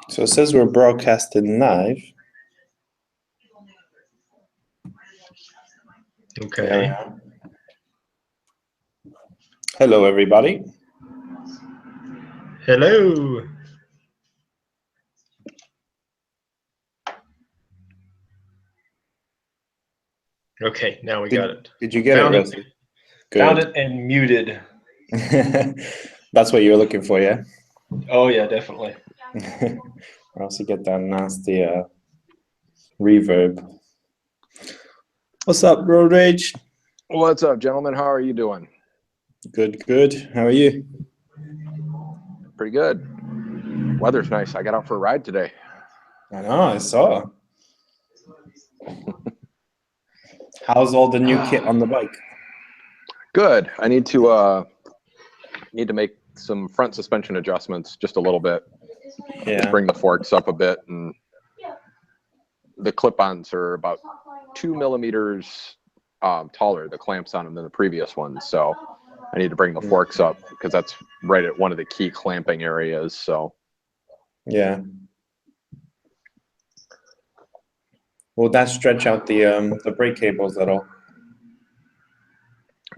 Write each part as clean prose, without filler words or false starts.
So it says we're broadcasting live. Okay. Hello, everybody. Hello. Okay, now we got it. Did you get Found it, it? Rusty? Good. Found it and muted. That's what you were looking for, yeah? Oh, yeah, definitely. Or else you get that nasty reverb. What's up, Road Rage? What's up, gentlemen? How are you doing? Good, good. How are you? Pretty good. Weather's nice. I got out for a ride today. I know, I saw. How's all the new kit on the bike? Good. I need to make some front suspension adjustments just a little bit. Yeah. Just bring the forks up a bit, and the clip-ons are about 2 millimeters taller, the clamps on them, than the previous ones. So I need to bring the forks up because that's right at one of the key clamping areas. So yeah. Will that stretch out the brake cables at all?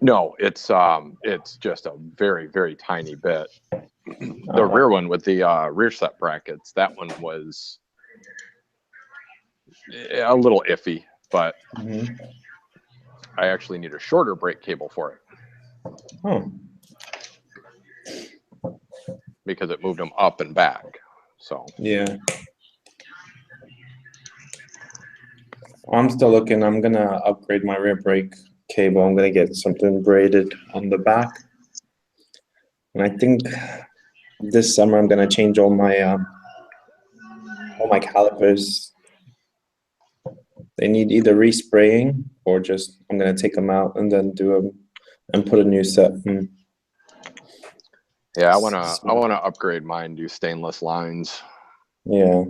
no, it's just a very, very tiny bit. The rear one with the rear set brackets, that one was a little iffy, but I actually need a shorter brake cable for it. Oh. Because it moved them up and back. So Yeah. I'm still looking. I'm gonna upgrade my rear brake cable. I'm gonna get something braided on the back, and I think this summer I'm gonna change all my calipers. They need either respraying or just I'm gonna take them out and then do them and put a new set in. yeah, I wanna upgrade mine, do stainless lines. Yeah.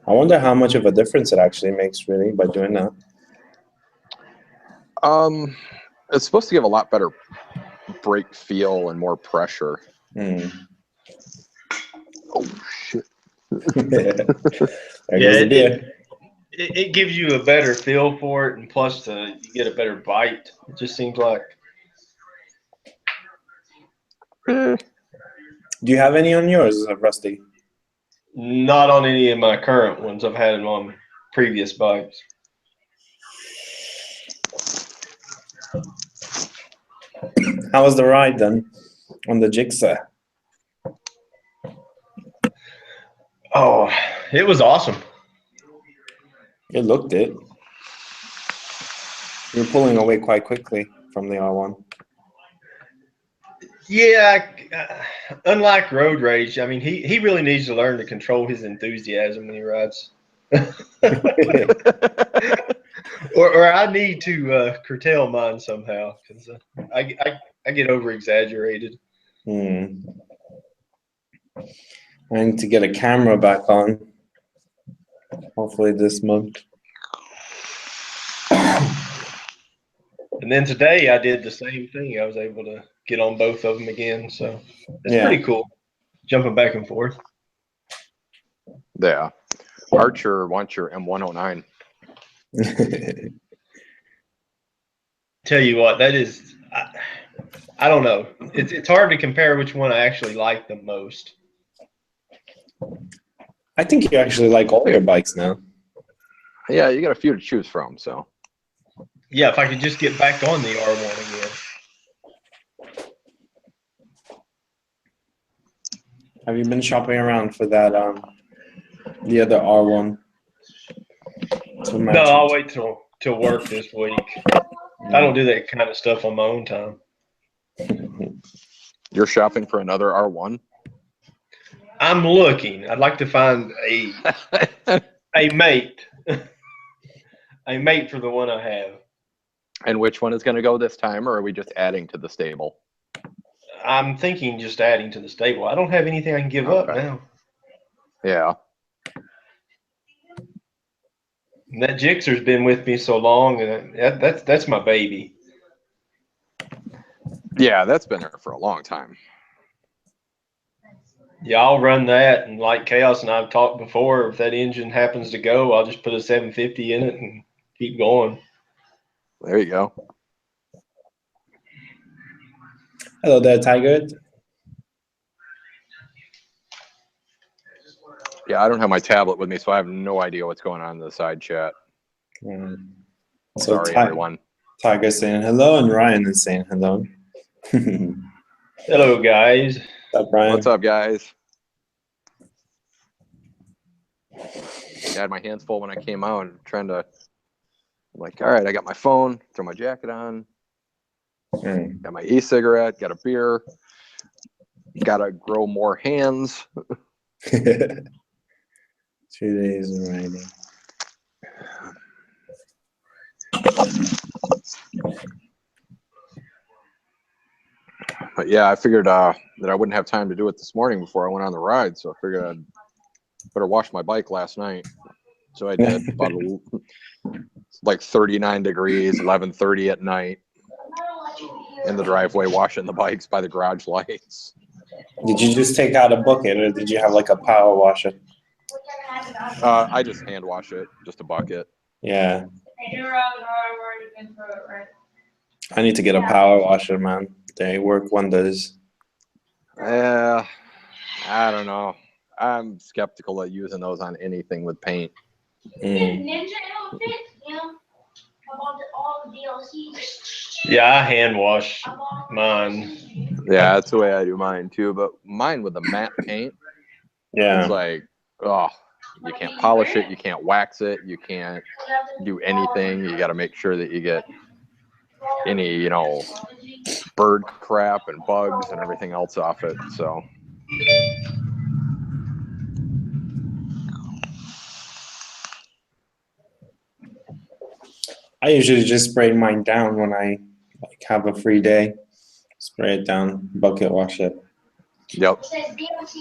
I wonder how much of a difference it actually makes really by doing that. It's supposed to give a lot better brake feel and more pressure. Mm. Oh shit. Yeah, it gives you a better feel for it, and plus you get a better bite. It just seems like. Do you have any on yours, Rusty? Not on any of my current ones. I've had them on previous bikes. How was the ride then on the Jigsaw? Oh, it was awesome. It looked it. You're pulling away quite quickly from the R1. Yeah, unlike Road Rage, I mean, he really needs to learn to control his enthusiasm when he rides. or I need to curtail mine somehow because I get over exaggerated. I need to get a camera back on. Hopefully this month. And then today I did the same thing. I was able to get on both of them again, so it's pretty cool, jumping back and forth. Yeah, Archer wants your M109. Tell you what, that is, I don't know. It's hard to compare which one I actually like the most. I think you actually like all your bikes now. Yeah, you got a few to choose from, so. Yeah, if I could just get back on the R1 again. Have you been shopping around for that the other R1? No, I'll wait till work this week. I don't do that kind of stuff on my own time. You're shopping for another R1? I'm looking. I'd like to find a mate. A mate for the one I have. And which one is going to go this time, or are we just adding to the stable? I'm thinking just adding to the stable. I don't have anything I can give up now. Yeah. And that Gixxer's been with me so long, and that's my baby. Yeah, that's been there for a long time. Yeah, I'll run that, and like Chaos and I've talked before, if that engine happens to go, I'll just put a 750 in it and keep going. There you go. Hello there, Tiger. Yeah, I don't have my tablet with me, so I have no idea what's going on in the side chat. So Sorry, everyone. Tiger saying hello, and Ryan is saying hello. Hello, guys. What's up, Ryan? What's up, guys? I had my hands full when I came out and I'm like, all right, I got my phone, throw my jacket on, got my e-cigarette, got a beer, gotta grow more hands. 2 days of riding. But yeah, I figured that I wouldn't have time to do it this morning before I went on the ride, so I figured I'd better wash my bike last night. So I did about like 39 degrees, 11:30 at night in the driveway, washing the bikes by the garage lights. Did you just take out a bucket, or did you have like a power washer? I just hand wash it, just a bucket. Yeah. I need to get a power washer, man. They work wonders. Yeah, I don't know. I'm skeptical at using those on anything with paint. Yeah, I hand wash mine. Yeah, that's the way I do mine too. But mine with the matte paint, Yeah. it's like, oh, you can't polish it, you can't wax it, you can't do anything. You got to make sure that you get any, bird crap and bugs and everything else off it. So. I usually just spray mine down when I have a free day. Spray it down, bucket wash it. Yep.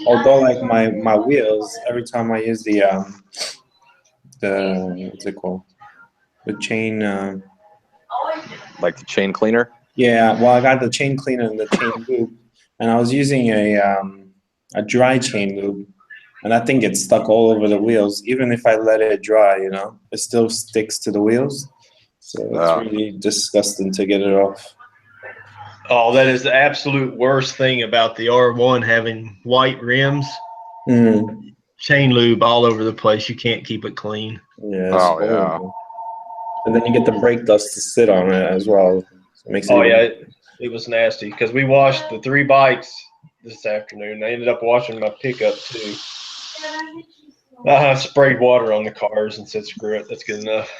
Although like my wheels, every time I use the what's it called? The chain Like the chain cleaner? yeah, well I got the chain cleaner and the chain lube, and I was using a dry chain lube, and I think it stuck all over the wheels. Even if I let it dry, it still sticks to the wheels. So it's really disgusting to get it off. Oh, that is the absolute worst thing about the R1 having white rims. Chain lube all over the place. You can't keep it clean. Yeah. Oh, yeah. And then you get the brake dust to sit on it as well. So it makes it it was nasty because we washed the 3 bikes this afternoon. I ended up washing my pickup too. I sprayed water on the cars and said, screw it, that's good enough.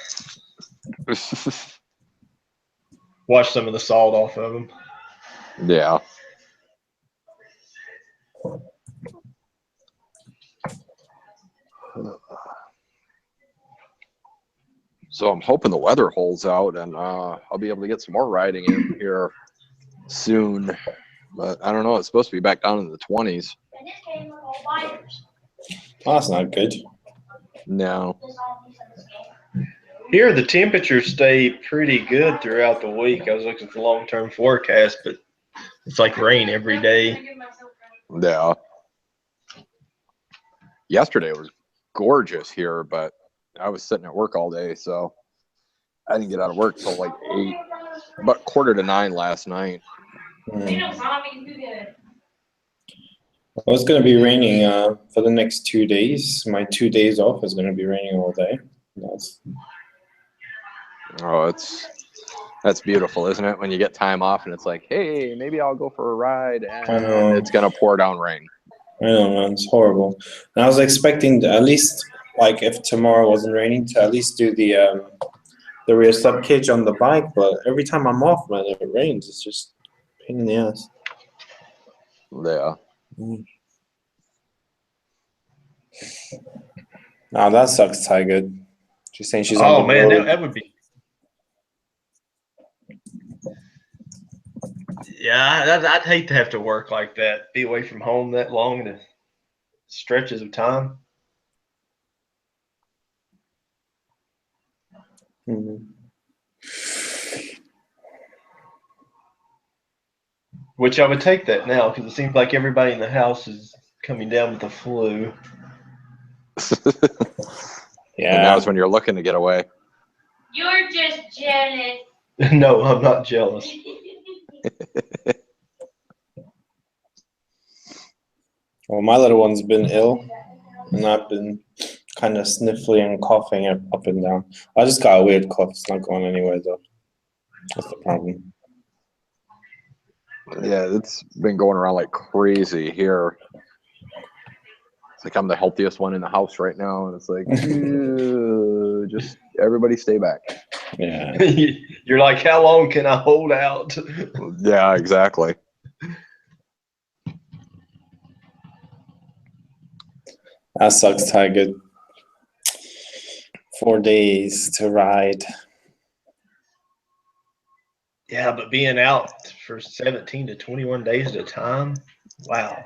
Wash some of the salt off of them. Yeah. So I'm hoping the weather holds out and I'll be able to get some more riding in here soon. But I don't know. It's supposed to be back down in the 20s. Oh, that's not good. No. Here, the temperatures stay pretty good throughout the week. I was looking at the long-term forecast, but it's like rain every day. Yeah. Yesterday was gorgeous here, but I was sitting at work all day, so I didn't get out of work till like 8, about 8:45 last night. Well, it's going to be raining for the next 2 days. My 2 days off is going to be raining all day. Oh, that's beautiful, isn't it? When you get time off and it's like, hey, maybe I'll go for a ride, and it's going to pour down rain. I know, man. It's horrible. And I was expecting at least, like, if tomorrow wasn't raining, to at least do the rear sub cage on the bike. But every time I'm off, man, it rains. It's just a pain in the ass. Yeah. Now that sucks, Tiger. She's saying she's on the road. Oh man, that would be. Yeah, I'd hate to have to work like that, be away from home that long, to stretches of time. Which I would take that now because it seems like everybody in the house is coming down with the flu. And that was when you're looking to get away. You're just jealous. No, I'm not jealous. Well, my little one's been ill, and I've been kind of sniffly and coughing up and down. I just got a weird cough. It's not going anywhere, though. That's the problem. Yeah, it's been going around like crazy here. It's like I'm the healthiest one in the house right now, and it's like, just everybody stay back. Yeah. You're like, how long can I hold out? Yeah, exactly. That sucks, Tiger. 4 days to ride. Yeah, but being out for 17 to 21 days at a time, wow.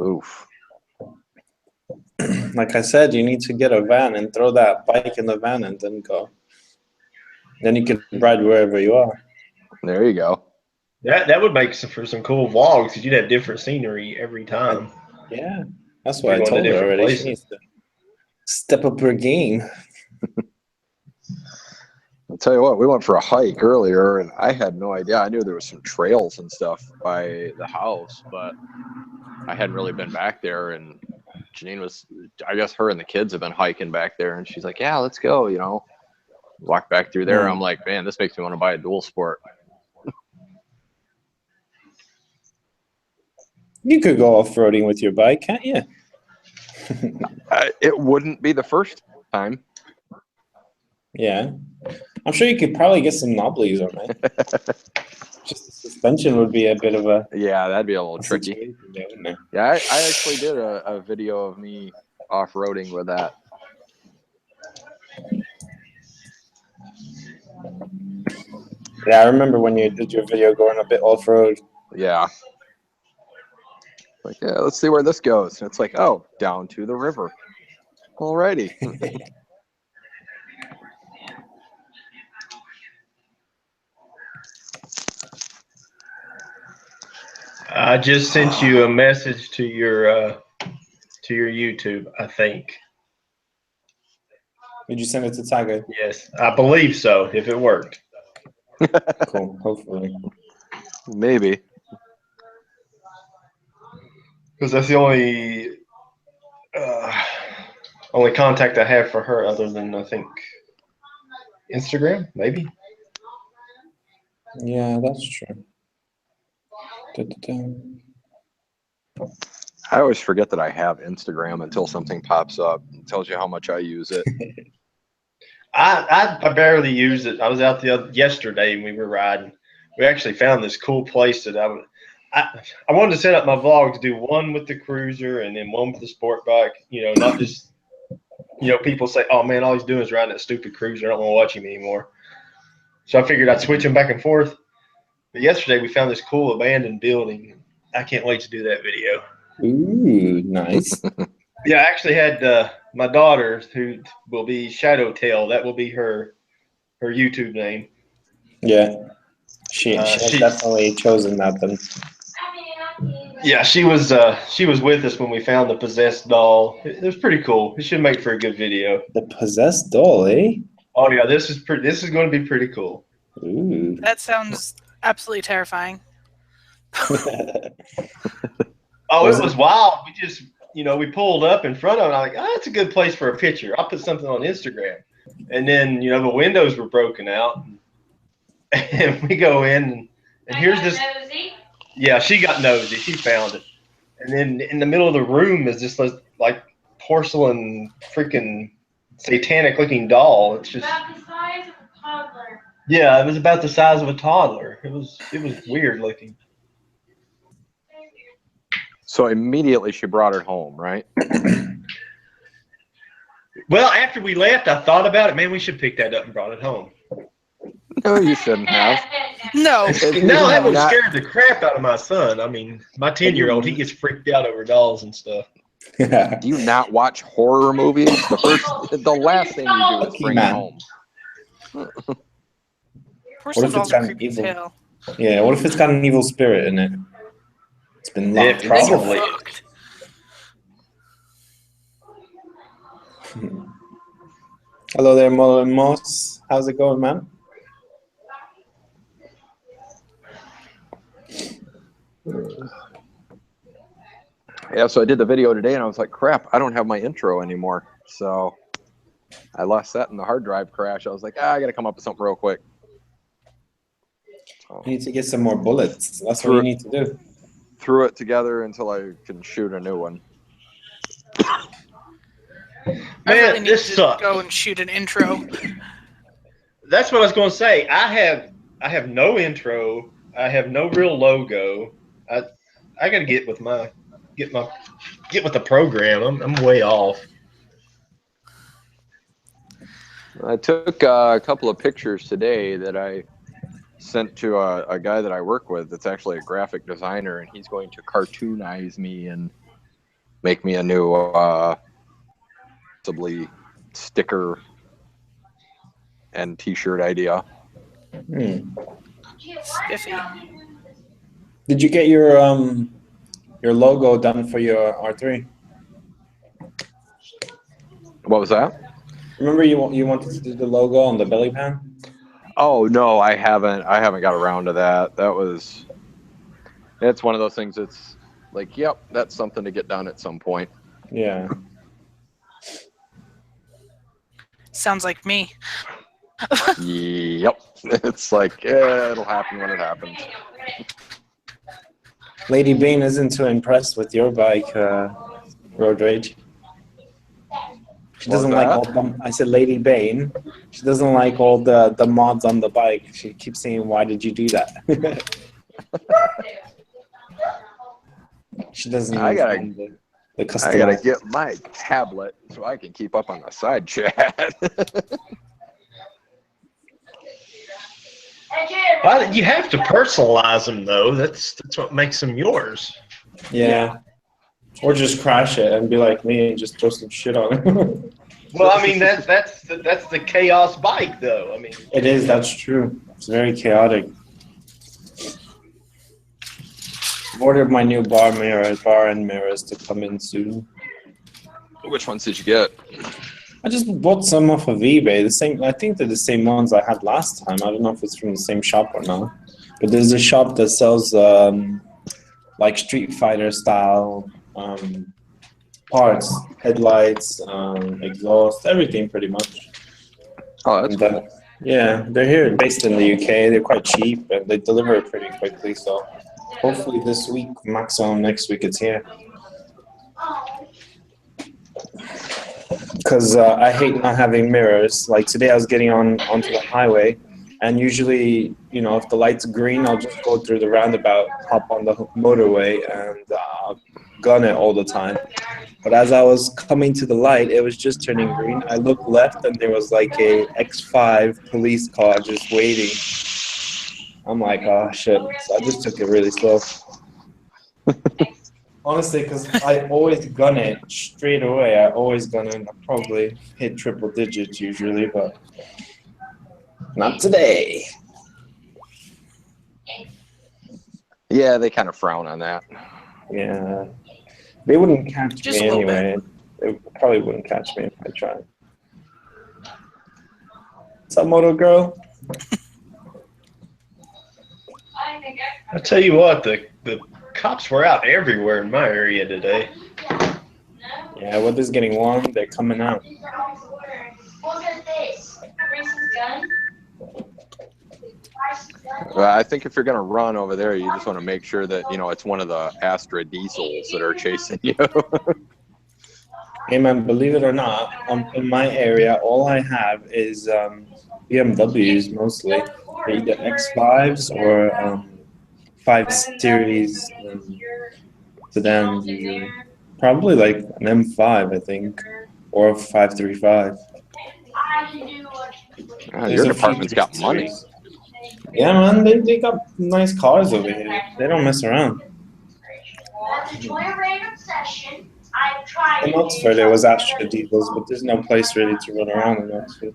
Oof. Like I said, you need to get a van and throw that bike in the van and then go. Then you can ride wherever you are. There you go. That would make for some cool vlogs because you'd have different scenery every time. Yeah, that's what I You're going to told her different already. She places. needs to step up her game. I'll tell you what, we went for a hike earlier, and I had no idea. I knew there was some trails and stuff by the house, but I hadn't really been back there. And Janine was, I guess her and the kids have been hiking back there, and she's like, yeah, let's go, you know. Walk back through there. I'm like, man, this makes me want to buy a dual sport. You could go off-roading with your bike, can't you? It wouldn't be the first time. Yeah. I'm sure you could probably get some knobblies on it. Just the suspension would be a bit of a... Yeah, that'd be a little tricky. situation there, wouldn't it? Yeah, I actually did a video of me off-roading with that. Yeah, I remember when you did your video going a bit off-road. Yeah. Like, yeah, let's see where this goes. And it's like, oh, down to the river. Alrighty. I just sent you a message to your YouTube, I think. Did you send it to Tiger? Yes, I believe so, if it worked. Cool, hopefully. Maybe. Because that's the only contact I have for her other than, I think, Instagram, maybe? Yeah, that's true. Da-da-da. I always forget that I have Instagram until something pops up and tells you how much I use it. I barely use it. I was out yesterday and we were riding. We actually found this cool place that I wanted to set up my vlogs, do one with the cruiser and then one with the sport bike. You know, not just, you know, people say, oh man, all he's doing is riding that stupid cruiser. I don't want to watch him anymore. So I figured I'd switch them back and forth. But yesterday we found this cool abandoned building. I can't wait to do that video. Ooh, nice. Yeah, I actually had my daughter, who will be Shadowtail. That will be her YouTube name. Yeah. She has definitely chosen that then. Yeah, she was with us when we found the possessed doll. It was pretty cool. It should make for a good video. The possessed doll, eh? Oh yeah, this is going to be pretty cool. Ooh. That sounds absolutely terrifying. Oh, it was wild. We just, you know, we pulled up in front of it. I'm like, oh, that's a good place for a picture. I'll put something on Instagram. And then, you know, the windows were broken out. And we go in, and here's this. Nosy. Yeah, she got nosy. She found it. And then in the middle of the room is this like porcelain freaking satanic looking doll. It's just About the size of a toddler. yeah, it was about the size of a toddler. It was weird looking. So immediately she brought it home, right? Well, after we left, I thought about it. Man, we should pick that up and brought it home. No, you shouldn't have. No. No, that would scare the crap out of my son. I mean, my 10-year-old, he gets freaked out over dolls and stuff. Yeah. Do you not watch horror movies? The last thing you do is bring it home. Porcelain if it's dolls are kind of creepy as evil? hell. Yeah, what if it's got an evil spirit in it? It's been Yeah, locked inside. probably. Fucked. Hello there, Mo and Moss. How's it going, man? Yeah, so I did the video today, and I was like, crap, I don't have my intro anymore. So I lost that in the hard drive crash. I was like, I got to come up with something real quick. So You need to get some more bullets. That's what you need to do. threw it together until I can shoot a new one. I Man, really need this to sucks. go and shoot an intro. That's what I was going to say. I have no intro. I have no real logo. I got to get with the program. I'm way off. I took a couple of pictures today that I sent to a guy that I work with that's actually a graphic designer, and he's going to cartoonize me and make me a new possibly sticker and t-shirt idea. Spiffy. Did you get your logo done for your R3? What was that? Remember you wanted to do the logo on the belly pan? Oh no, I haven't got around to that. It's one of those things that's like, yep, that's something to get done at some point. Yeah. Sounds like me. Yep. It's like, it'll happen when it happens. Lady Bean isn't too impressed with your bike, Road Rage. She doesn't like all the, I said Lady Bane. She doesn't like all the mods on the bike. She keeps saying, why did you do that? She doesn't understand the customization. I gotta get my tablet so I can keep up on the side chat. Well, you have to personalize them, though. That's what makes them yours. Yeah. Or just crash it and be like me and just throw some shit on it. Well, I mean, that's the chaos bike, though. I mean, It is. That's true. It's very chaotic. I've ordered my new bar and mirrors to come in soon. Which ones did you get? I just bought some off of eBay. The same. I think they're the same ones I had last time. I don't know if it's from the same shop or not. But there's a shop that sells like Street Fighter style parts, headlights, exhaust, everything pretty much. Oh, that's cool. Yeah, they're here, based in the UK. They're quite cheap and they deliver it pretty quickly. So hopefully this week, maximum next week, it's here. Because I hate not having mirrors. Like today I was getting onto the highway, and usually, you know, if the light's green, I'll just go through the roundabout, hop on the motorway, and gun it all the time. But as I was coming to the light, it was just turning green. I looked left, and there was like a X5 police car just waiting. I'm like, oh shit. So I just took it really slow. Honestly, because I always gun it straight away. I always gun it. I probably hit triple digits usually, but not today. Yeah, they kind of frown on that. Yeah. They wouldn't catch Just me a little anyway. They probably wouldn't catch me if I tried. What's up, Moto Girl? I tell you what, the cops were out everywhere in my area today. Yeah, weather's getting warm. They're coming out. Look at this. Reese's gun. Well, I think if you're going to run over there, you just want to make sure that, you know, it's one of the Astra diesels that are chasing you. Hey, man, believe it or not, in my area, all I have is BMWs mostly. They're either X5s or 5 Series sedans usually. Probably like an M5, I think, or a 535. Your department's got money. Yeah, man, they got nice cars over here. They don't mess around. In Oxford, there was Astra diesels, but there's no place really to run around in Oxford.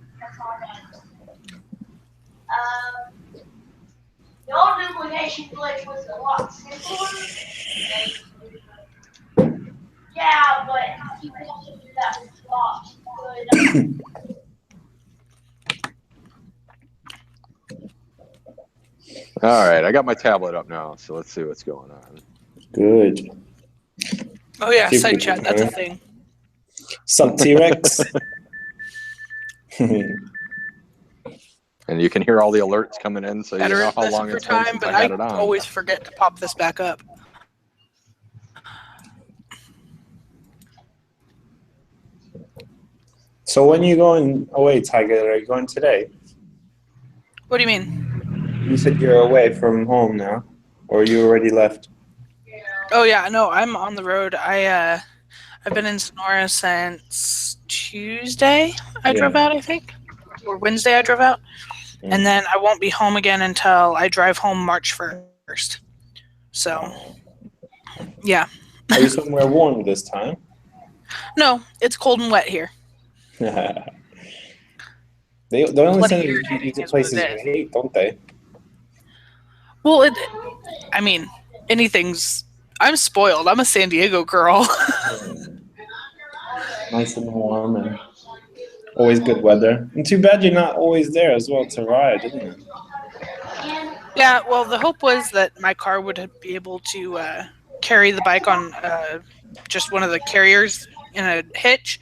implication glitch was a lot simpler. Yeah, but you could also do that with blocks. All right, I got my tablet up now, so let's see what's going on. Good. Oh yeah, Few side people chat. That's a coming. thing. Some T-Rex. And you can hear all the alerts coming in, so you Better know at how this long for it's been time, since but I had I it on. always forget to pop this back up. So when you going away, Tiger? Are you going today? What do you mean? You said you're away from home now, or you already left? Oh yeah, no, I'm on the road. I've been in Sonora since Tuesday. I drove out, I think, or Wednesday. I drove out, and then I won't be home again until I drive home March 1st. So, yeah. Are you somewhere warm this time? No, it's cold and wet here. They only Bloody send you irritating to is what places it you is. hate, don't they? Well, I mean, anything's. I'm spoiled. I'm a San Diego girl. Nice and warm and always good weather. And too bad you're not always there as well to ride, isn't it? Yeah, well, the hope was that my car would be able to carry the bike on just one of the carriers in a hitch,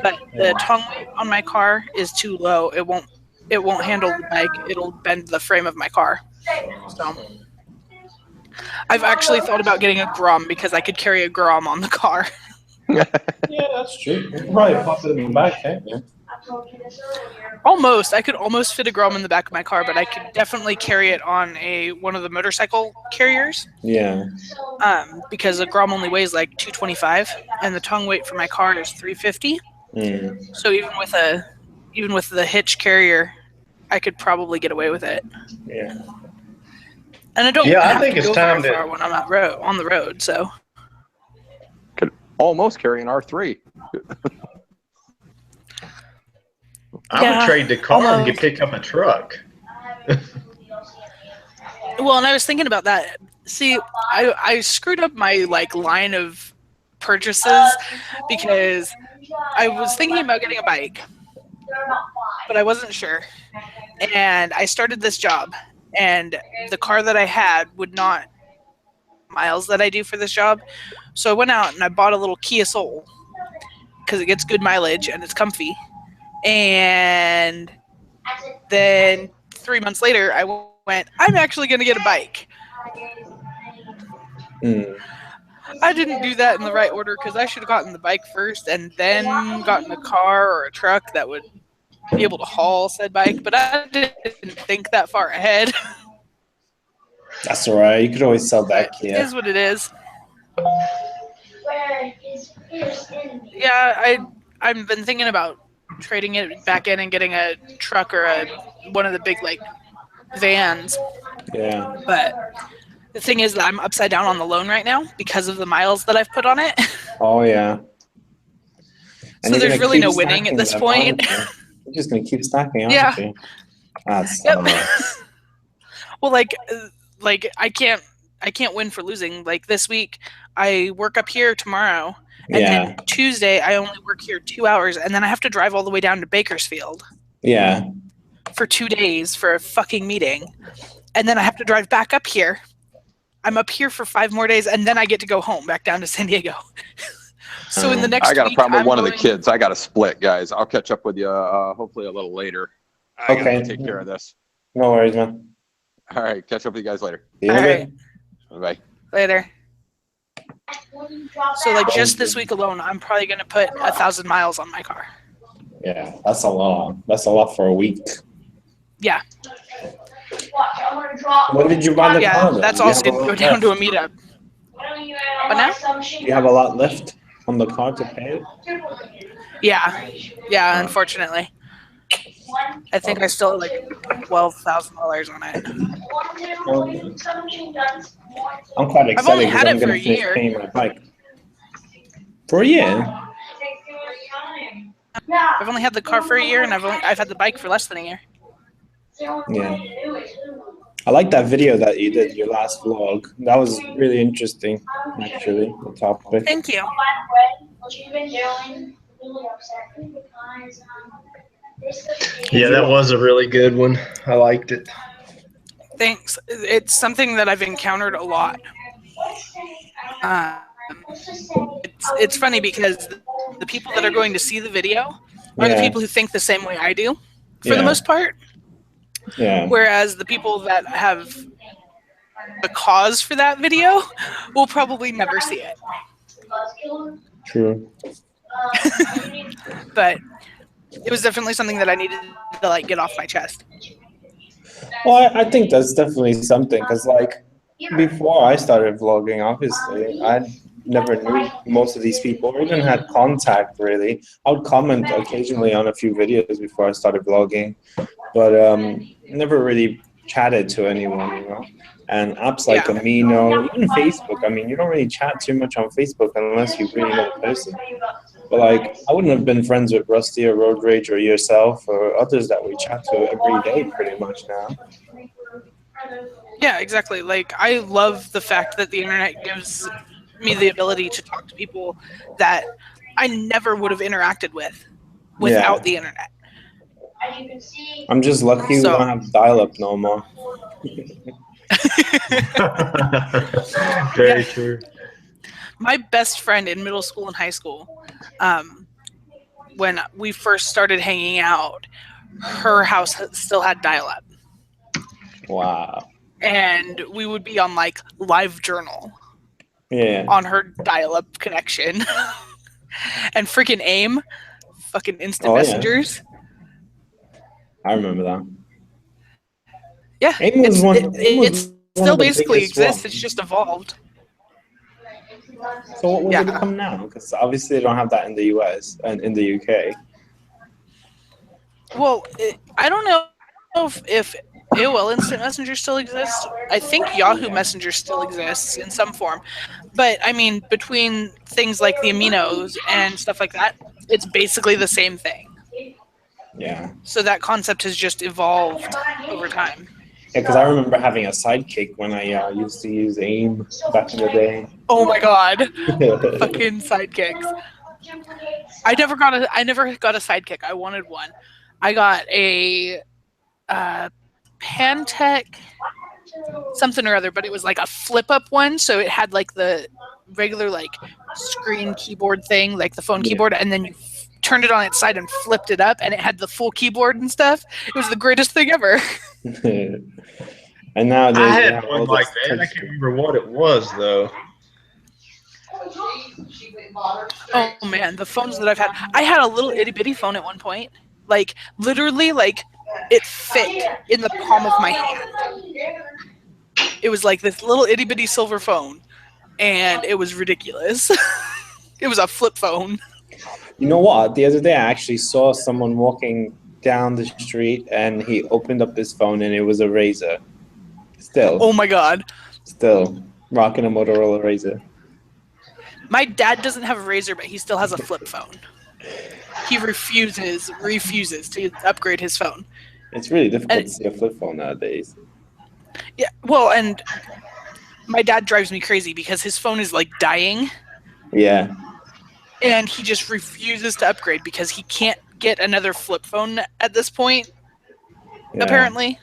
but the tongue weight on my car is too low. It won't handle the bike. It'll bend the frame of my car. So I've actually thought about getting a Grom because I could carry a Grom on the car. Yeah, that's true. You can probably pop it in the back, can't you? Almost. I could almost fit a Grom in the back of my car, but I could definitely carry it on one of the motorcycle carriers. Yeah. Because a Grom only weighs like 225, and the tongue weight for my car is 350. So even with the hitch carrier, I could probably get away with it. Yeah. And I don't Yeah, I have think to it's go time very to- far when I'm on the road. So Could almost carry an R3. I would trade the car and almost. get pick up a truck. Well, and I was thinking about that. See, I screwed up my line of purchases because I was thinking about getting a bike, but I wasn't sure. And I started this job, and the car that I had would not miles that I do for this job. So I went out and I bought a little Kia Soul because it gets good mileage and it's comfy. And then 3 months later, I went, I'm actually going to get a bike. I didn't do that in the right order because I should have gotten the bike first and then gotten a car or a truck that would be able to haul said bike. But I didn't think that far ahead. That's all right. You could always sell that But Kia. it is what it is. Where is his enemy? Yeah, I've been thinking about trading it back in and getting a truck or one of the big vans. Yeah. But the thing is that I'm upside down on the loan right now because of the miles that I've put on it. Oh, yeah. So there's really no winning at this point. You're just going to keep stacking, aren't Yeah. you? That's Yep. Well, I can't win for losing. Like this week, I work up here tomorrow, and then Tuesday I only work here 2 hours, and then I have to drive all the way down to Bakersfield. Yeah. For 2 days for a fucking meeting, and then I have to drive back up here. I'm up here for 5 more days, and then I get to go home back down to San Diego. So in the next I got week, a problem with I'm one of the going- kids. I got to split, guys. I'll catch up with you hopefully a little later. I Okay. gotta take care of this. No worries, man. All right, catch up with you guys later. See you in a All bit. right, Bye. later. So just this week alone, I'm probably going to put 1,000 miles on my car. Yeah, that's a lot. That's a lot for a week. Yeah. When did you buy the car? Yeah, then? that's Do you also have a going to lot go down to a left? meetup. But now? Do you have a lot left on the car to pay it? Yeah, unfortunately. I think I still have $12,000 on it. I'm quite excited only because had I'm it for going a to finish year. paying my bike. For a year? I've only had the car for a year, and I've had the bike for less than a year. Yeah. I like that video that you did, your last vlog. That was really interesting, actually, the topic. Thank you. What you've been doing really upset me because Yeah, that was a really good one. I liked it. Thanks. It's something that I've encountered a lot. It's funny because the people that are going to see the video are the Yeah. people who think the same way I do, for the Yeah. most part. Yeah. Whereas the people that have the cause for that video will probably never see it. True. But it was definitely something that I needed to like get off my chest. Well, I think that's definitely something because, like, before I started vlogging, obviously, I never knew most of these people or even had contact really. I would comment occasionally on a few videos before I started vlogging, but never really chatted to anyone, you know. And apps like Yeah. Amino, even Facebook. I mean, you don't really chat too much on Facebook unless you really know the person. But like, I wouldn't have been friends with Rusty or Road Rage or yourself or others that we chat to every day, pretty much now. Yeah, exactly. Like, I love the fact that the internet gives me the ability to talk to people that I never would have interacted with without the internet. I'm just lucky we So- don't have dial-up no more. Very true. My best friend in middle school and high school, when we first started hanging out, her house still had dial-up. Wow. And we would be on like LiveJournal Yeah. on her dial-up connection. And freaking AIM, fucking instant Oh, yeah. messengers. I remember that. Yeah, AIM was one. it AIM was still one of the basically biggest exists. ones. It's just evolved. So what will Yeah. it become now? Because obviously they don't have that in the US and in the UK. Well, I don't know if AOL Instant Messenger still exists. I think Yahoo Messenger still exists in some form. But, I mean, between things like the aminos and stuff like that, it's basically the same thing. Yeah. So that concept has just evolved over time. Yeah, because I remember having a sidekick when I used to use AIM back in the day. Oh my god. Fucking sidekicks. I never got a sidekick. I wanted one. I got a Pantech something or other, but it was like a flip up one, so it had like the regular like screen keyboard thing, like the phone keyboard, and then you turned it on its side and flipped it up, and it had the full keyboard and stuff. It was the greatest thing ever. And nowadays I they had have one all like this that. I touch can't remember what it was though. Oh man, the phones that I've had. I had a little itty bitty phone at one point. Like literally, like it fit in the palm of my hand. It was like this little itty bitty silver phone, and it was ridiculous. It was a flip phone. You know what? The other day I actually saw someone walking down the street and he opened up his phone and it was a Razor. Oh my god. Still rocking a Motorola Razor. My dad doesn't have a Razor, but he still has a flip phone. He refuses to upgrade his phone. It's really difficult to see a flip phone nowadays. Yeah, well, and my dad drives me crazy because his phone is like dying. Yeah. And he just refuses to upgrade because he can't get another flip phone at this point, apparently.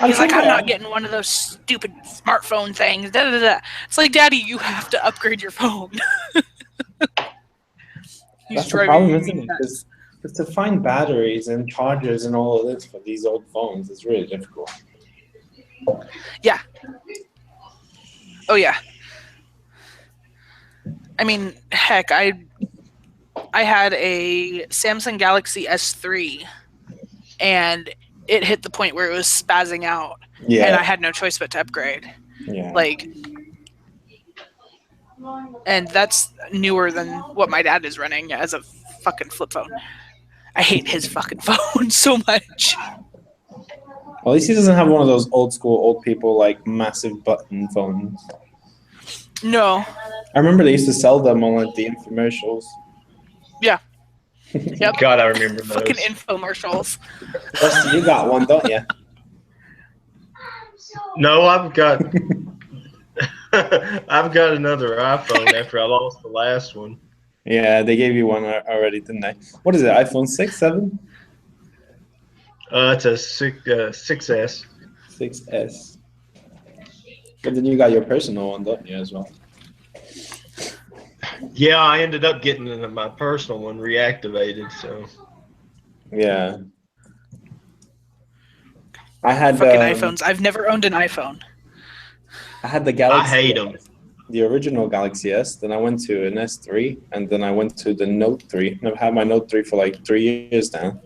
He's like, I'm not getting one of those stupid smartphone things. Da, da, da. It's like, Daddy, you have to upgrade your phone. That's the problem, isn't it? Because to find batteries and chargers and all of this for these old phones is really difficult. Yeah. Oh, yeah. I mean, heck, I had a Samsung Galaxy S3, and it hit the point where it was spazzing out, and I had no choice but to upgrade. Yeah. Like, and that's newer than what my dad is running as a fucking flip phone. I hate his fucking phone so much. Well, at least he doesn't have one of those old school old people like massive button phones. No. I remember they used to sell them on like the infomercials. Yeah. Yep. God, I remember those. Fucking infomercials. Rusty, you got one, don't you? No, I've got I've got another iPhone after I lost the last one. Yeah, they gave you one already, didn't they? What is it? iPhone 6, 7, It's a 6S. 6S. But then you got your personal one, don't you, as well? Yeah, I ended up getting my personal one reactivated. So Yeah. I had Fucking iPhones. I've never owned an iPhone. I had the I Galaxy. hate them. The original Galaxy S. Then I went to an S3, and then I went to the Note 3. I've had my Note 3 for like 3 years now.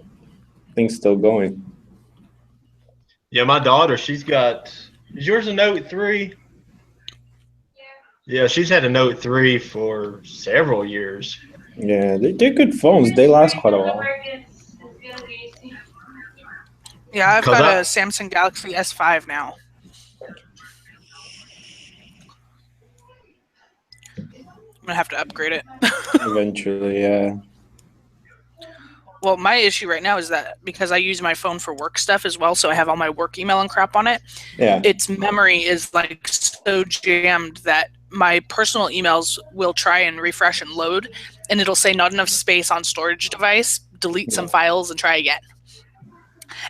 Thing's still going. Yeah, my daughter, she's got. Is yours a Note 3? Yeah, she's had a Note 3 for several years. Yeah, they're good phones. They last quite a while. Yeah, I've 'Cause got I- a Samsung Galaxy S5 now. I'm gonna have to upgrade it. Eventually, yeah. Well, my issue right now is that because I use my phone for work stuff as well, so I have all my work email and crap on it. Yeah. Its memory is like so jammed that my personal emails will try and refresh and load, and it'll say not enough space on storage device, delete some files, and try again.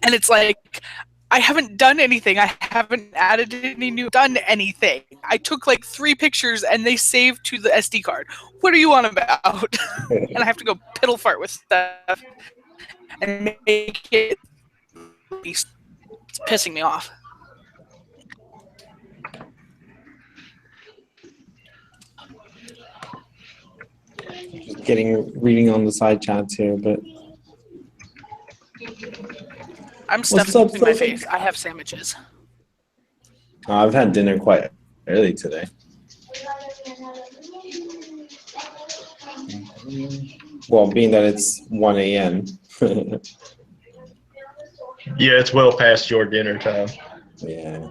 And it's like, I haven't done anything. I haven't added any new, done anything. I took like 3 pictures and they saved to the SD card. What are you on about? And I have to go piddle fart with stuff and make it. It's pissing me off. Just reading on the side chats here, but I'm What's stuffing up, my Sophie? face. I have sandwiches. I've had dinner quite early today. Well, being that it's 1 a.m. Yeah, it's well past your dinner time. Yeah.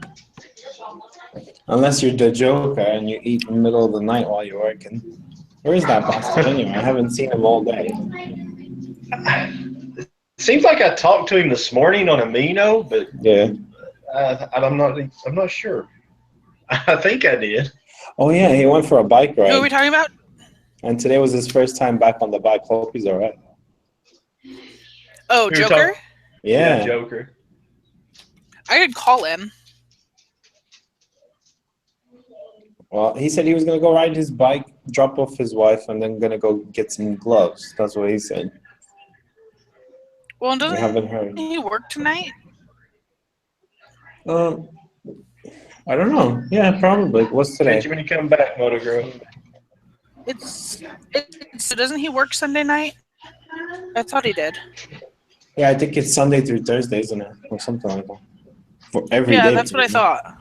Unless you're the Joker and you eat in the middle of the night while you're working. Where is that bastard anyway? I haven't seen him all day. Seems like I talked to him this morning on Amino, but Yeah. I'm not sure. I think I did. Oh yeah, he went for a bike Who are we ride. talking about? And today was his first time back on the bike. Hope he's all right. Oh, We were Joker? talking- Yeah. Joker. I could call him. Well, he said he was going to go ride his bike, drop off his wife, and then going to go get some gloves. That's what he said. Well, We doesn't haven't heard. he work tonight? I don't know. Yeah, probably. What's today? Catch you when you come back, Moto Girl. So doesn't he work Sunday night? I thought he did. Yeah, I think it's Sunday through Thursday, isn't it? Or something like that. For every day. Yeah, that's what I thought.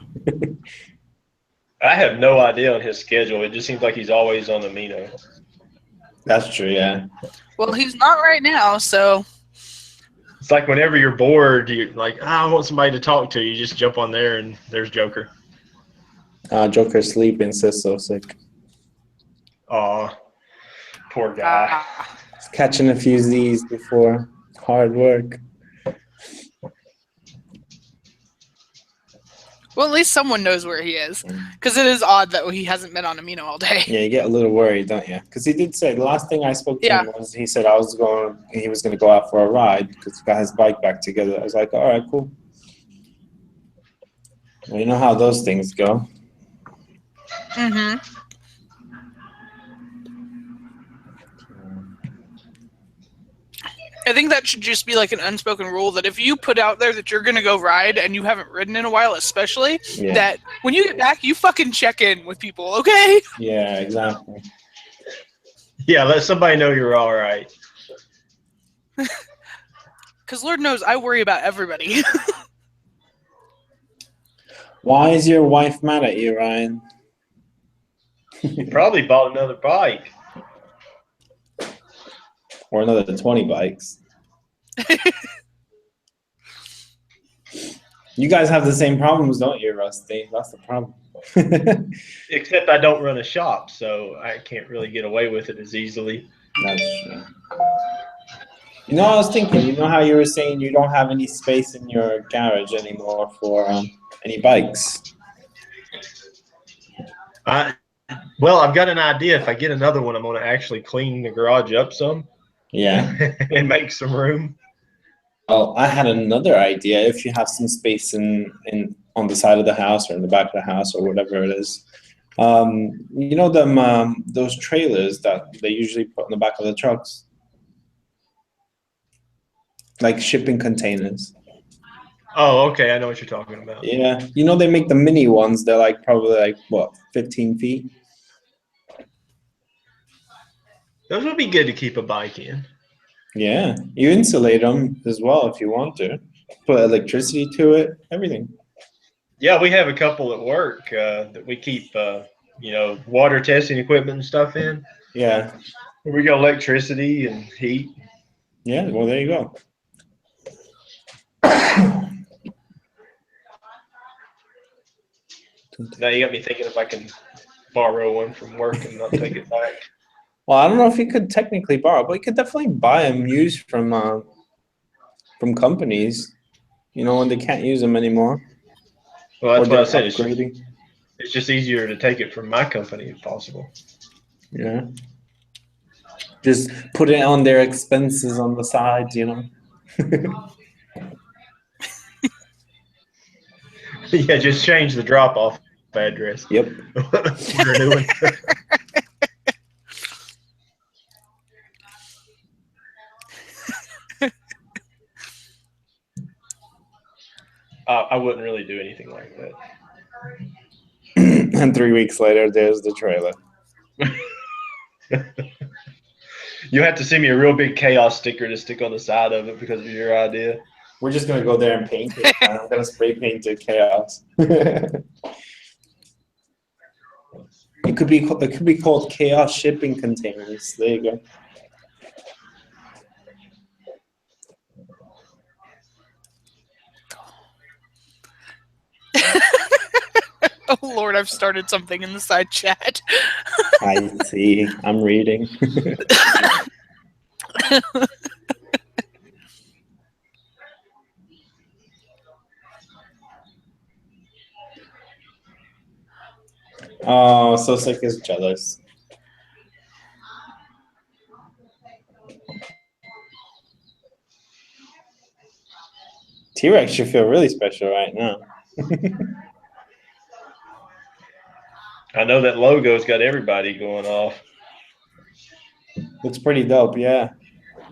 I have no idea on his schedule. It just seems like he's always on Amino. That's true, yeah. Well, he's not right now, so It's like whenever you're bored, you're like, I want somebody to talk to. You just jump on there and there's Joker. Joker's sleeping, says so sick. Aw, poor guy. He's catching a few Z's before hard work. well, at least someone knows where he is. Because it is odd that he hasn't been on Amino all day. Yeah, you get a little worried, don't you? Because he did say the last thing I spoke to Yeah. him was he said he was going to go out for a ride because he got his bike back together. I was like, all right, cool. Well, you know how those things go. Mm-hmm. I think that should just be like an unspoken rule that if you put out there that you're going to go ride and you haven't ridden in a while, especially, Yeah. that when you get back, you fucking check in with people, okay? Yeah, exactly. Yeah, let somebody know you're all right. Because Lord knows I worry about everybody. Why is your wife mad at you, Ryan? He probably bought another bike. Or another 20 bikes. You guys have the same problems, don't you, Rusty? That's the problem. Except I don't run a shop, so I can't really get away with it as easily. That's true. You know, I was thinking, you know how you were saying you don't have any space in your garage anymore for any bikes? Well, I've got an idea. If I get another one, I'm going to actually clean the garage up some Yeah. and make some room. Well, I had another idea. If you have some space in on the side of the house or in the back of the house or whatever it is, you know them those trailers that they usually put in the back of the trucks, like shipping containers. Oh, okay. I know what you're talking about. Yeah, you know they make the mini ones. They're like probably like what, 15 feet. Those would be good to keep a bike in. Yeah, you insulate them as well if you want to. Put electricity to it, everything. Yeah, we have a couple at work that we keep, water testing equipment and stuff in. Yeah, We got electricity and heat. yeah. Well, there you go. Now you got me thinking if I can borrow one from work and not take it back. Well, I don't know if you could technically borrow, but you could definitely buy them used from companies. You know when they can't use them anymore, Well, that's or what I they're said. upgrading. It's just easier to take it from my company if possible. Yeah. Just put it on their expenses on the sides, you know. Yeah, just change the drop-off address. Yep. Order a new one. I wouldn't really do anything like that. And 3 weeks later, there's the trailer. You have to send me a real big Khaos sticker to stick on the side of it because of your idea. We're just gonna go there and paint it. I'm gonna spray paint it Chaos. It could be called Chaos shipping containers. There you go. Oh Lord, I've started something in the side chat. I see. I'm reading. Oh, so sick is jealous. T-Rex should feel really special right now. I know that logo's got everybody going off. Looks pretty dope, yeah.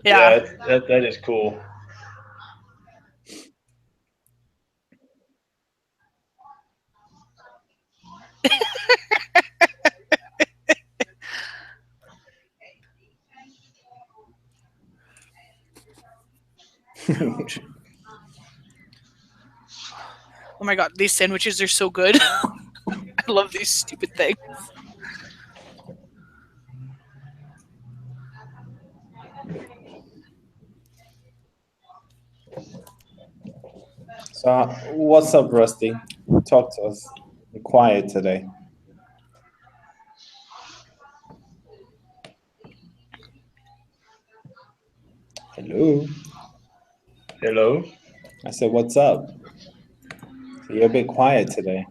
Yeah. That is cool. Oh my God, these sandwiches are so good. I love these stupid things. So, what's up, Rusty? Talk to us. You're quiet today. Hello. Hello. I said, what's up? You're a bit quiet today.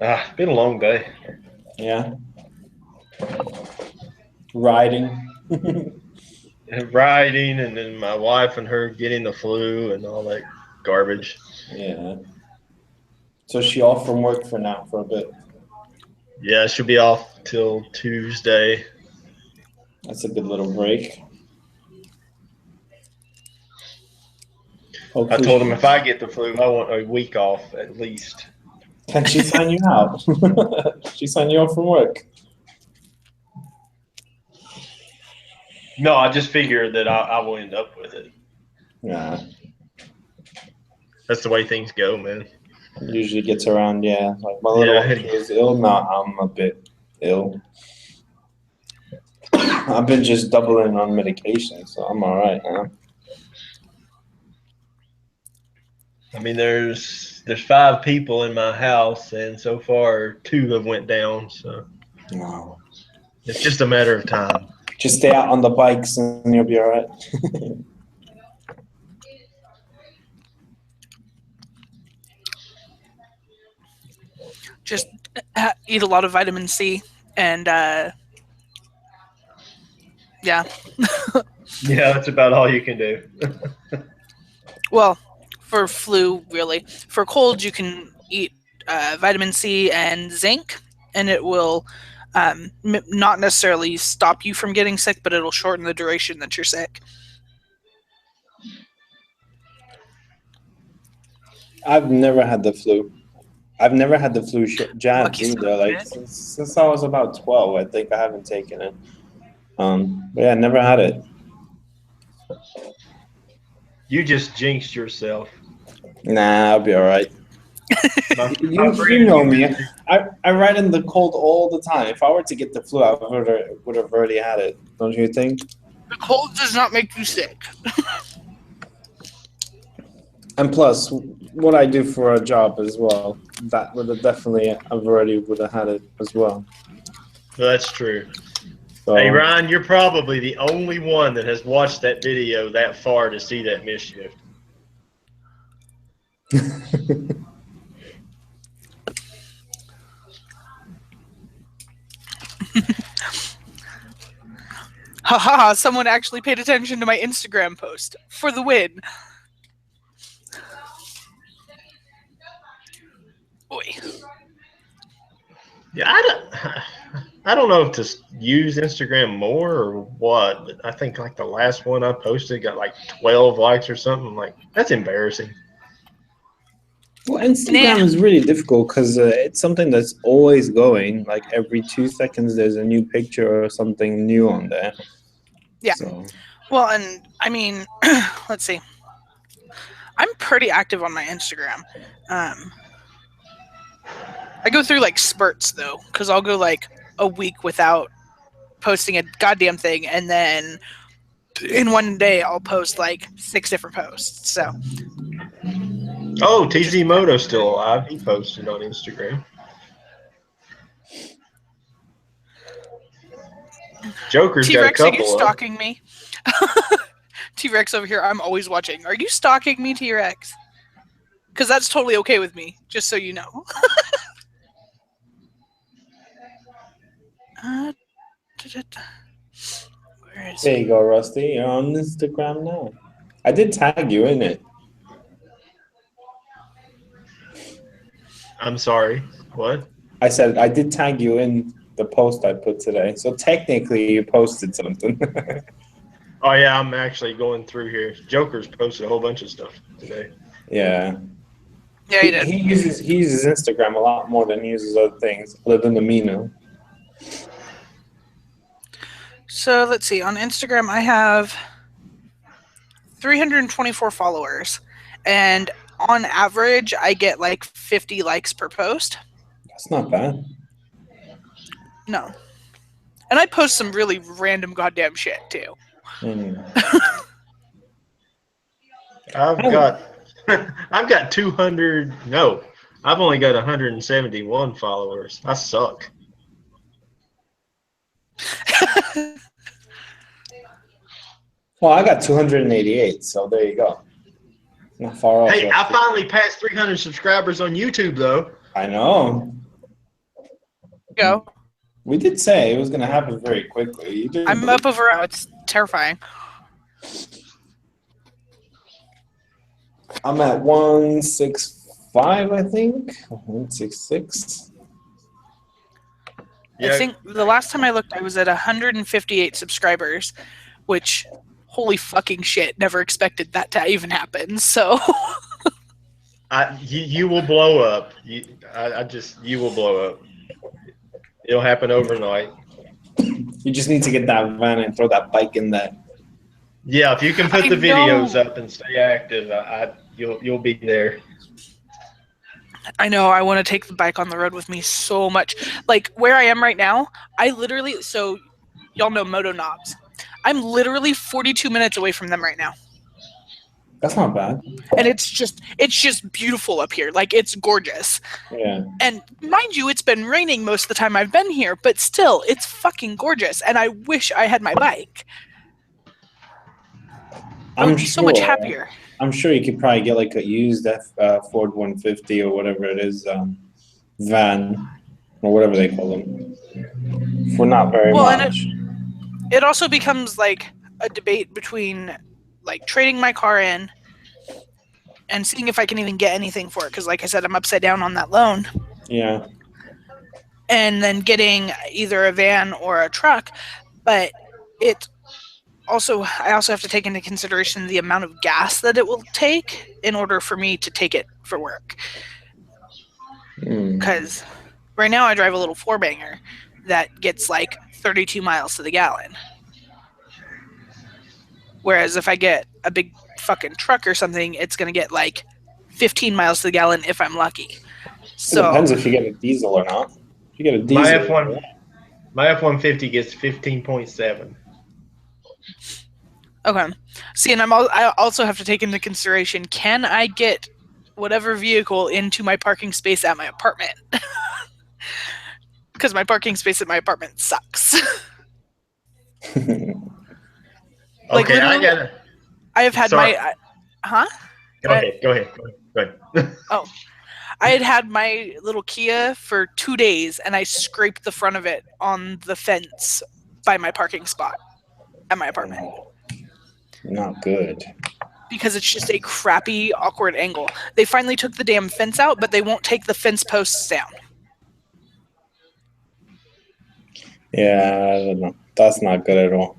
It's been a long day. Yeah. Riding. Riding, and then my wife and her getting the flu and all that garbage. Yeah. So she off from work for now for a bit. Yeah, she'll be off till Tuesday. That's a good little break. I Hopefully told him if I get the flu, I want a week off at least. Can she sign you out? She sign you off from work. No, I just figured that I will end up with it. Yeah. That's the way things go, man. Usually gets around, yeah. Like my little one is ill now. I'm a bit ill. I've been just doubling on medication, so I'm all right now. I mean, there's 5 people in my house, and so far 2 have went down. So No. it's just a matter of time. Just stay out on the bikes and you'll be all right. Just eat a lot of vitamin C and yeah. Yeah, that's about all you can do. Well, for flu, really. For cold, you can eat vitamin C and zinc, and it will not necessarily stop you from getting sick, but it'll shorten the duration that you're sick. I've never had the flu. I've never had the flu jabs Lucky either. Like son. since I was about 12, I think I haven't taken it. But yeah, never had it. You just jinxed yourself. Nah, I'll be all right. You know me. I ride in the cold all the time. If I were to get the flu, I would have already had it. Don't you think? The cold does not make you sick. And plus, what I do for a job as well, that would have definitely, I've already would have had it as well. That's true. So, Hey, Ryan, you're probably the only one that has watched that video that far to see that mischief. Haha, someone actually paid attention to my Instagram post for the win. Boy. Yeah, I don't know if to use Instagram more or what, but I think like the last one I posted got like 12 likes or something. I'm like, that's embarrassing. well, Instagram is really difficult because it's something that's always going. Like every 2 seconds, there's a new picture or something new on there. Yeah. So. Well, and I mean, let's see. I'm pretty active on my Instagram. I go through like spurts though, because I'll go like a week without posting a goddamn thing, and then in one day I'll post like 6 different posts. So. Oh, KhaosMoto's still alive. He posted on Instagram. Joker's got a T-Rex, are couple you of. stalking me? T-Rex over here, I'm always watching. Are you stalking me, T-Rex? Because that's totally okay with me, just so you know. Where is There he? you go, Rusty. You're on Instagram now. I did tag you in it. I'm sorry. What? I said I did tag you in the post I put today. So technically, you posted something. Oh yeah, I'm actually going through here. Joker's posted a whole bunch of stuff today. Yeah. Yeah, he did. He uses Instagram a lot more than he uses other things, other than the Mino. So let's see. On Instagram, I have 324 followers, and on average, I get like 50 likes per post. That's not bad. No. And I post some really random goddamn shit too. I've got 200. No, I've only got 171 followers. I suck. Well, I got 288, so there you go. Not far off. Hey, I finally passed 300 subscribers on YouTube though. I know. Go. We did say it was going to happen very quickly. You did. I'm up over. It's terrifying. I'm at 165, I think. 166. Yeah. I think the last time I looked, I was at 158 subscribers, which, holy fucking shit, never expected that to even happen. So, you will blow up. You will blow up. It'll happen overnight. You just need to get that van and throw that bike in there. Yeah, if you can put I the videos know. up and stay active, you'll be there. I know I want to take the bike on the road with me so much. Like where I am right now, I literally, so y'all know Moto Knobs. I'm literally 42 minutes away from them right now. That's not bad. And it's just beautiful up here. Like, it's gorgeous. Yeah. And mind you, it's been raining most of the time I've been here, but still, it's fucking gorgeous. And I wish I had my bike. I would be so much happier. I'm sure you could probably get like a used Ford 150 or whatever it is, van or whatever they call them, for not very much. And it also becomes like a debate between like trading my car in and seeing if I can even get anything for it. Because like I said, I'm upside down on that loan. Yeah. And then getting either a van or a truck. But I also have to take into consideration the amount of gas that it will take in order for me to take it for work. Because right now I drive a little four-banger that gets like 32 miles to the gallon. Whereas if I get a big fucking truck or something, it's going to get like 15 miles to the gallon if I'm lucky. So it depends if you get a diesel or not. If you get a diesel, my F-150 gets 15.7. Okay. See, and I also have to take into consideration, can I get whatever vehicle into my parking space at my apartment? Because my parking space at my apartment sucks. Like, Okay, I have had huh? Go ahead. Oh, I had my little Kia for 2 days, and I scraped the front of it on the fence by my parking spot at my apartment. Not good. Because it's just a crappy, awkward angle. They finally took the damn fence out, but they won't take the fence posts down. Yeah, I don't know. That's not good at all.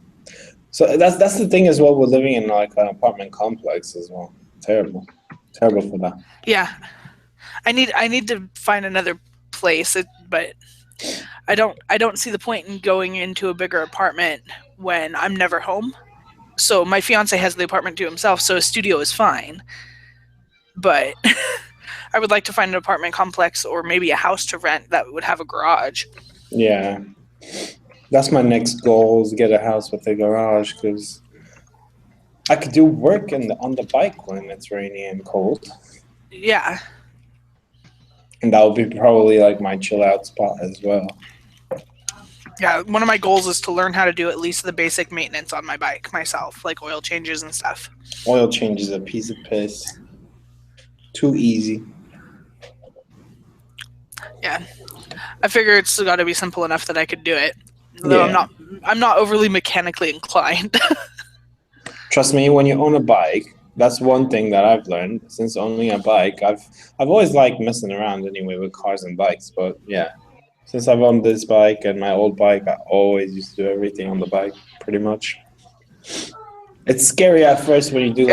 So that's the thing as well. We're living in like an apartment complex as well. Terrible for that. Yeah, I need to find another place, but I don't see the point in going into a bigger apartment when I'm never home. So my fiance has the apartment to himself, so a studio is fine. But I would like to find an apartment complex or maybe a house to rent that would have a garage. Yeah. That's my next goal, is get a house with a garage, because I could do work on the bike when it's rainy and cold. Yeah. And that would be probably like my chill out spot as well. Yeah, one of my goals is to learn how to do at least the basic maintenance on my bike myself, like oil changes and stuff. Oil change is a piece of piss. Too easy. Yeah. I figure it's got to be simple enough that I could do it. Though Yeah. I'm not overly mechanically inclined. Trust me, when you own a bike, that's one thing that I've learned since owning a bike. I've always liked messing around anyway with cars and bikes, but yeah, since I've owned this bike and my old bike, I always used to do everything on the bike, pretty much. It's scary at first when you do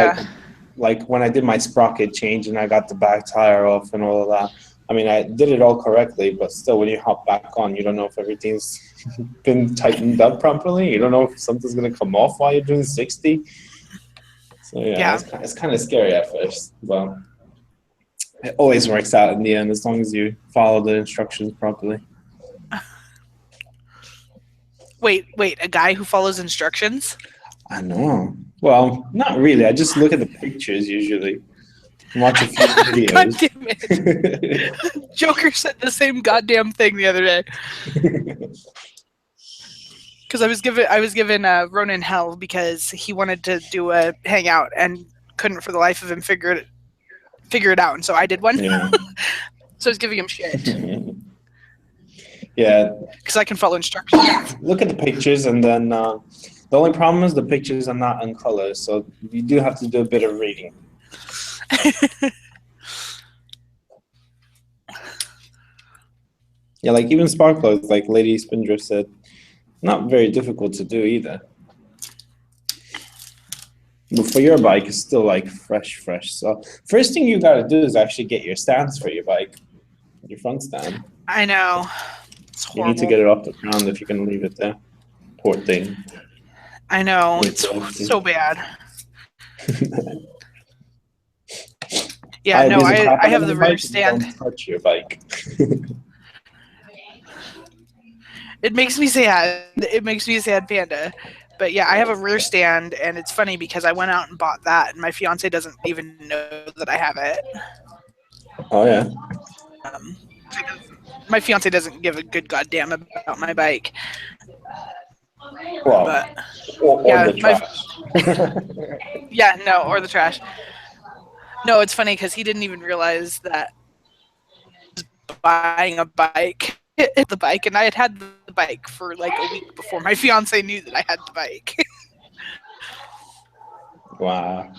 like when I did my sprocket change and I got the back tire off and all of that. I mean, I did it all correctly, but still, when you hop back on, you don't know if everything's been tightened up properly. You don't know if something's going to come off while you're doing 60. So, yeah. It's kind of scary at first, but it always works out in the end as long as you follow the instructions properly. Wait, a guy who follows instructions? I know. Well, not really. I just look at the pictures usually. Watch a few videos. God damn it. Joker said the same goddamn thing the other day. Because I was given Ronin hell because he wanted to do a hangout and couldn't for the life of him figure it out, and so I did one. Yeah. So I was giving him shit. Yeah. Because I can follow instructions. Look at the pictures, and then the only problem is the pictures are not in color, so you do have to do a bit of reading. Yeah, like even sparklers, like Lady Spindrift said, not very difficult to do either. But for your bike, it's still like fresh. So first thing you gotta do is actually get your stands for your bike, your front stand. I know. It's horrible. You need to get it off the ground if you can leave it there. Poor thing. I know. It's so bad. Yeah, I have the rear stand. Don't touch your bike. It makes me sad. It makes me sad, Panda. But yeah, I have a rear stand, and it's funny because I went out and bought that, and my fiance doesn't even know that I have it. Oh yeah. Um, my fiance doesn't give a good goddamn about my bike. Well, But or yeah, the trash. yeah, no, or the trash. No, it's funny because he didn't even realize that I was buying a bike, the bike, and I had the bike for like a week before my fiance knew that I had the bike. Wow.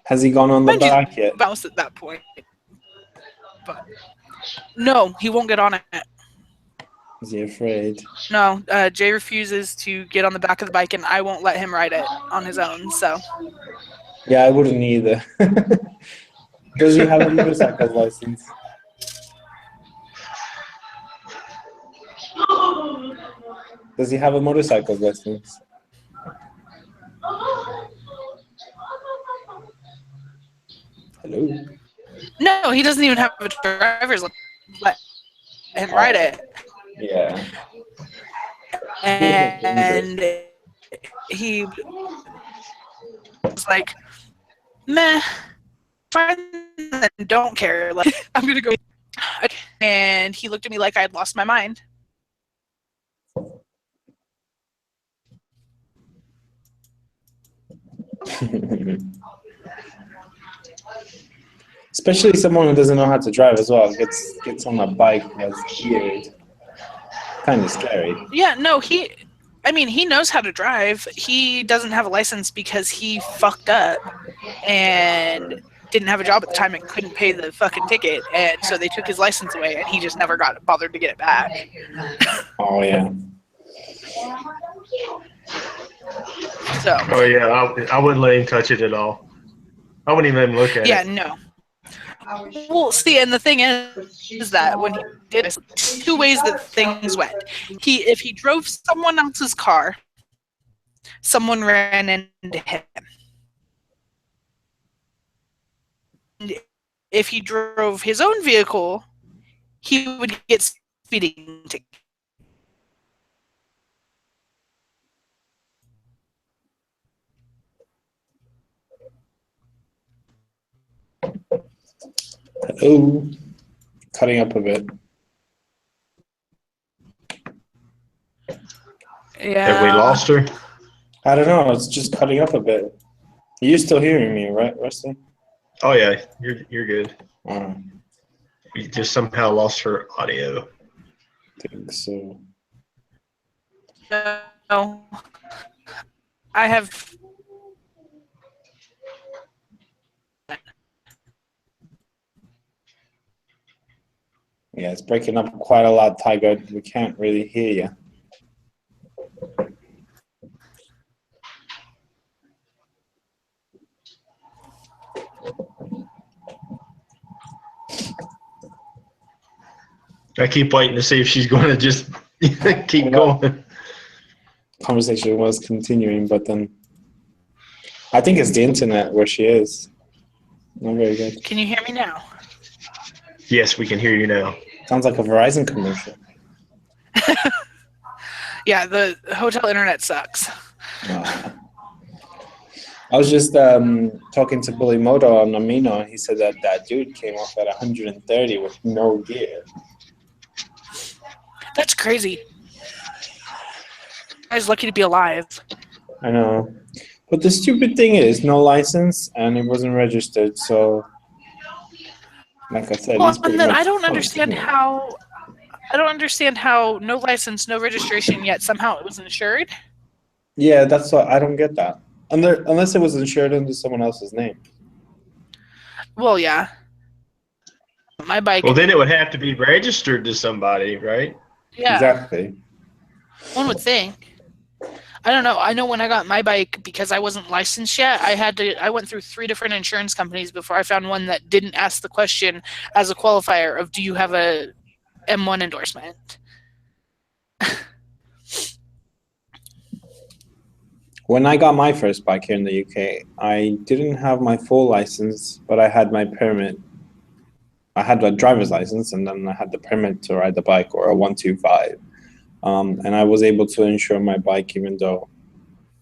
Has he gone on the Mind you, back yet? bounce at that point. But no, he won't get on it. Is he afraid? No, Jay refuses to get on the back of the bike, and I won't let him ride it on his own. So Yeah, I wouldn't either. Does he have a motorcycle license? Does he have a motorcycle license? Hello? no, he doesn't even have a driver's license. Let him ride it, Yeah. and he was like, "Meh, fine, then don't care. Like I'm gonna go." And he looked at me like I had lost my mind. Especially someone who doesn't know how to drive as well gets on a bike that's geared. Kind of scary. Yeah, no, he knows how to drive. He doesn't have a license because he fucked up and didn't have a job at the time and couldn't pay the fucking ticket, and so they took his license away, and he just never got bothered to get it back. Oh yeah. So. Oh yeah, I wouldn't let him touch it at all. I wouldn't even look at Yeah, it. no. Well, see, and the thing is that when he did this, two ways that things went. If he drove someone else's car, someone ran into him. If he drove his own vehicle, he would get speeding tickets. Hello. Cutting up a bit. Yeah. Have we lost her? I don't know. It's just cutting up a bit. You're still hearing me, right, Rusty? Oh yeah, you're good. I We just somehow lost her audio. think so. No. I have. Yeah, it's breaking up quite a lot, Tiger. We can't really hear you. I keep waiting to see if she's going to just keep going. Conversation was continuing, but then I think it's the internet where she is. Not very good. Can you hear me now? Yes, we can hear you now. Sounds like a Verizon commercial. Yeah, the hotel internet sucks. I was just talking to Bully Moto on Amino. He said that that dude came off at 130 with no gear. That's crazy. I was lucky to be alive. I know. But the stupid thing is, no license, and it wasn't registered, so like I said, Well, he's pretty and then much I don't fucked, understand isn't he? how. I don't understand how no license, no registration, yet somehow it was insured. Yeah, that's what I don't get that. Unless it was insured under someone else's name. Well, yeah. My bike. Well, then it would have to be registered to somebody, right? Yeah. Exactly. One would think. I don't know. I know when I got my bike, because I wasn't licensed yet, I went through 3 different insurance companies before I found one that didn't ask the question as a qualifier of, do you have a M1 endorsement? When I got my first bike here in the UK, I didn't have my full license, but I had my permit. I had a driver's license, and then I had the permit to ride the bike, or a 125. And I was able to insure my bike even though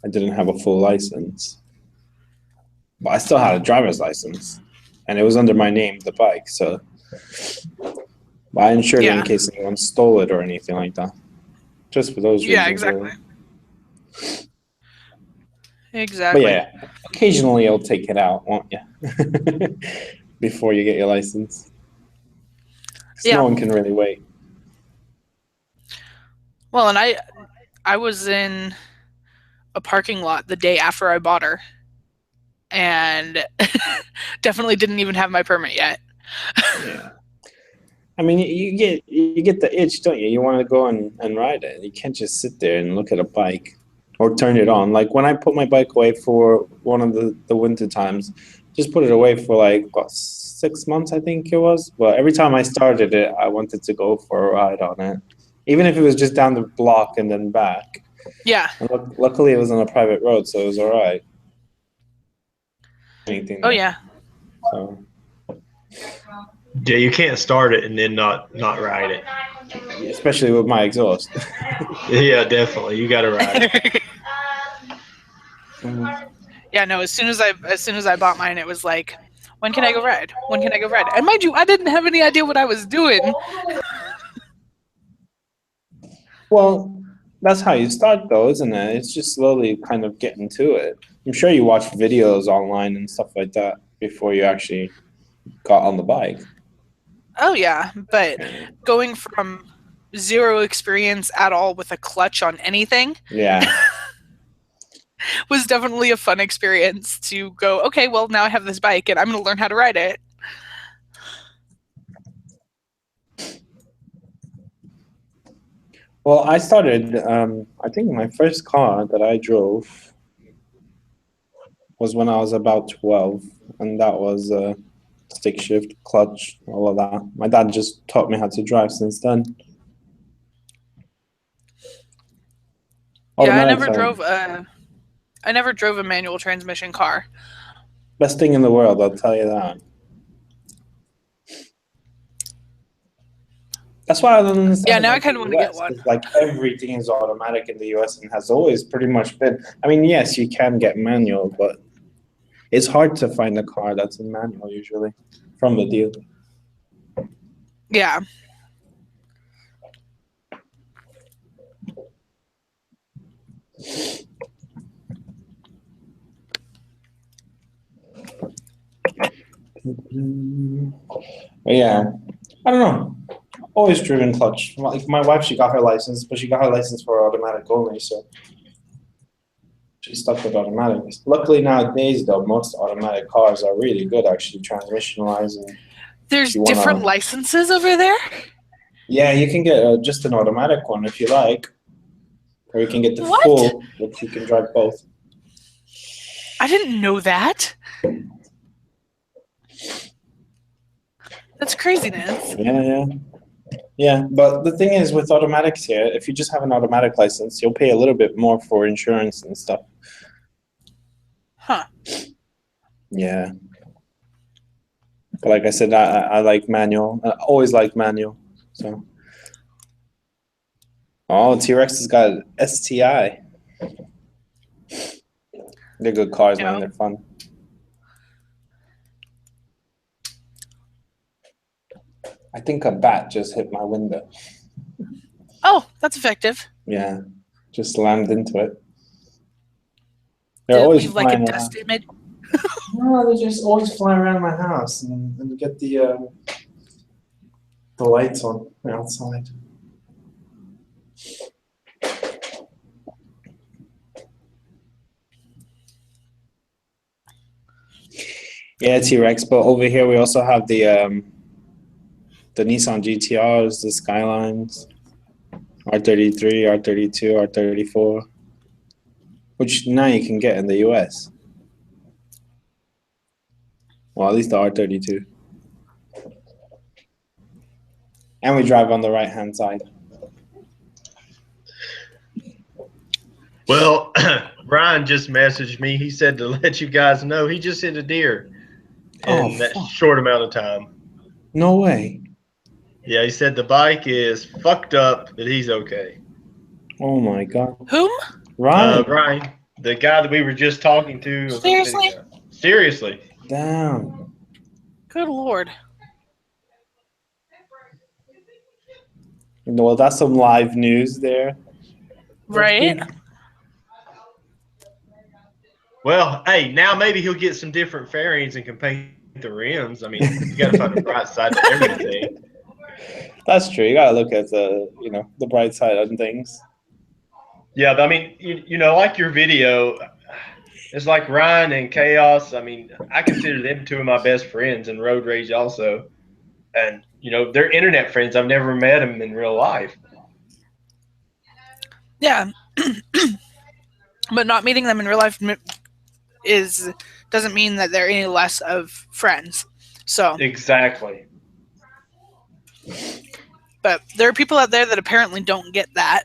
I didn't have a full license. But I still had a driver's license, and it was under my name, the bike. So but I insured it in case anyone stole it or anything like that. Just for those reasons. Yeah, exactly. Really. Exactly. But yeah, occasionally you'll take it out, won't you? Before you get your license. 'Cause no one can really wait. Well, and I was in a parking lot the day after I bought her, and definitely didn't even have my permit yet. Yeah. I mean, you get the itch, don't you? You want to go and ride it. You can't just sit there and look at a bike or turn it on. Like when I put my bike away for one of the winter times, just put it away for like what, 6 months, I think it was. But every time I started it, I wanted to go for a ride on it, even if it was just down the block and then back. Yeah. And luckily, it was on a private road, so it was all right. Anything. Oh yeah. So. Yeah, you can't start it and then not ride it. Especially with my exhaust. Yeah, definitely. You got to ride it. Yeah, no. As soon as I bought mine, it was like, when can I go ride? When can I go ride? And mind you, I didn't have any idea what I was doing. Well, that's how you start, though, isn't it? It's just slowly kind of getting to it. I'm sure you watch videos online and stuff like that before you actually got on the bike. Oh yeah, but going from zero experience at all with a clutch on anything, was definitely a fun experience to go, okay, well, now I have this bike and I'm going to learn how to ride it. Well, I started, I think my first car that I drove was when I was about 12, and that was stick shift, clutch, all of that. My dad just taught me how to drive since then. Yeah, I never drove a manual transmission car. Best thing in the world, I'll tell you that. That's why I don't understand. Yeah, now I kind of want to get one. Like everything is automatic in the US and has always pretty much been. I mean, yes, you can get manual, but it's hard to find a car that's in manual usually from the dealer. Yeah. But yeah, I don't know. Always driven clutch. Like my wife, she got her license, but she got her license for automatic only, so she stuck with automatic. Luckily nowadays, though, most automatic cars are really good, actually, transmission-wise. There's different licenses over there? Yeah, you can get just an automatic one if you like, or you can get the full, which you can drive both. I didn't know that. That's craziness. Yeah, but the thing is with automatics here, if you just have an automatic license, you'll pay a little bit more for insurance and stuff. Huh. Yeah. But like I said, I like manual. I always like manual. So. Oh, T-Rex has got STI. They're good cars, man. They're fun. I think a bat just hit my window. Oh, that's effective. Yeah, just slammed into it. They're always like a dust image. No, they just always fly around my house and get the lights on outside. Yeah, T-Rex. But over here we also have the Nissan GTRs, the Skylines, R33, R32, R34, which now you can get in the US. Well, at least the R32. And we drive on the right-hand side. Well, Ryan just messaged me. He said to let you guys know he just hit a deer in that short amount of time. No way. Yeah, he said the bike is fucked up, but he's okay. Oh my God. Whom? Ryan. Ryan, the guy that we were just talking to. a little bit Seriously? ago. Seriously. Damn. Good Lord. Well, that's some live news there. Right? Well, hey, now maybe he'll get some different fairings and can paint the rims. I mean, you got to find the bright side to everything. That's true. You gotta look at the bright side of things. Yeah, but I mean, you know, like your video, it's like Ryan and Chaos. I mean, I consider them two of my best friends and Road Rage also. And, you know, they're internet friends. I've never met them in real life. Yeah. But not meeting them in real life doesn't mean that they're any less of friends. So Exactly. But there are people out there that apparently don't get that.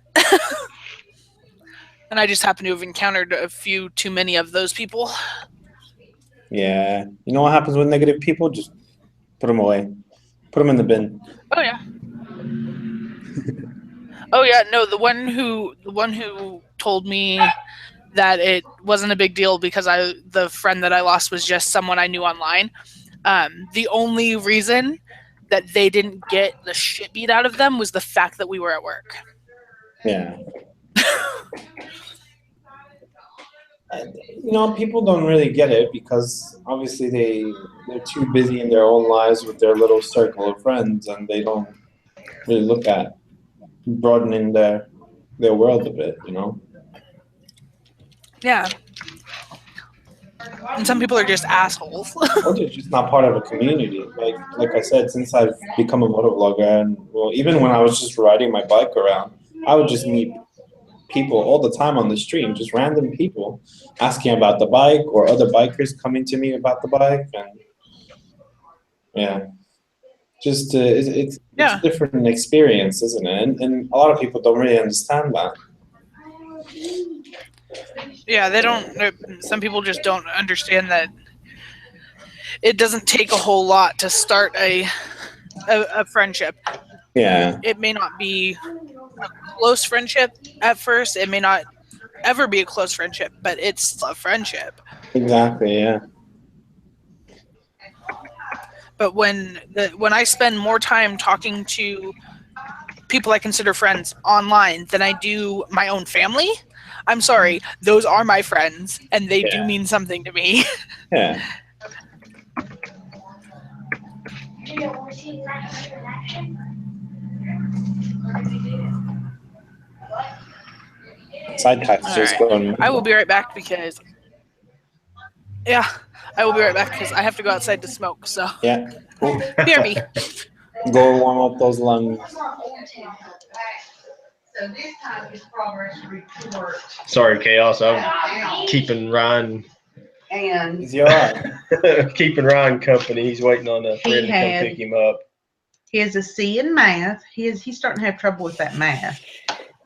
And I just happen to have encountered a few too many of those people. Yeah. You know what happens with negative people? Just put them away. Put them in the bin. Oh yeah. Oh yeah, no, the one who told me that it wasn't a big deal because the friend that I lost was just someone I knew online. The only reason that they didn't get the shit beat out of them was the fact that we were at work. Yeah. People don't really get it because obviously they're too busy in their own lives with their little circle of friends, and they don't really look at broadening their world a bit, Yeah. And some people are just assholes. Or they're just not part of a community. Like I said, since I've become a motovlogger, and well, even when I was just riding my bike around, I would just meet people all the time on the street, just random people asking about the bike or other bikers coming to me about the bike, and yeah, just it's a different experience, isn't it? And a lot of people don't really understand that. Yeah, they don't. Some people just don't understand that it doesn't take a whole lot to start a friendship. Yeah. It may not be a close friendship at first. It may not ever be a close friendship, but it's a friendship. Exactly. Yeah. But when I spend more time talking to people I consider friends online than I do my own family, I'm sorry, those are my friends, and they do mean something to me. Yeah. Side tax just going. I will be right back because. Yeah, I will be right back because I have to go outside to smoke. So. Yeah. Cool. BRB. Go warm up those lungs. Sorry, Chaos. I'm keeping Ryan. And Is he all right? Keeping Ryan company. He's waiting on a friend to come pick him up. He has a C in math. He's starting to have trouble with that math.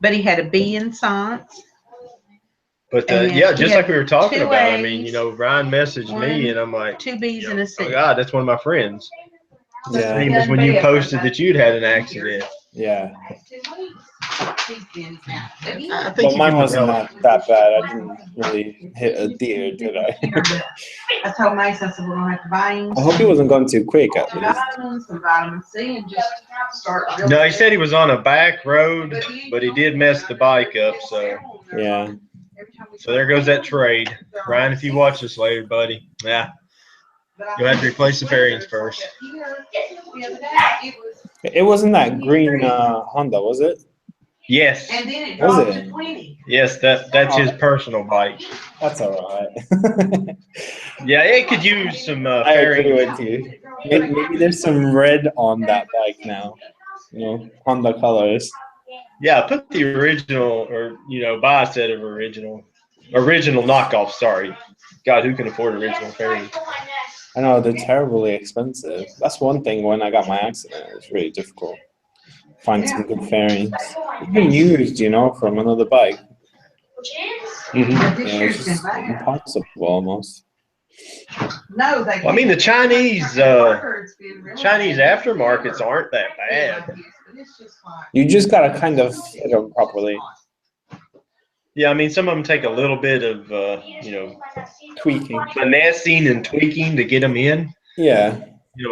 But he had a B in science. But yeah, just like we were talking about. I mean, Ryan messaged me, and I'm like, 2 B's and a C. Oh God, that's one of my friends. Yeah. Same as when you posted that you'd had an accident. Yeah. I think But mine wasn't that bad. I didn't really hit a deer, did I? I told Mason, I said, we're going to have to buy him I hope he wasn't going too quick at least. some vitamin C, and just start. No, he said he was on a back road, but he did mess the bike up. So Yeah. So there goes that trade. Ryan, if you watch this later, buddy, yeah, you'll have to replace the fairings first. It wasn't that green Honda, was it? Yes. And then it Was dropped it? to 20. Yes, that's his personal bike. That's all right. Yeah, it could use some I agree fairings. with you. Maybe there's some red on that bike now. Honda colors. Yeah, put the original, or buy a set of original knockoff. Sorry, God, who can afford original fairings? I know they're terribly expensive. That's one thing. When I got my accident, it was really difficult. Find some good fairings, even used, from another bike. Yeah, it's just impossible almost. No, Well, I mean, the Chinese aftermarkets aren't that bad. You just gotta kind of fit them properly. Yeah, I mean, some of them take a little bit of, Tweaking. finessing and tweaking to get them in, Yeah.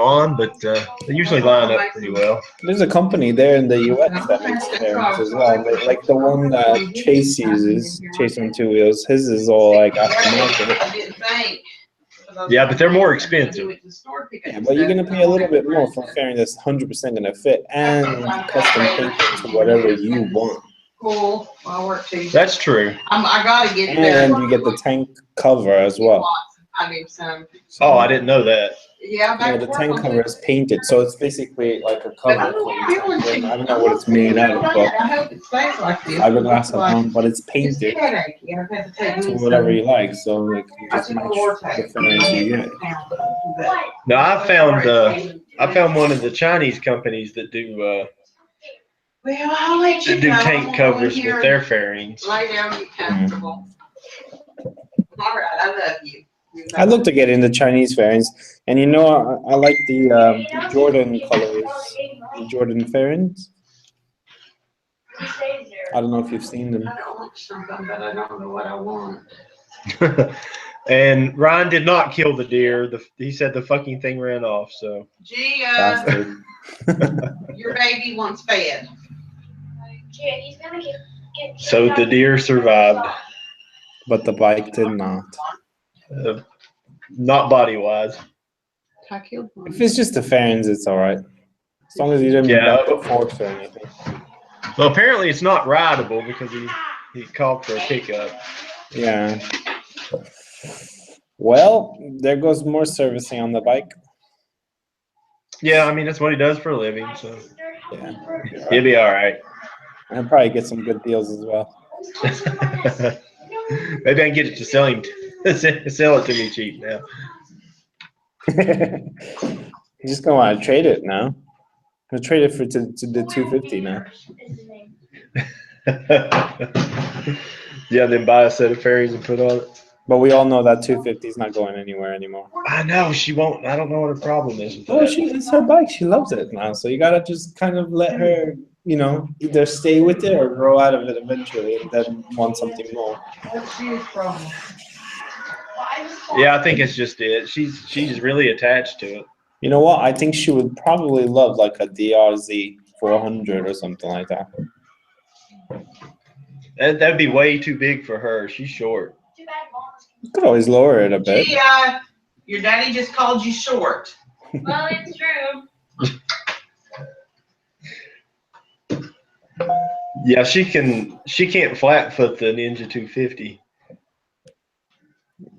on, but they usually line up pretty well. There's a company there in the US that makes fairings as well. They, like the one that Chase uses, Chase on two wheels, his is all like aftermarket. Yeah, but they're more expensive. Yeah, but you're gonna pay a little bit more for a fairing that's 100% gonna fit and custom painted to whatever you want. Cool. I work too. That's true. I gotta get there. And you get the tank cover as well. I need some. Oh, I didn't know that. Yeah, Yeah, the tank cover is painted, so it's basically like a cover for your tank. I don't know what it's made out of, but I hope it stays like this. fiberglass alone, but it's It's painted headachy. I've had to take to me whatever some. you like. So like you I just took match a Vortex. the fairings you get. No, I found one of the Chinese companies that do Well, I'll let you know. tank covers with their fairings. Lay down and get comfortable. All right, I love you. I'd look to get into Chinese fairings, and you know I like the Jordan colors, the Jordan fairings. I don't know if you've seen them. I don't want something, but I don't know what I want. And Ryan did not kill the deer. He said the fucking thing ran off. So Gee, Bastard. your baby wants fed. Yeah, he's gonna get so the deer survived, But the bike did not. not body wise. I killed one. If it's just the fairings, it's all right. As long as you didn't Yeah. bend the forks or anything. Well, apparently it's not rideable because he called for a pickup. Yeah. Well, there goes more servicing on the bike. Yeah, I mean that's what he does for a living, so Yeah. he'll be all right. And probably get some good deals as well. Maybe I can get it to sell it to me cheap now. You just gonna want to trade it now. I'll trade it to the 250 now. Yeah, then buy a set of fairies and put on it. But we all know that 250 is not going anywhere anymore. I know she won't. I don't know what her problem is with Oh, that. it's her bike. She loves it now. So you gotta just kind of let her, either stay with it or grow out of it eventually, and then want something more. What's your problem? Yeah, I think it's just it. She's really attached to it. You know what? I think she would probably love like a DRZ 400 or something like that. That'd be way too big for her. She's short. You could always lower it a bit. Gee, your daddy just called you short. Well, it's true. Yeah, she can't flat foot the Ninja 250.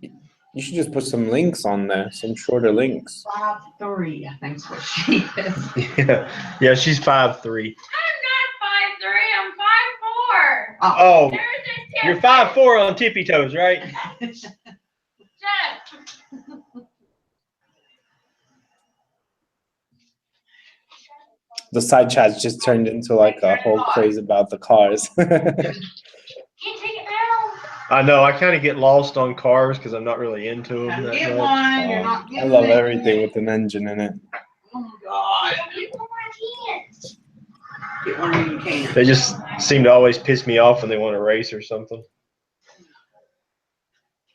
You should just put some links on there, some shorter links. 5'3", I think is what she is. Yeah, she's 5'3". I'm not 5'3", I'm 5'4". Oh, There's a you're difference. 5'4" on tippy toes, right? Shut up. The side chat's just turned into like a whole craze about the cars. Can't take it down. I know. I kind of get lost on cars because I'm not really into them Go that get much. one. You're not I getting love it. everything with an engine in it. Oh my God. People can't. Get one of you can. They just seem to always piss me off when they want to race or something.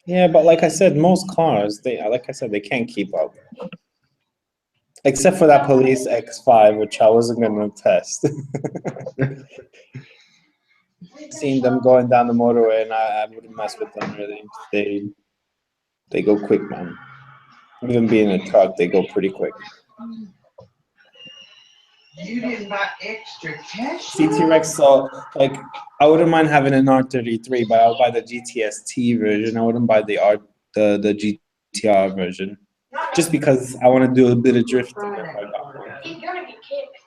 Yeah, but like I said, most cars, they can't keep up. Except for that Police X5, which I wasn't going to test. Seeing them going down the motorway, and I wouldn't mess with them really. They go quick, man. Even being a truck, they go pretty quick. You didn't buy extra cash. CT Rex, so like I wouldn't mind having an R33, but I'll buy the GTS-T version. I wouldn't buy the GTR version, just because I want to do a bit of drifting. If I got one. He's gonna get kicked.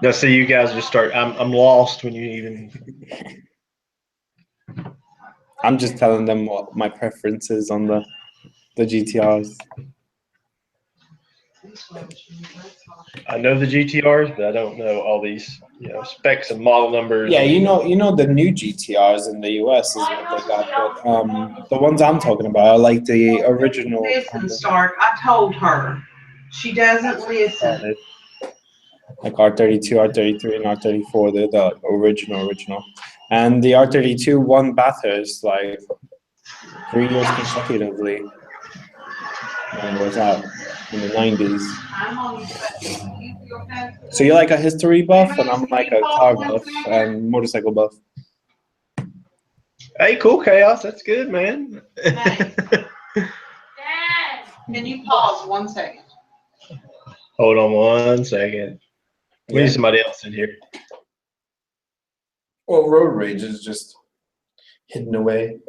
Now, see, you guys just start. I'm lost when you even. I'm just telling them what my preference is on the GTRs. I know the GTRs, but I don't know all these, specs and model numbers. Yeah, you know the new GTRs in the US is what they got, but the ones I'm talking about are like the original. Listen, Stark. I told her. She doesn't listen. like R32, R33, and R34. They're the original. And the R32 won Bathurst like 3 years consecutively when it was out in the 90s. So you're like a history buff, and I'm like a car buff and motorcycle buff. Hey, cool, Chaos. That's good, man. Dad. Can you pause 1 second? Hold on 1 second. We need somebody else in here. Well, road rage is just hidden away.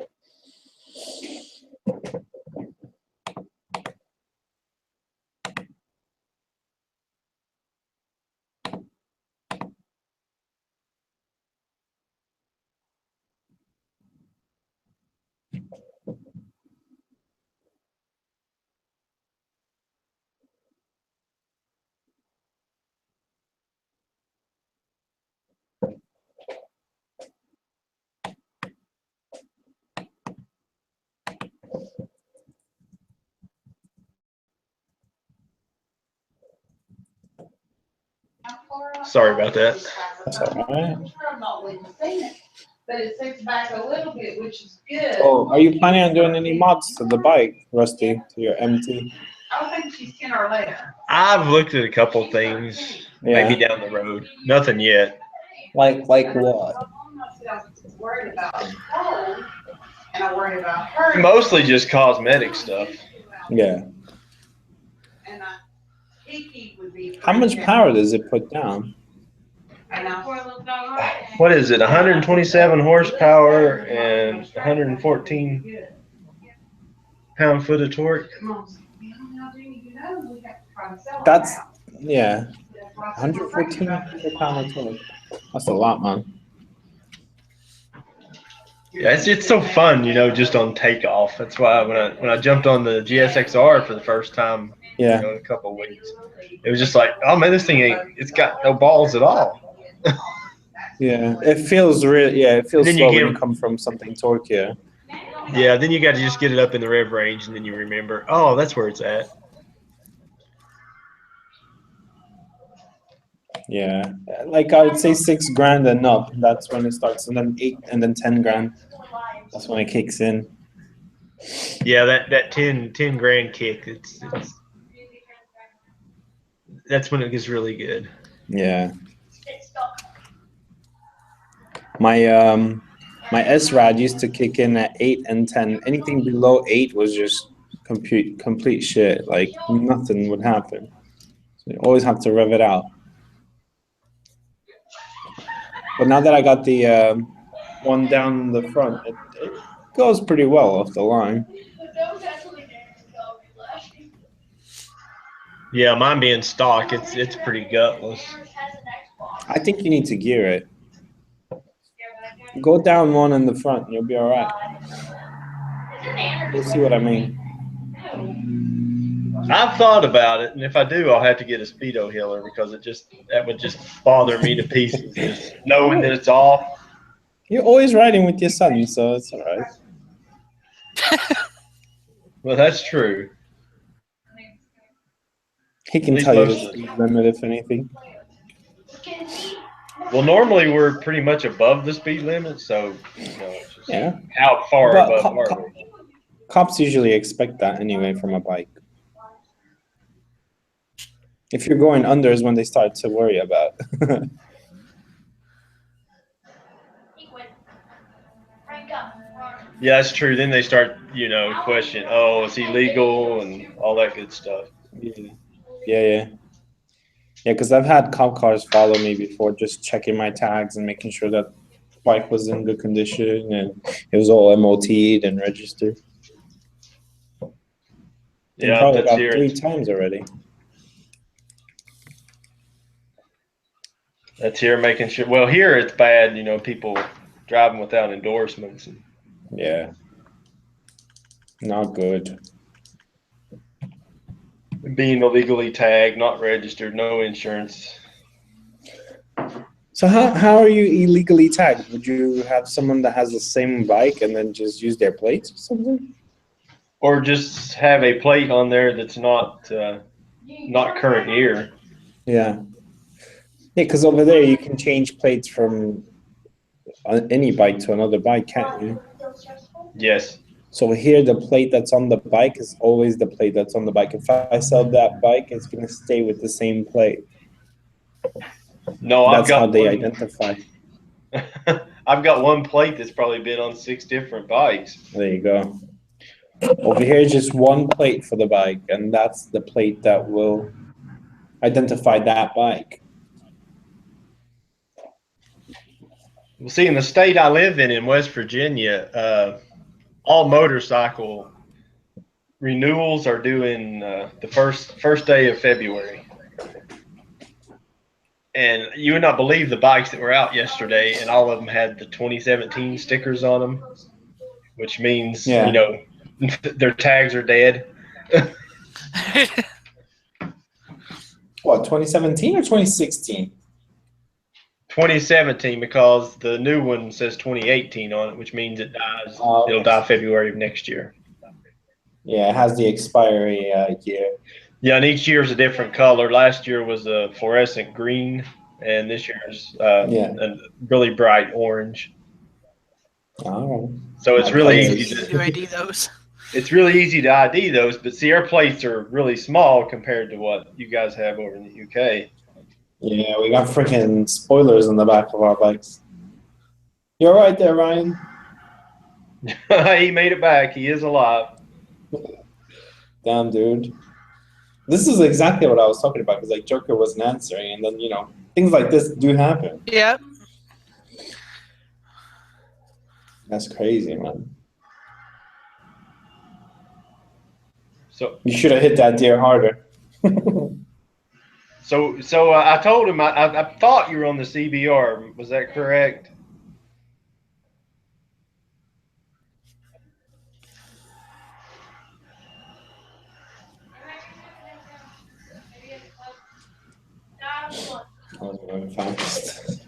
Sorry about that. That's all right. But it sits back a little bit, which is good. Oh, are you planning on doing any mods to the bike, Rusty, to your MT? I don't think she's 10 or 11. I've looked at a couple things, maybe down the road. Nothing yet. Like what? I'm worried about cold, and I worry about her. Mostly just cosmetic stuff. Yeah. And Kiki would be. How much power does it put down? What is it? 127 horsepower and 114 pound-foot of torque. That's, yeah, 114 pound of torque. That's a lot, man. Yeah, it's so fun, you know, just on takeoff. That's why when I jumped on the GSXR for the first time, Yeah. you know, in a couple of weeks, it was just like, oh man, this thing it's got no balls at all. Yeah, it feels real. Yeah, it feels Then slow you when give- you come from something torquey. Yeah, then you got to just get it up in the rev range, and then you remember, oh, that's where it's at. Yeah, like I would say 6 grand and up. That's when it starts, and then 8, and then 10 grand. That's when it kicks in. Yeah, that 10 grand kick, that's when it gets really good. Yeah. My S-Rad used to kick in at 8 and 10. Anything below 8 was just complete shit. Like nothing would happen. So you always have to rev it out. But now that I got the one down the front, it goes pretty well off the line. Yeah, mine being stock, it's pretty gutless. I think you need to gear it. Go down one in the front, and you'll be all right. You'll see what I mean. I've thought about it, and if I do, I'll have to get a speedo healer because that would just bother me to pieces. Just knowing that it's off. You're always riding with your son, so it's all right. Well, that's true. He can At least tell you most the of the speed limit if anything. Well, normally we're pretty much above the speed limit, so you know, it's just Yeah. how far But above are we? Cops usually expect that anyway from a bike. If you're going under is when they start to worry about. Yeah, that's true. Then they start, you know, question, oh, is he legal and all that good stuff. Yeah, because I've had cop cars follow me before, just checking my tags and making sure that the bike was in good condition and it was all MOT'd and registered. And Yeah, probably that's about here. 3 times already. That's here making sure. Well, here it's bad, you know, people driving without endorsements. And Yeah. Not good. being illegally tagged, not registered, no insurance. So how are you illegally tagged? Would you have someone that has the same bike and then just use their plates or something? Or just have a plate on there that's not current year. Yeah. Yeah, because over there you can change plates from any bike to another bike, can't you? Yes. So here, the plate that's on the bike is always the plate that's on the bike. If I sell that bike, it's going to stay with the same plate. No, I've That's how got they one. identify. I've got one plate that's probably been on 6 different bikes. There you go. Over here is just one plate for the bike, and that's the plate that will identify that bike. Well, see, in the state I live in West Virginia, all motorcycle renewals are due in the first day of February. And you would not believe the bikes that were out yesterday, and all of them had the 2017 stickers on them, which means, Yeah. you know, their tags are dead. What, 2017 or 2016? 2017, because the new one says 2018 on it, which means it dies. Oh, okay. It'll die February of next year. Yeah, it has the expiry year. Yeah, and each year is a different color. Last year was a fluorescent green, and this year's Yeah. a really bright orange. Oh. So it's really easy Do to ID those? it's really easy to ID those, but see, our plates are really small compared to what you guys have over in the UK. Yeah, we got freaking spoilers on the back of our bikes. You're right there, Ryan. He made it back. He is alive. Damn, dude. This is exactly what I was talking about, because like Joker wasn't answering, and then, you know, things like this do happen. Yeah. That's crazy, man. So You should have hit that deer harder. So I told him I thought you were on the CBR. Was that correct? I was going fast.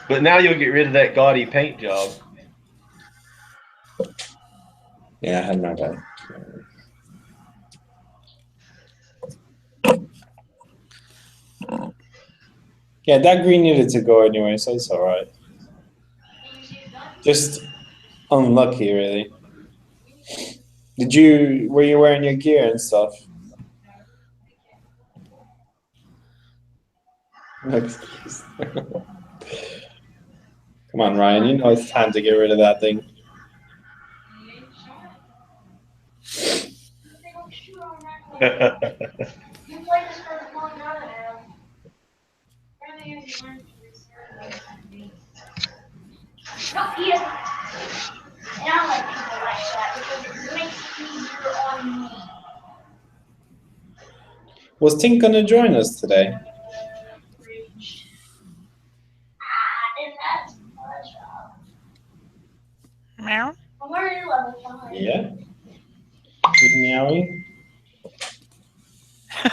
But now you'll get rid of that gaudy paint job. Yeah, I had my bad. Yeah, that green needed to go anyway, so it's all right. Just unlucky, really. Were you wearing your gear and stuff? Excuse. Come on, Ryan, you know it's time to get rid of that thing. No, he is. And I like people like that because it makes it easier on me. Was Tink gonna join us today? And that's my job. Meow. I'm already level 5. Yeah. Good meowing. I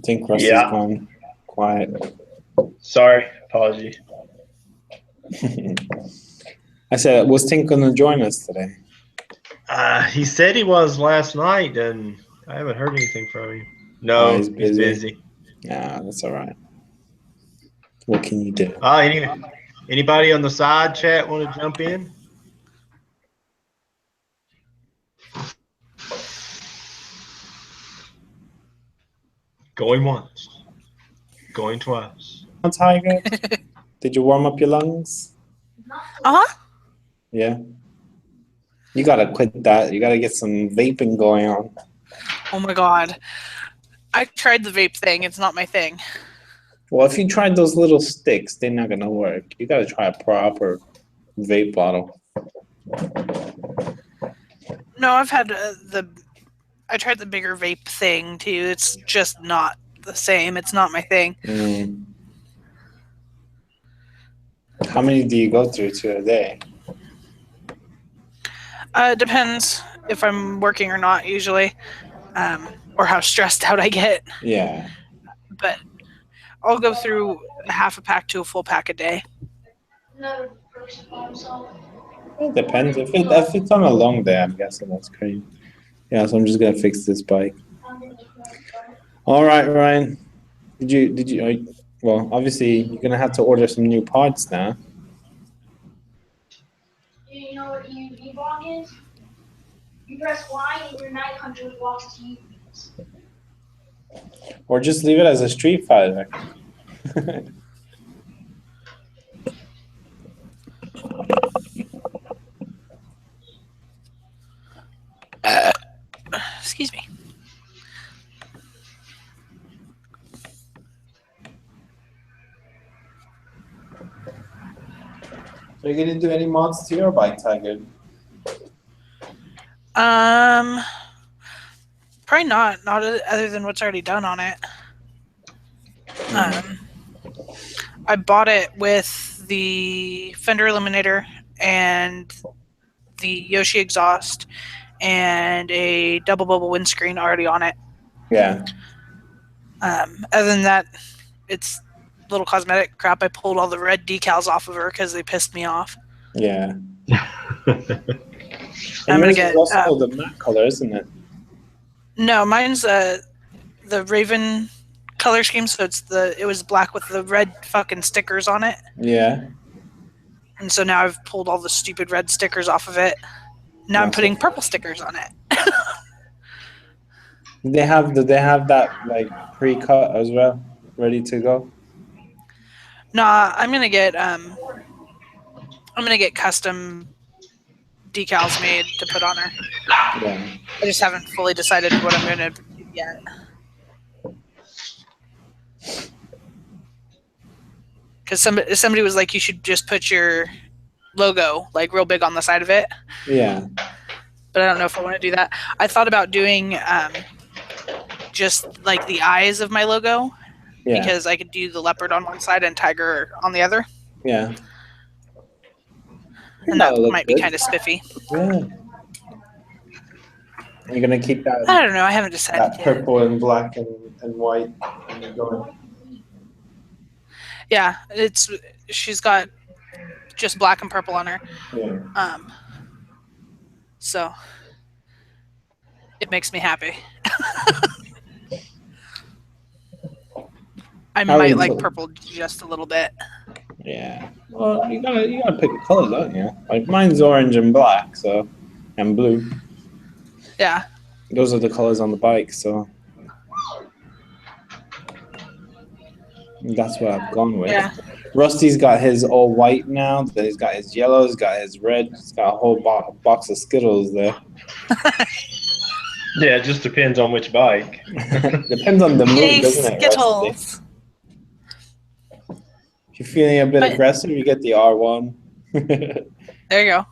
think Rusty's Yeah. gone quiet. Sorry, apology. I said, was Tink gonna join us today? He said he was last night, and I haven't heard anything from him. No, Oh, he's he's busy. Yeah, that's all right. What can you do? Anybody on the side chat want to jump in? Going once, going twice. Tiger, did you warm up your lungs? Uh-huh. Yeah. You gotta quit that. You gotta get some vaping going on. Oh my god. I tried the vape thing. It's not my thing. Well, if you tried those little sticks, they're not gonna work. You gotta try a proper vape bottle. No, I've had I tried the bigger vape thing too. It's just not the same. It's not my thing. Mm. How many do you go through to a day? It depends if I'm working or not usually, or how stressed out I get. Yeah. But I'll go through half a pack to a full pack a day. another person by himself. It depends. If it's on a long day, I'm guessing that's crazy. Yeah, so I'm just gonna fix this bike. All right, Ryan. Well, obviously you're gonna have to order some new parts now. You know what EUV block is? You press Y and your night hunter blocks UVs. Or just leave it as a Street Fighter. Excuse me. Are you gonna do any mods to your bike, Tiger? Probably not. Not other than what's already done on it. I bought it with the fender eliminator and the Yoshi exhaust and a double bubble windscreen already on it. Yeah. Other than that, it's little cosmetic crap. I pulled all the red decals off of her because they pissed me off. Yeah. I'm gonna yours get is also the matte color, isn't it? no, mine's the Raven color scheme, so it was black with the red fucking stickers on it. Yeah. And so now I've pulled all the stupid red stickers off of it. Now I'm putting purple stickers on it. Do they have that like pre-cut as well, ready to go? Nah, I'm gonna get custom decals made to put on her. Yeah. I just haven't fully decided what I'm gonna do yet. Because somebody was like, you should just put your logo like real big on the side of it. Yeah. But I don't know if I want to do that. I thought about doing just like the eyes of my logo, because I could do the leopard on one side and tiger on the other. Yeah. And that might be kind of spiffy. Yeah. You're gonna keep that. I don't know. I haven't decided. That purple and black and white. And you're going. Yeah, she's got just black and purple on her. Yeah. So it makes me happy. I might like purple just a little bit. Yeah. Well, you gotta pick the colors, don't you? Like mine's orange and black, so and blue. Yeah. Those are the colors on the bike, so that's what I've gone with. Yeah. Rusty's got his all white now. Then he's got his yellow. He's got his red. He's got a whole box of Skittles there. Yeah, it just depends on which bike. Depends on the mood, Yay, doesn't it? Skittles. Rusty? If you're feeling a bit aggressive, you get the R1. There you go.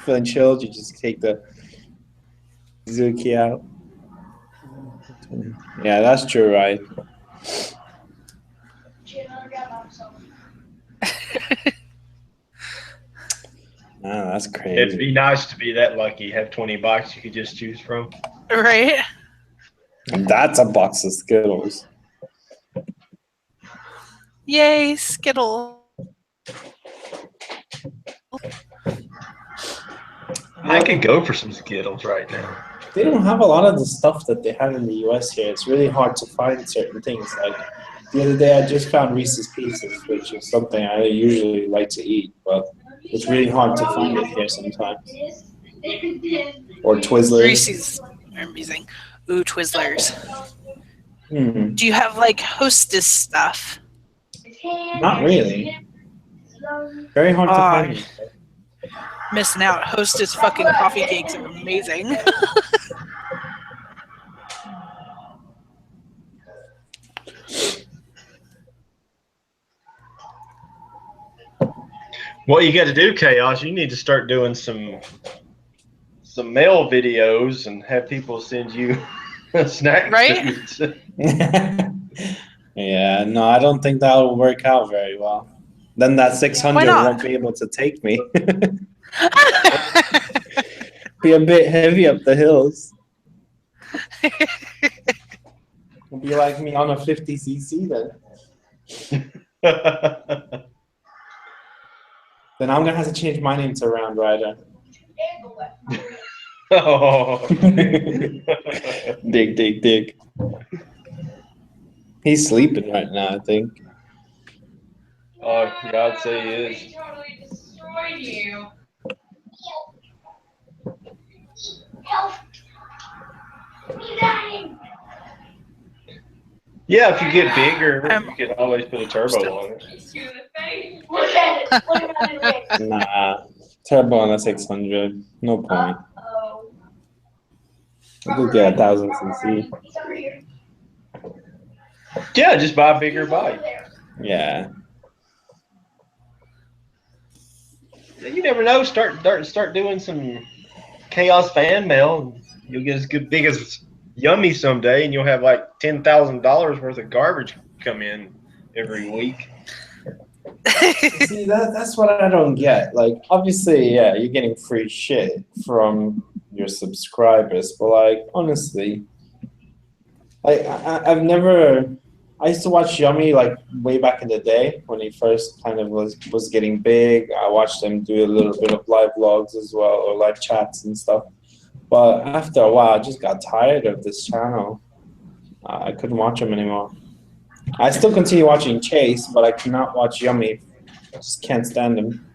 Feeling chilled, you just take the Suzuki out. Yeah, that's true, right? Ah, that's crazy. It'd be nice to be that lucky. Have 20 bikes you could just choose from. Right? That's a box of Skittles. Yay, Skittles. I could go for some Skittles right now. They don't have a lot of the stuff that they have in the US here. It's really hard to find certain things. Like the other day, I just found Reese's Pieces, which is something I usually like to eat, but it's really hard to find it here sometimes. Or Twizzlers. Reese's are amazing. Ooh, Twizzlers. Hmm. Do you have like Hostess stuff? Not really. Very hard to find. Missing out. Hostess fucking coffee cakes are amazing. What you got to do, Chaos, you need to start doing some mail videos and have people send you snack foods. Yeah, no, I don't think that will work out very well. Then that 600 won't be able to take me. Be a bit heavy up the hills. It'll be like me on a 50cc then. Then I'm gonna have to change my name to Round Rider. Oh. Dig. He's sleeping right now, I think. Oh, yeah, I'd say he is. Totally destroyed you. Help! You dying? Yeah, if you get bigger, I'm- you can always put a turbo on it. Look at it. Look at it. Nah, turbo on a 600. No point. Oh. We'll get 1,000cc. He's over here. Yeah, just buy a bigger bike. Yeah. You never know. Start doing some Chaos fan mail. You'll get as big as Yummy someday, and you'll have like $10,000 worth of garbage come in every week. See, that's what I don't get. Like, obviously, yeah, you're getting free shit from your subscribers, but like, honestly, I've never. I used to watch Yummy like way back in the day when he first kind of was getting big. I watched him do a little bit of live vlogs as well, or live chats and stuff. But after a while, I just got tired of this channel. I couldn't watch him anymore. I still continue watching Chase, but I cannot watch Yummy. I just can't stand him.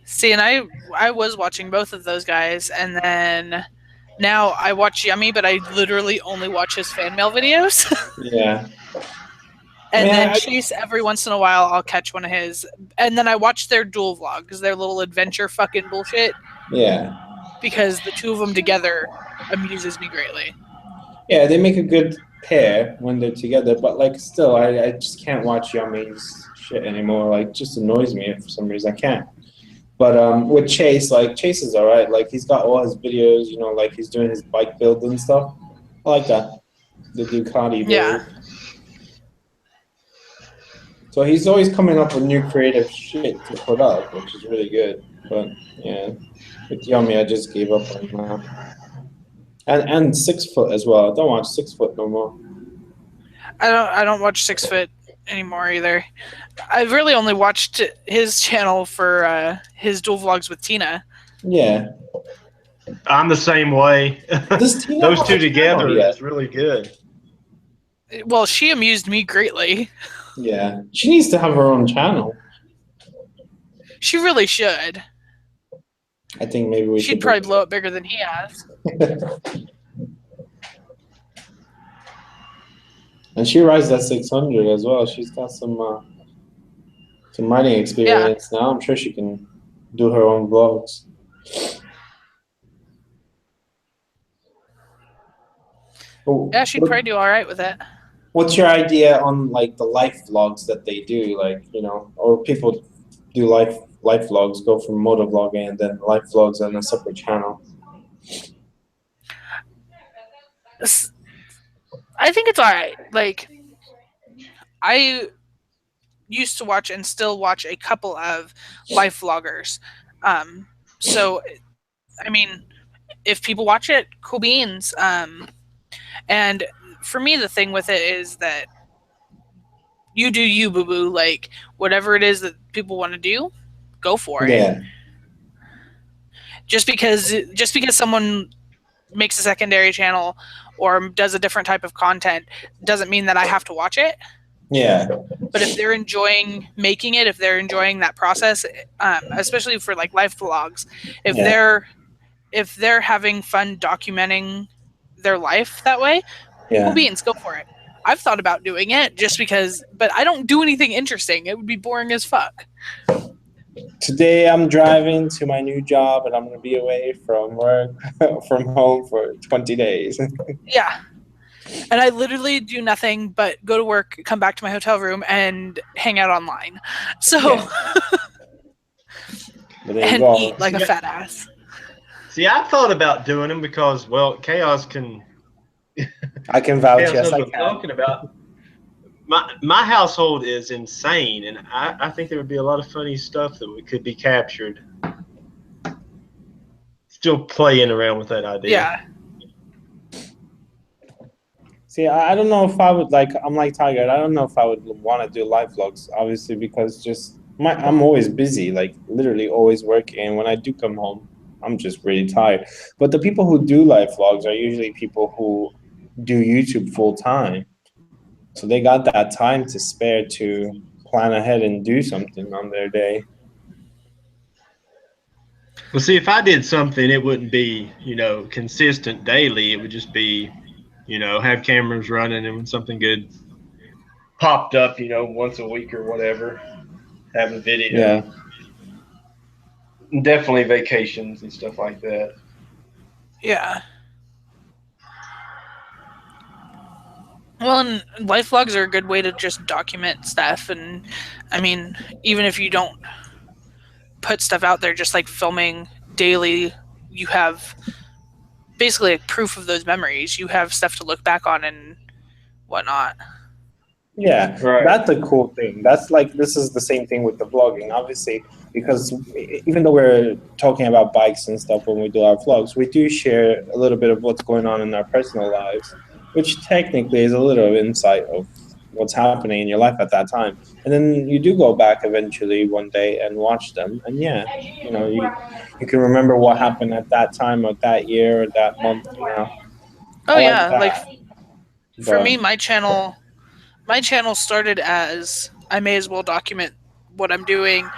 See, and I was watching both of those guys, and then now I watch Yummy, but I literally only watch his fan mail videos. Yeah. And Man, then I- Chase, every once in a while, I'll catch one of his. And then I watch their dual vlogs, their little adventure fucking bullshit, Yeah. because the two of them together amuses me greatly. Yeah, they make a good pair when they're together, but like still, I just can't watch Yummy's shit anymore. Like, just annoys me for some reason. I can't. But with Chase, like Chase is alright. Like he's got all his videos, you know, like he's doing his bike build and stuff. I like that. The Ducati build. Yeah. So he's always coming up with new creative shit to put up, which is really good. But yeah, with Yummy, I just gave up on that. And 6 foot as well. I don't watch 6 foot no more. I don't watch 6 foot anymore either. I've really only watched his channel for his dual vlogs with Tina. Yeah. I'm the same way. Does Tina Those have two a channel together yet? is really good. Well, she amused me greatly. Yeah. She needs to have her own channel. She really should. I think maybe we She'd should probably blow up bigger than he has. And she rides that 600 as well. She's got some riding experience now. I'm sure she can do her own vlogs. Oh, Yeah, she'd probably do all right with it. what's your idea on like the life vlogs that they do? Like, you know, or people do life vlogs, go from motor vlogging and then life vlogs on a separate channel. I think it's all right. Like, I used to watch and still watch a couple of life vloggers. So, I mean, if people watch it, cool beans. And for me, the thing with it is that you do you, boo boo. Like, whatever it is that people want to do, go for it. Yeah. Just because someone makes a secondary channel or does a different type of content doesn't mean that I have to watch it. Yeah. But if they're enjoying making it, if they're enjoying that process, especially for like life vlogs, if they're having fun documenting their life that way, cool beans, go for it. I've thought about doing it just because, but I don't do anything interesting. It would be boring as fuck. Today I'm driving to my new job and I'm going to be away from work, from home for 20 days. Yeah. And I literally do nothing but go to work, come back to my hotel room, and hang out online. So, and eat like a fat ass. See, I thought about doing them because, well, Chaos can. I can vouch. Chaos Yes, knows I what I'm can. talking about. My household is insane, and I think there would be a lot of funny stuff that could be captured. Still playing around with that idea. Yeah. See, I don't know if I would like. I'm like Tiger. I don't know if I would want to do live vlogs, obviously, because just I'm always busy, like literally always working. And when I do come home, I'm just really tired. But the people who do live vlogs are usually people who do YouTube full time. So they got that time to spare to plan ahead and do something on their day. Well, see, if I did something, it wouldn't be, consistent daily. It would just be, have cameras running, and when something good popped up, once a week or whatever, have a video. Yeah. Definitely vacations and stuff like that. Yeah. Well, and life vlogs are a good way to just document stuff. And I mean, even if you don't put stuff out there, just like filming daily, you have basically like proof of those memories. You have stuff to look back on and whatnot. Yeah, Right. that's a cool thing. That's like, this is the same thing with the vlogging, obviously, because even though we're talking about bikes and stuff when we do our vlogs, we do share a little bit of what's going on in our personal lives, which technically is a little insight of what's happening in your life at that time. And then you do go back eventually one day and watch them. And yeah, you can remember what happened at that time or that year or that month, Oh I like yeah, like that. for me, But my channel started as I may as well document what I'm doing,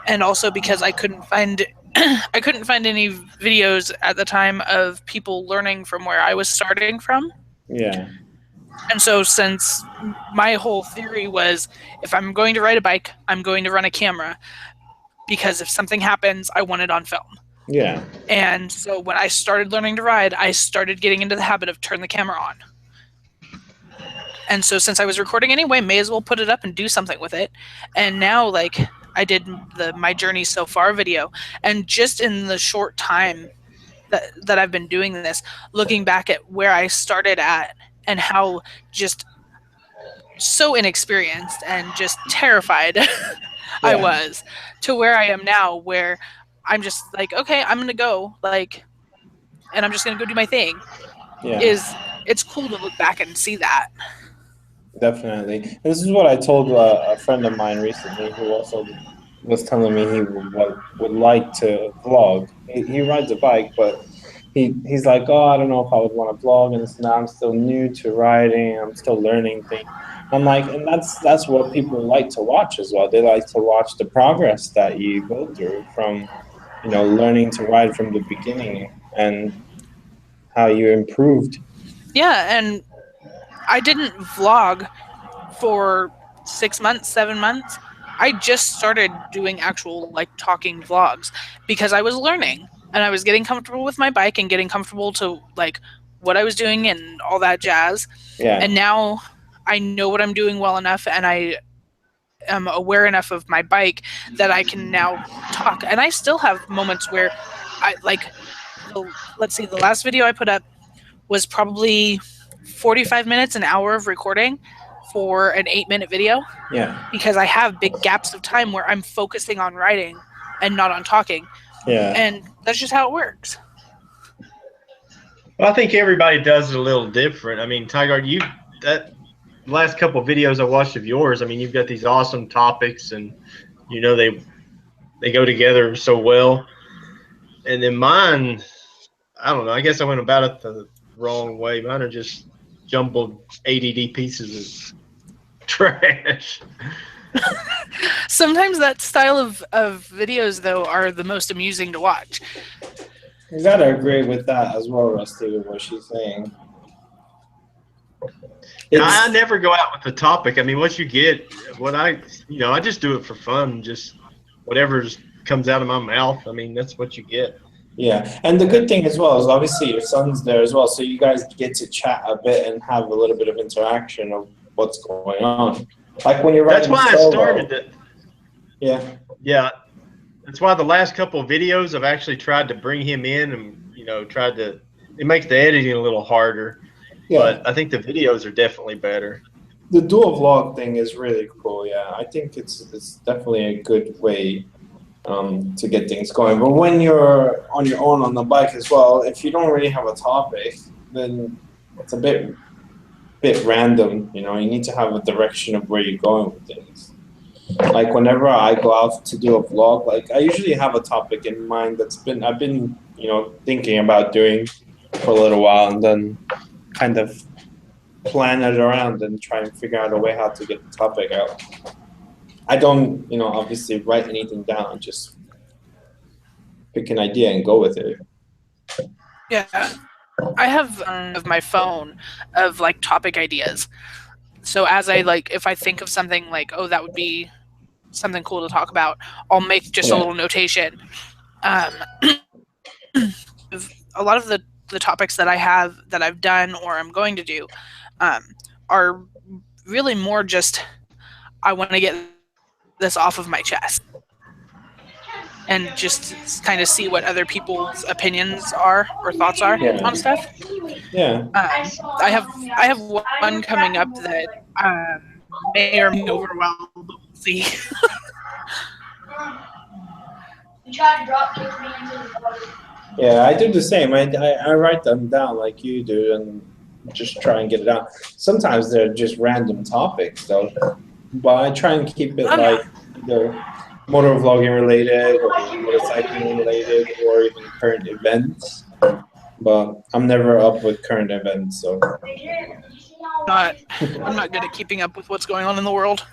and also because I couldn't find I couldn't find any videos at the time of people learning from where I was starting from. yeah, And so since my whole theory was if I'm going to ride a bike, I'm going to run a camera because if something happens, I want it on film. yeah. And so when I started learning to ride, I started getting into the habit of turn the camera on. And so since I was recording anyway, may as well put it up and do something with it. And now like I did the my journey so far video, and just in the short time that I've been doing this, looking back at where I started at and how just so inexperienced and just terrified I Yeah. was, to where I am now, where I'm just like, okay, I'm gonna go, like, and I'm just gonna go do my thing. Yeah. It's cool to look back and see that. Definitely. This is what I told a friend of mine recently who also was telling me he would like to vlog. He rides a bike, but he's like, oh, I don't know if I would want to vlog, and this now I'm still new to riding. I'm still learning things. I'm like, and that's what people like to watch as well. They like to watch the progress that you go through from, learning to ride from the beginning and how you improved. Yeah, and I didn't vlog for 6 months, 7 months. I just started doing actual like talking vlogs because I was learning and I was getting comfortable with my bike and getting comfortable to like what I was doing and all that jazz. Yeah. And now I know what I'm doing well enough, and I am aware enough of my bike that I can now talk. And I still have moments where I like let's see, the last video I put up was probably 45 minutes, an hour of recording for an 8-minute video. Yeah. Because I have big gaps of time where I'm focusing on writing and not on talking. Yeah. And that's just how it works. Well, I think everybody does it a little different. I mean, Tiger, that last couple of videos I watched of yours, I mean, you've got these awesome topics, and they go together so well. And then mine, I don't know. I guess I went about it the wrong way. Mine are just jumbled ADD pieces of trash. Sometimes that style of videos, though, are the most amusing to watch. You gotta agree with that as well, Rusty, with what she's saying. I never go out with the topic. I mean, what you get, I just do it for fun. Just whatever comes out of my mouth. I mean, that's what you get. Yeah, and the good thing as well is obviously your son's there as well, so you guys get to chat a bit and have a little bit of interaction of what's going on. Like when you're That's riding why solo. I started it. Yeah. Yeah. That's why the last couple of videos I've actually tried to bring him in and, it makes the editing a little harder. Yeah. But I think the videos are definitely better. The dual vlog thing is really cool, yeah. I think it's definitely a good way to get things going. But when you're on your own on the bike as well, if you don't really have a topic, then it's a bit random, you need to have a direction of where you're going with things. like whenever I go out to do a vlog, like I usually have a topic in mind I've been thinking about doing for a little while, and then kind of plan it around and try and figure out a way how to get the topic out. I don't obviously write anything down. I just pick an idea and go with it. Yeah, I have of my phone of like topic ideas. So as I if I think of something like, oh, that would be something cool to talk about, I'll make just a little notation. A lot of the topics that I have that I've done or I'm going to do are really more just I want to get this off of my chest and just kind of see what other people's opinions are or thoughts are on stuff. Yeah. I have one coming up that may or may overwhelm, but we'll see. You tried to drop kick me into the water. Yeah, I do the same. I write them down like you do and just try and get it out. Sometimes they're just random topics though, but I try and keep it like either motor vlogging related or motorcycling related or even current events. But I'm never up with current events, so. I'm not good at keeping up with what's going on in the world.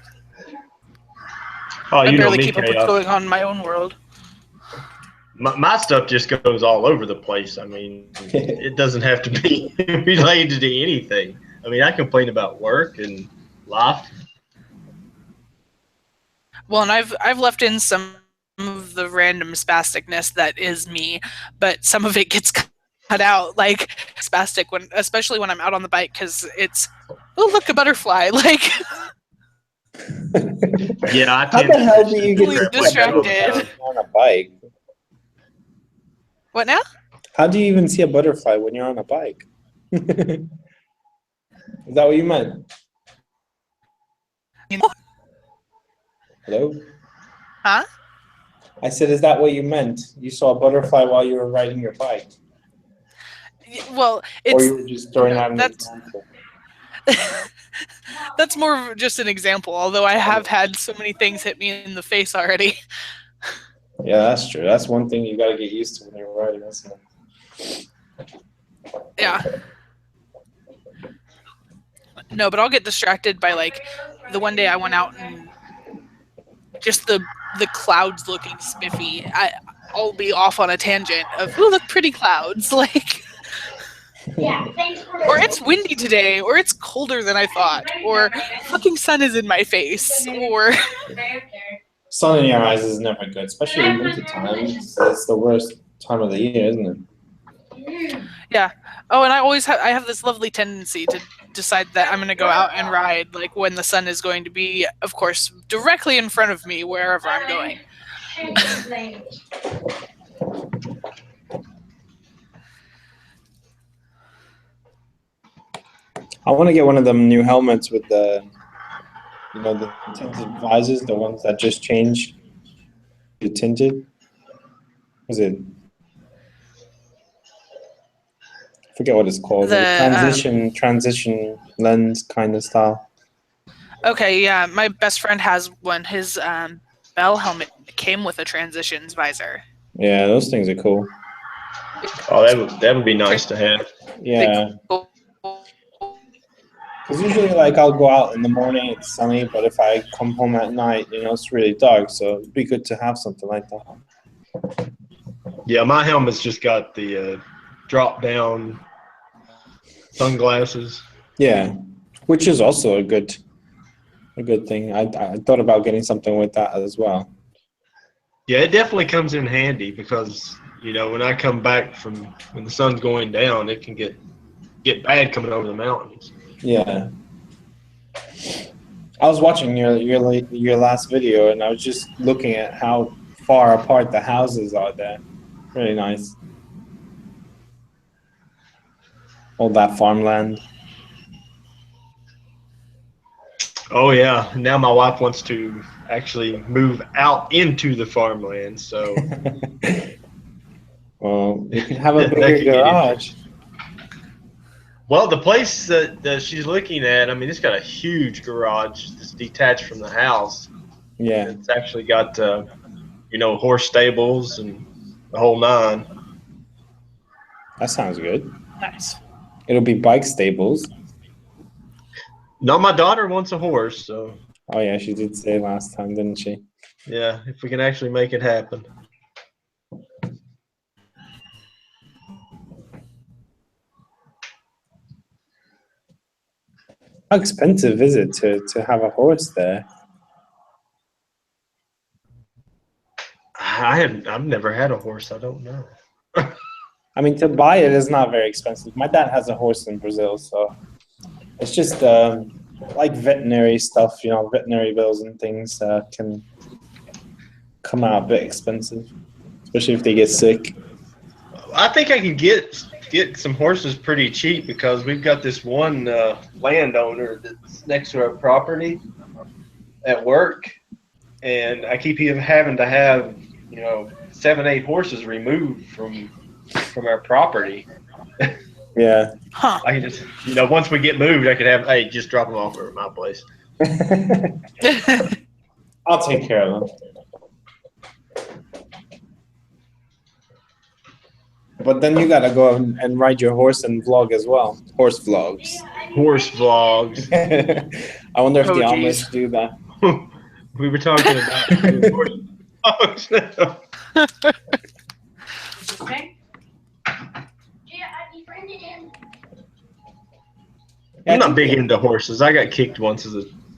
Oh, I you know barely me, keep up with what's Chaos. going on in my own world. My stuff just goes all over the place. I mean, it doesn't have to be related to anything. I mean, I complain about work and life. Well, and I've left in some of the random spasticness that is me, but some of it gets cut out, like spastic especially when I'm out on the bike, because it's, oh look, a butterfly, like. Yeah, I How tend the hell do you Really get distracted. on a bike? What now? How do you even see a butterfly when you're on a bike? Is that what you meant? Hello? Huh? I said, is that what you meant? You saw a butterfly while you were riding your bike? Well, Or it's you were just throwing out an that's example? that's more of just an example, although I have had so many things hit me in the face already. Yeah, that's true. That's one thing you gotta get used to when you're riding. Yeah. No, but I'll get distracted by like the one day I went out and just the clouds looking spiffy. I'll be off on a tangent of, oh, look, pretty clouds, like. Yeah, thanks for Or it's windy today, or it's colder than I thought, or fucking sun is in my face, or. Sun in your eyes is never good, especially in winter time. It's the worst time of the year, isn't it? Yeah. Oh, and I have this lovely tendency to decide that I'm going to go out and ride like when the sun is going to be, of course, directly in front of me wherever I'm going. I want to get one of them new helmets with the, the tinted visors, the ones that just changed the tinted. Was it? I forget what it's called. The transition lens kind of style. Okay, yeah, my best friend has one. His Bell helmet came with a transitions visor. Yeah, those things are cool. Oh, that would be nice to have. Yeah. Because usually, like, I'll go out in the morning, it's sunny, but if I come home at night, it's really dark, so it'd be good to have something like that. Yeah, my helmet's just got the drop-down sunglasses. Yeah, which is also a good thing. I thought about getting something with that as well. Yeah, it definitely comes in handy because, when I come back from when the sun's going down, it can get bad coming over the mountains. Yeah. I was watching your last video, and I was just looking at how far apart the houses are there. Really nice. All that farmland. Oh yeah. Now my wife wants to actually move out into the farmland, so. Well, you can have a bigger garage. Well, the place that she's looking at, I mean, it's got a huge garage that's detached from the house. Yeah, It's actually got horse stables and the whole nine. that sounds good. Nice. It'll be bike stables. No, my daughter wants a horse, so Oh yeah, she did say last time, didn't she? yeah, if we can actually make it happen. How expensive is it to have a horse there? I've never had a horse. I don't know. I mean, to buy it is not very expensive. My dad has a horse in Brazil, so it's just like veterinary stuff, veterinary bills and things can come out a bit expensive, especially if they get sick. I think I can get some horses pretty cheap because we've got this one landowner that's next to our property at work, and I keep having to have 7, 8 horses removed from our property. Yeah. Huh. I can just once we get moved, I could have just drop them off at my place. I'll take care of them. But then you gotta go and ride your horse and vlog as well. Horse vlogs. Horse vlogs. I wonder if Oh, the geez. Amish do that. We were talking about horse vlogs. Okay. Yeah, I befriended him. Yeah, I I'm not think big into horses. I got kicked once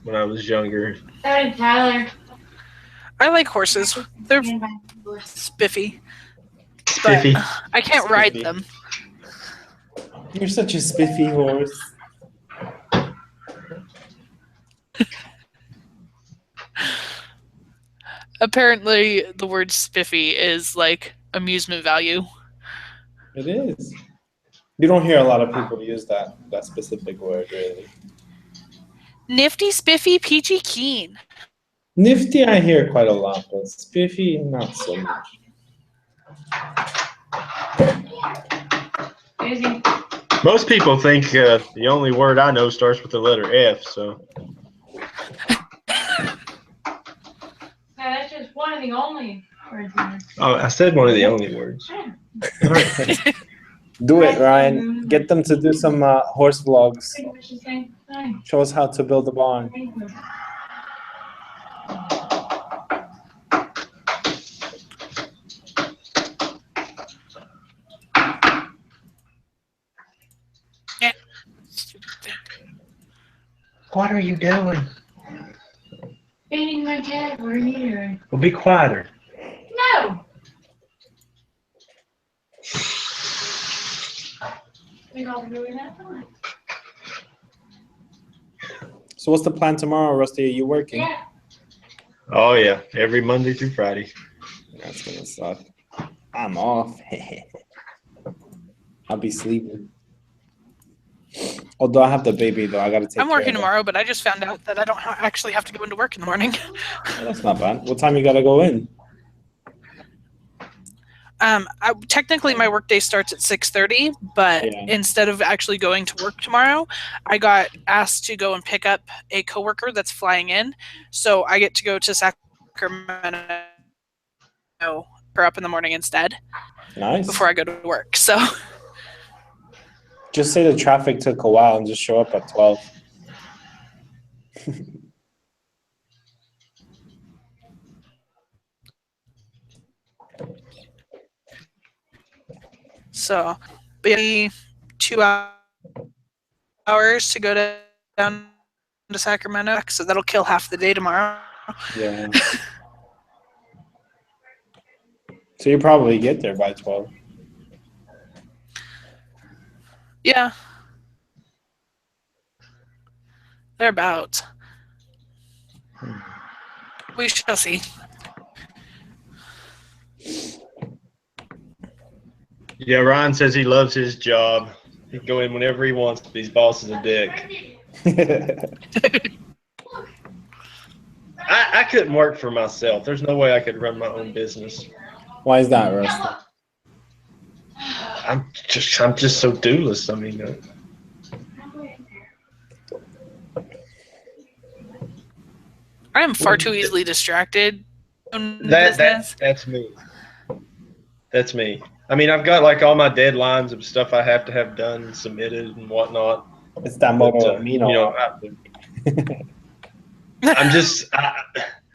when I was younger. Sorry, Tyler. I like horses. They're spiffy, but Spiffy. I can't ride Spiffy. them. You're such a spiffy horse. Apparently, the word spiffy is like amusement value. It is. You don't hear a lot of people use that specific word, really. Nifty, spiffy, peachy, keen. Nifty, I hear quite a lot, but spiffy, not so much. Susie. Most people think the only word I know starts with the letter F. So Yeah, that's just one of the only words in there. I said one of the only words. Do it, Ryan. Get them to do some horse vlogs. Pretty much the same thing. Show us how to build a barn. What are you doing? Feeding my cat. What are you doing? Well, be quieter. No. We all doing that fine. So what's the plan tomorrow, Rusty? Are you working? Yeah. Oh yeah, every Monday through Friday. That's gonna suck. I'm off. I'll be sleeping. Although I have the baby, though, I gotta take. I'm working care of tomorrow, but I just found out that I don't actually have to go into work in the morning. her. That's not bad. What time you gotta go in? Technically, my workday starts at 6:30, but Yeah. instead of actually going to work tomorrow, I got asked to go and pick up a coworker that's flying in, so I get to go to Sacramento her up in the morning instead Nice. before I go to work. So Just say the traffic took a while and just show up at 12. maybe 2 hours to go down to Sacramento, so that'll kill half the day tomorrow. Yeah. So you probably get there by 12. Yeah. Thereabouts. We shall see. Yeah, Ryan says he loves his job. He can go in whenever he wants. But his boss is a dick. I couldn't work for myself. There's no way I could run my own business. Why is that, Rusty? I'm just so dooless. I mean, I am far too easily distracted in business. That's me. That's me. I mean, I've got like all my deadlines of stuff I have to have done and submitted and whatnot. It's that But, moto amino. you know,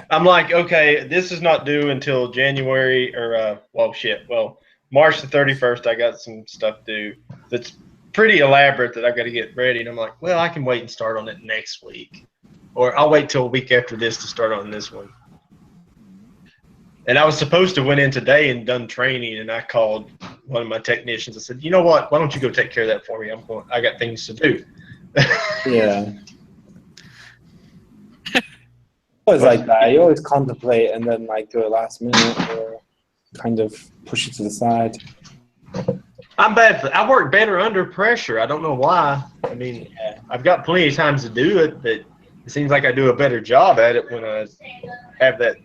I'm like, okay, this is not due until January or March the 31st. I got some stuff due that's pretty elaborate that I've got to get ready, and I'm like, well, I can wait and start on it next week, or I'll wait till a week after this to start on this one. And I was supposed to went in today and done training, and I called one of my technicians. I said, you know what? Why don't you go take care of that for me? I got things to do. Yeah. Always like that. You always contemplate and then like do it last minute or kind of push it to the side. I'm bad. I work better under pressure. I don't know why. I mean, I've got plenty of times to do it, but it seems like I do a better job at it when I have that,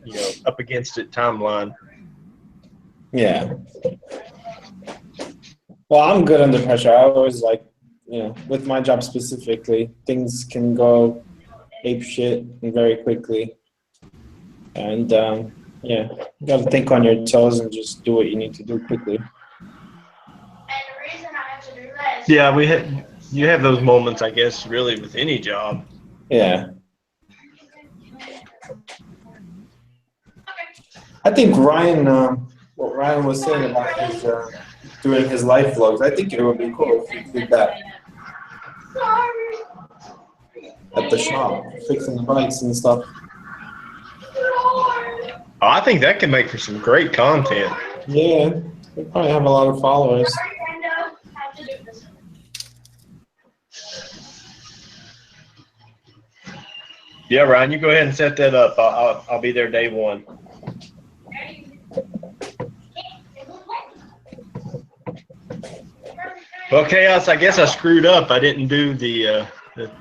up against it timeline. Yeah. Well, I'm good under pressure. I always like, with my job specifically, things can go ape shit very quickly. And you got to think on your toes and just do what you need to do quickly. Yeah, you have those moments, I guess, really with any job. Yeah. I think Ryan, what Ryan was saying about his doing his life vlogs, I think it would be cool if he did that at the shop, fixing the bikes and stuff. Oh, I think that can make for some great content. Yeah, we probably have a lot of followers. Yeah, Ryan, you go ahead and set that up. I'll be there day one. Well, Chaos, I guess I screwed up. I didn't do the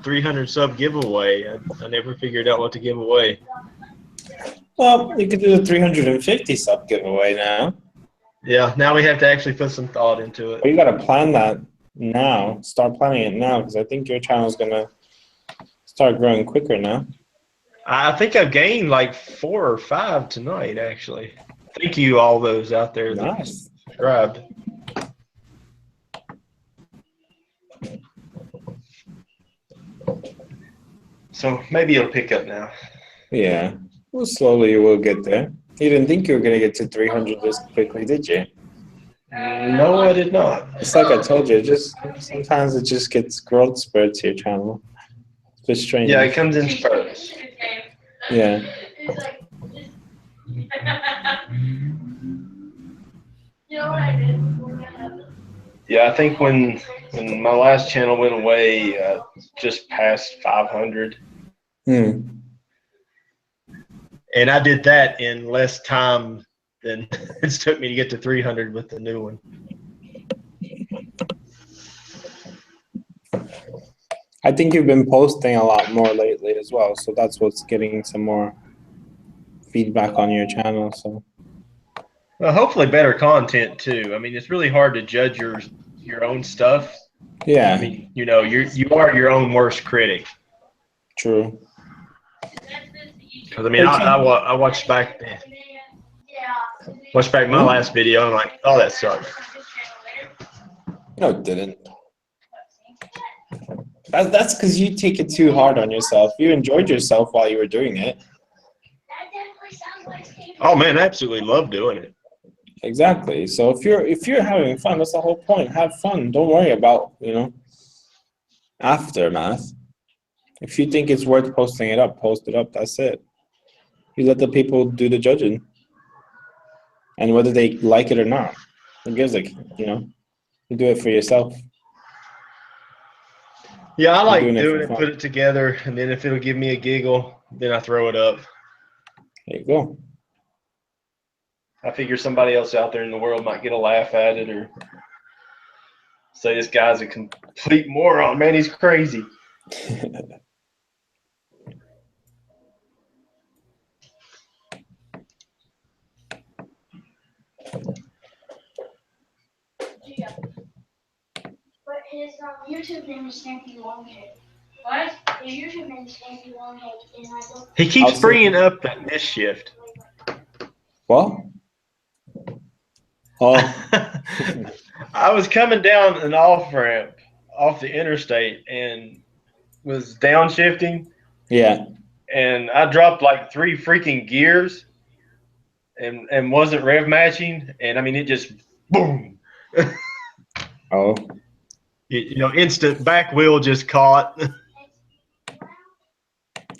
300 sub giveaway. I never figured out what to give away. Well, you could do the 350 sub giveaway now. Yeah, now we have to actually put some thought into it. But you got to plan that now. Start planning it now because I think your channel is going to start growing quicker now. I think I've gained like 4 or 5 tonight, actually. Thank you, all those out there that subscribed. So maybe it'll pick up now. Yeah. Well, slowly you will get there. You didn't think you were going to get to 300 this quickly, did you? No, I did not. It's like I told you, sometimes it just gets growth spurts to your channel. It's a bit strange. Yeah, it comes in spurts. Yeah. Yeah, I think when my last channel went away, just past 500. Hmm. And I did that in less time than it's took me to get to 300 with the new one. I think you've been posting a lot more lately as well, so that's what's getting some more feedback on your channel. So, well, hopefully better content too. I mean, it's really hard to judge your own stuff. yeah. I mean, you are your own worst critic. True. Because I mean, I watched back my last video. And I'm like, oh, that sucked. No, it didn't. That's because you take it too hard on yourself. You enjoyed yourself while you were doing it. Oh man, I absolutely love doing it. Exactly. So if you're having fun, that's the whole point. Have fun. Don't worry about aftermath. If you think it's worth posting it up, post it up. That's it. You let the people do the judging, and whether they like it or not, who gives you do it for yourself. Yeah, I like doing doing it it, for put fun. it together, and then if it'll give me a giggle, then I throw it up. There you go. I figure somebody else out there in the world might get a laugh at it or say this guy's a complete moron. Man, he's crazy. But his YouTube name is Snappy Longhead. What? He keeps I'll say- bringing up that miss shift. What? Oh, I was coming down an off ramp off the interstate and was downshifting, yeah. and I dropped like 3 freaking gears and wasn't rev matching, and I mean it just boom. Oh, Instant back wheel just caught.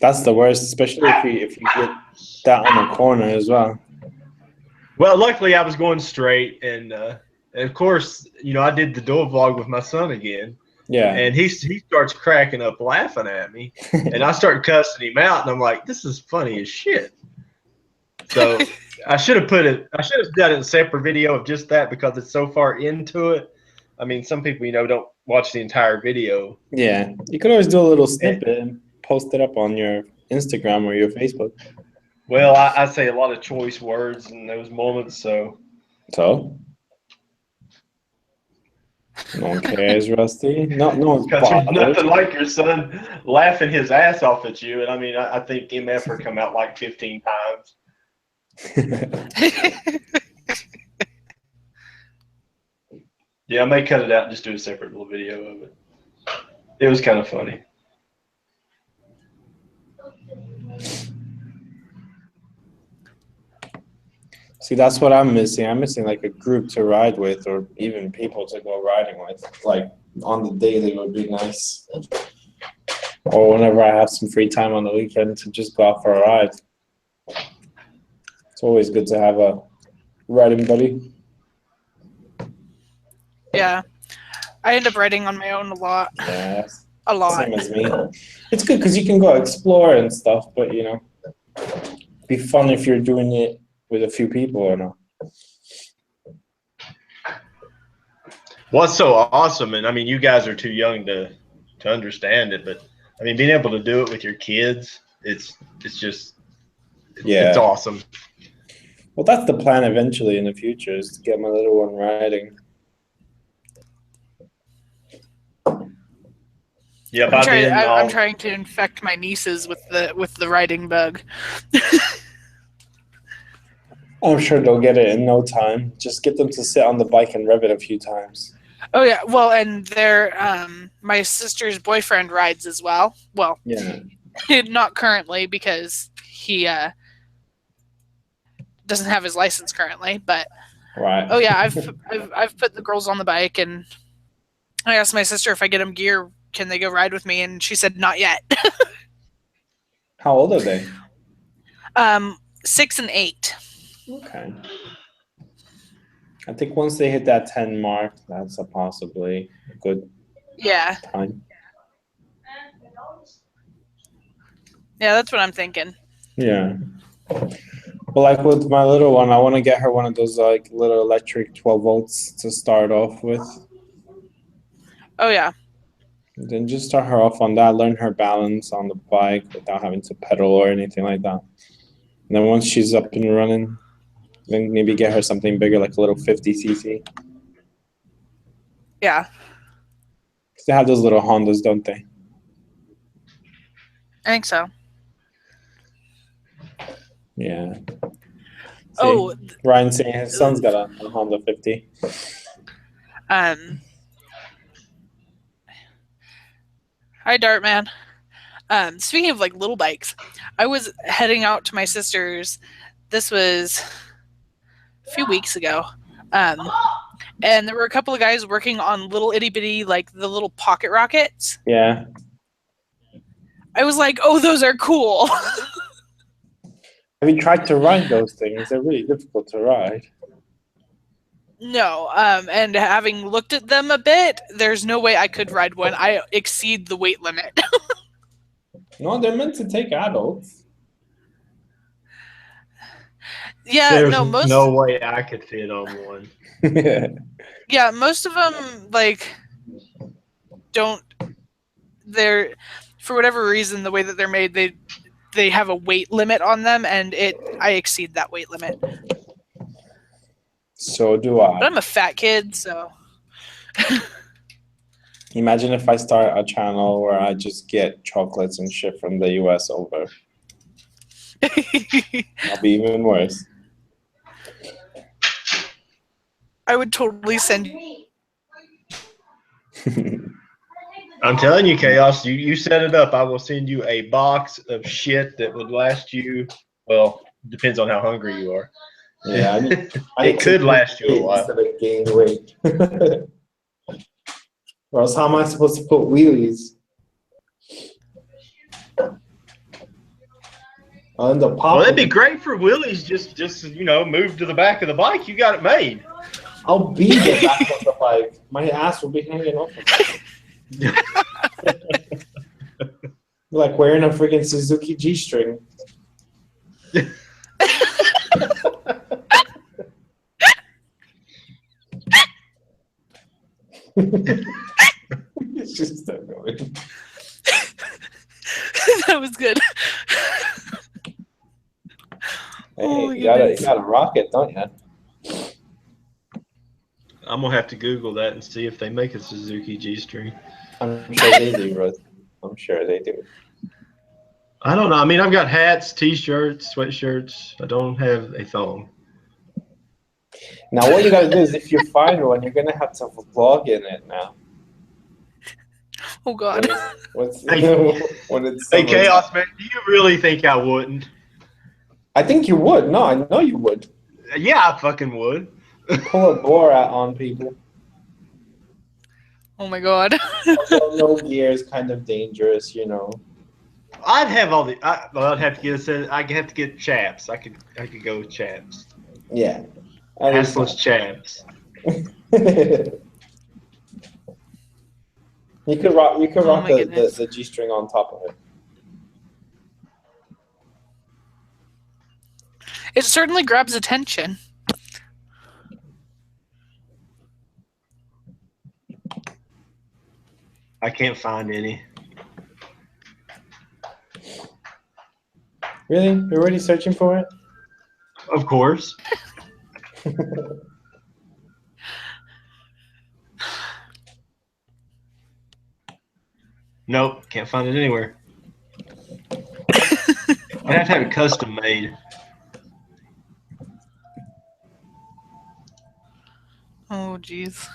that's the worst, especially if you get that on the corner as well. Well, luckily I was going straight, and of course, I did the dual vlog with my son again, Yeah. and he starts cracking up laughing at me, and I start cussing him out, and I'm like, this is funny as shit. So I should have done a separate video of just that because it's so far into it. I mean, some people, don't watch the entire video. Yeah. You could always do a little snippet and post it up on your Instagram or your Facebook. Well, I say a lot of choice words in those moments, so. So? No one cares, Rusty. No one's Because there's bothered. nothing like your son laughing his ass off at you. And I mean, I think MF will come out like 15 times. Yeah, I may cut it out and just do a separate little video of it. It was kind of funny. See, that's what I'm missing. I'm missing like a group to ride with, or even people to go riding with. Like on the daily would be nice. Or whenever I have some free time on the weekend to just go out for a ride. It's always good to have a riding buddy. Yeah. I end up riding on my own a lot. Yeah, A lot. same as me. It's good because you can go explore and stuff, but be fun if you're doing it with a few people or not. What's so awesome, and I mean, you guys are too young to understand it, but I mean, being able to do it with your kids, it's awesome. Well, that's the plan eventually in the future, is to get my little one riding. Yeah, I'm trying to infect my nieces with the riding bug. I'm sure they'll get it in no time. Just get them to sit on the bike and rev it a few times. Oh yeah, well, and my sister's boyfriend rides as well. Well, Yeah. not currently because he doesn't have his license currently. But Right. oh yeah, I've put the girls on the bike, and I asked my sister if I get them gear, can they go ride with me? And she said not yet. How old are they? 6 and 8. Okay. I think once they hit that 10 mark, that's possibly a good Yeah. time. Yeah, that's what I'm thinking. Yeah. Well, like with my little one, I want to get her one of those like little electric 12 volts to start off with. Oh yeah. Then just start her off on that, learn her balance on the bike without having to pedal or anything like that. And then once she's up and running, then maybe get her something bigger, like a little 50cc. Yeah. They have those little Hondas, don't they? I think so. Yeah. Oh, Ryan saying his son's got a Honda 50. Hi, Dartman. Speaking of like little bikes, I was heading out to my sister's. This was a few weeks ago, and there were a couple of guys working on little itty bitty, like the little pocket rockets. Yeah. I was like, "Oh, those are cool." Have you tried to ride those things? They're really difficult to ride. No, and having looked at them a bit, there's no way I could ride one. I exceed the weight limit. No, they're meant to take adults. Yeah, There's no, no way I could fit on one. Yeah, most of them like don't. They're, for whatever reason, the way that they're made, they have a weight limit on them, and I exceed that weight limit. So do I. But I'm a fat kid, so. Imagine if I start a channel where I just get chocolates and shit from the US over. That'll be even worse. I would totally send you. I'm telling you, Chaos, you set it up. I will send you a box of shit that would last you, well, depends on how hungry you are. Yeah, It could last you a while. Instead of gain weight. Or else how am I supposed to put wheelies? On the pop. Well, that'd be great for Willie's. Just move to the back of the bike. You got it made. I'll be the back of the bike. My ass will be hanging off of it. Like wearing a freaking Suzuki G-string. It's just still going. That was good. Hey, you gotta rock it, don't you? I'm gonna have to Google that and see if they make a Suzuki G-string. I'm sure they do, Rose. I'm sure they do. I don't know. I mean, I've got hats, T-shirts, sweatshirts. I don't have a thong. Now, what you gotta do is, if you find one, you're gonna have to vlog in it now. Oh God. When it's Hey, Chaos, man, do you really think I wouldn't? I think you would. No, I know you would. Yeah, I fucking would. Pull a Borat on people. Oh my God. No gear is kind of dangerous, you know. I'd have all the. I'd have to get a set. I'd have to get chaps. I could go with chaps. Yeah. Assless chaps. You could rock my goodness. the G-string on top of it. It certainly grabs attention. I can't find any. Really? You're already searching for it? Of course. Nope, can't find it anywhere. I'd have to have it custom made. Oh jeez.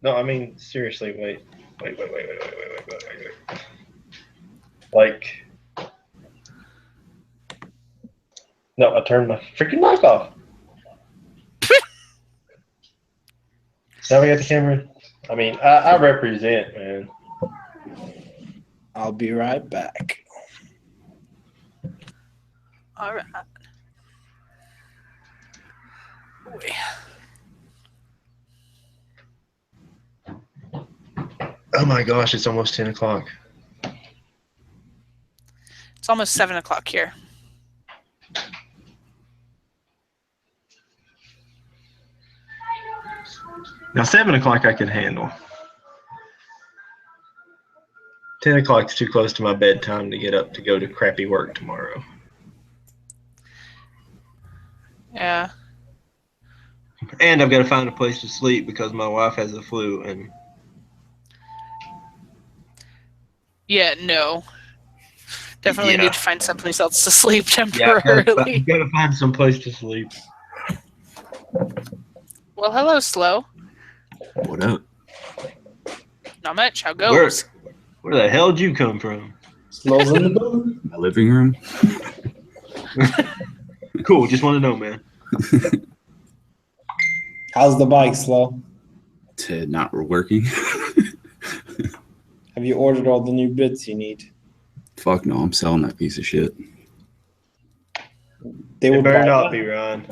No, I mean seriously. Wait. Like, no, I turned my freaking mic off. Now we got the camera. I mean, I represent, man. I'll be right back. All right. Boy. Oh my gosh, it's almost 10 o'clock. It's almost 7 o'clock here. Now 7 o'clock I can handle. 10 o'clock's too close to my bedtime to get up to go to crappy work tomorrow. Yeah. And I've got to find a place to sleep because my wife has the flu and Yeah, no. Definitely Yeah. need to find someplace else to sleep yeah, temporarily. I've got to find some place to sleep. Well, hello, Slow. What up? Not much. How goes? Where the hell did you come from? Slow's in the booth. My living room? Cool, just want to know, man. How's the bike, Slow? Not working. Have you ordered all the new bits you need? Fuck no, I'm selling that piece of shit. They It will better buy not that? be, Ryan.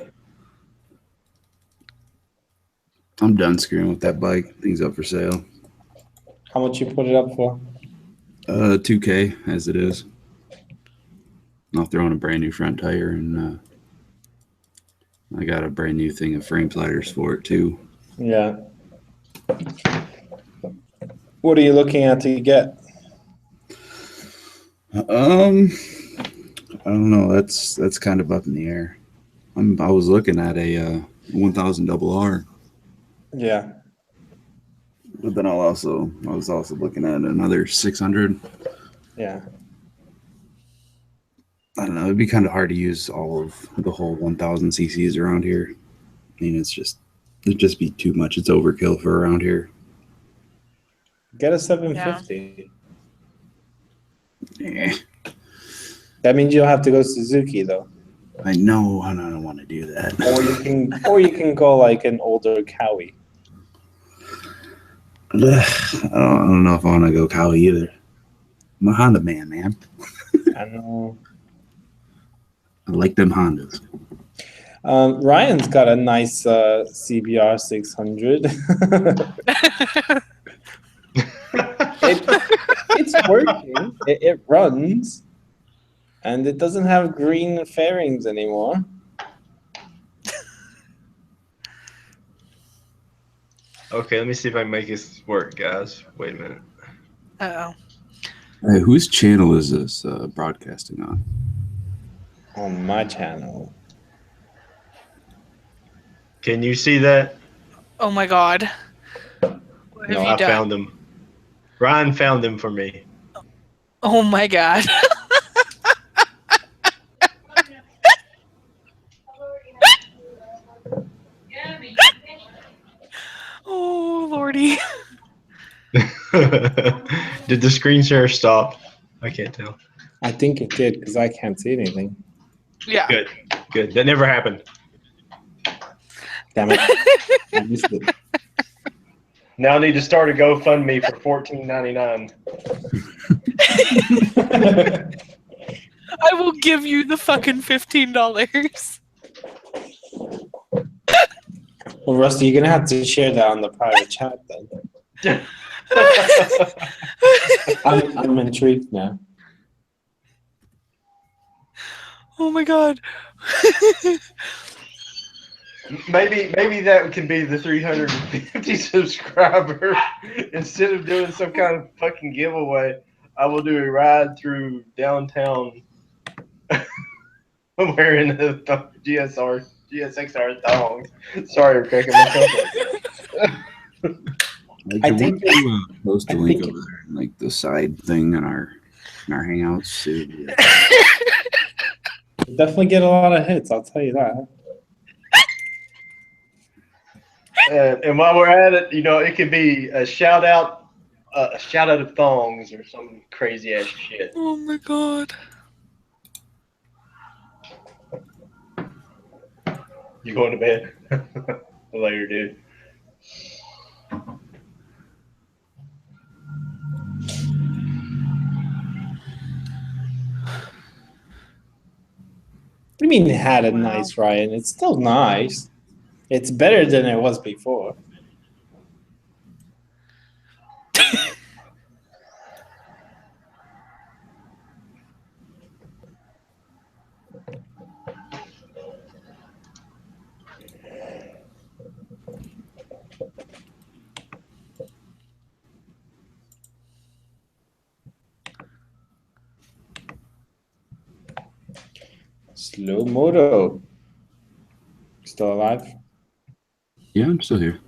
I'm done screwing with that bike. Thing's up for sale. How much you put it up for? $2K as it is. I'll throw in a brand new front tire, and I got a brand new thing of frame sliders for it too. Yeah. What are you looking at to get? I don't know. That's kind of up in the air. I was looking at a 1000 RR. Yeah. But then I was also looking at another 600. Yeah. I don't know. It'd be kind of hard to use all of the whole 1,000 cc's around here. I mean, it'd just be too much. It's overkill for around here. Get a 750. Yeah. That means you'll have to go Suzuki though. I know. I don't want to do that. Or you can go like an older Cowie. I don't know if I want to go Kyle either. I'm a Honda man. I know. I like them Hondas. Ryan's got a nice CBR 600. It's working. It runs, and it doesn't have green fairings anymore. Okay, let me see if I can make this work, guys. Wait a minute. Uh-oh. Hey, whose channel is this broadcasting on? On my channel. Can you see that? Oh my god. What have No, you I done? found them. Ryan found them for me. Oh my god. Oh lordy. Did the screen share stop? I can't tell. I think it did because I can't see anything. Yeah. Good, good. That never happened. Damn it. I missed it. Now I need to start a GoFundMe for $14.99. I will give you the fucking $15. Well, Rusty, you're gonna have to share that on the private chat then. I'm intrigued now. Oh my god. Maybe that can be the 350 subscriber. Instead of doing some kind of fucking giveaway, I will do a ride through downtown wearing the GSXR thongs. Sorry, I'm cracking myself up. I think Post a I link think- over there, like the side thing in our Hangouts. Too. Definitely get a lot of hits, I'll tell you that. And while we're at it, it could be a shout out of thongs or some crazy ass shit. Oh my god. You going to bed? Later, dude. I mean, it had a nice Ryan. It's still nice. It's better than it was before. Slow Moto. Still alive? Yeah, I'm still here.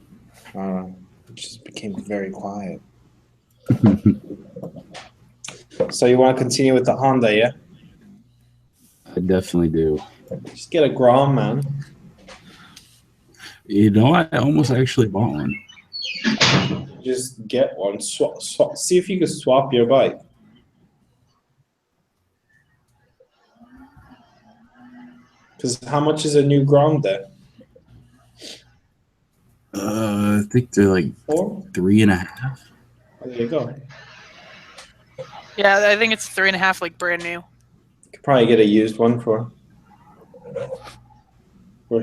It just became very quiet. So you want to continue with the Honda, yeah? I definitely do. Just get a Grom, man. You know, I almost actually bought one. Just get one. Swap. See if you can swap your bike. Because how much is a new Grom there? I think they're like 4? 3.5. There you go. Yeah, I think it's 3.5, like brand new. You could probably get a used one for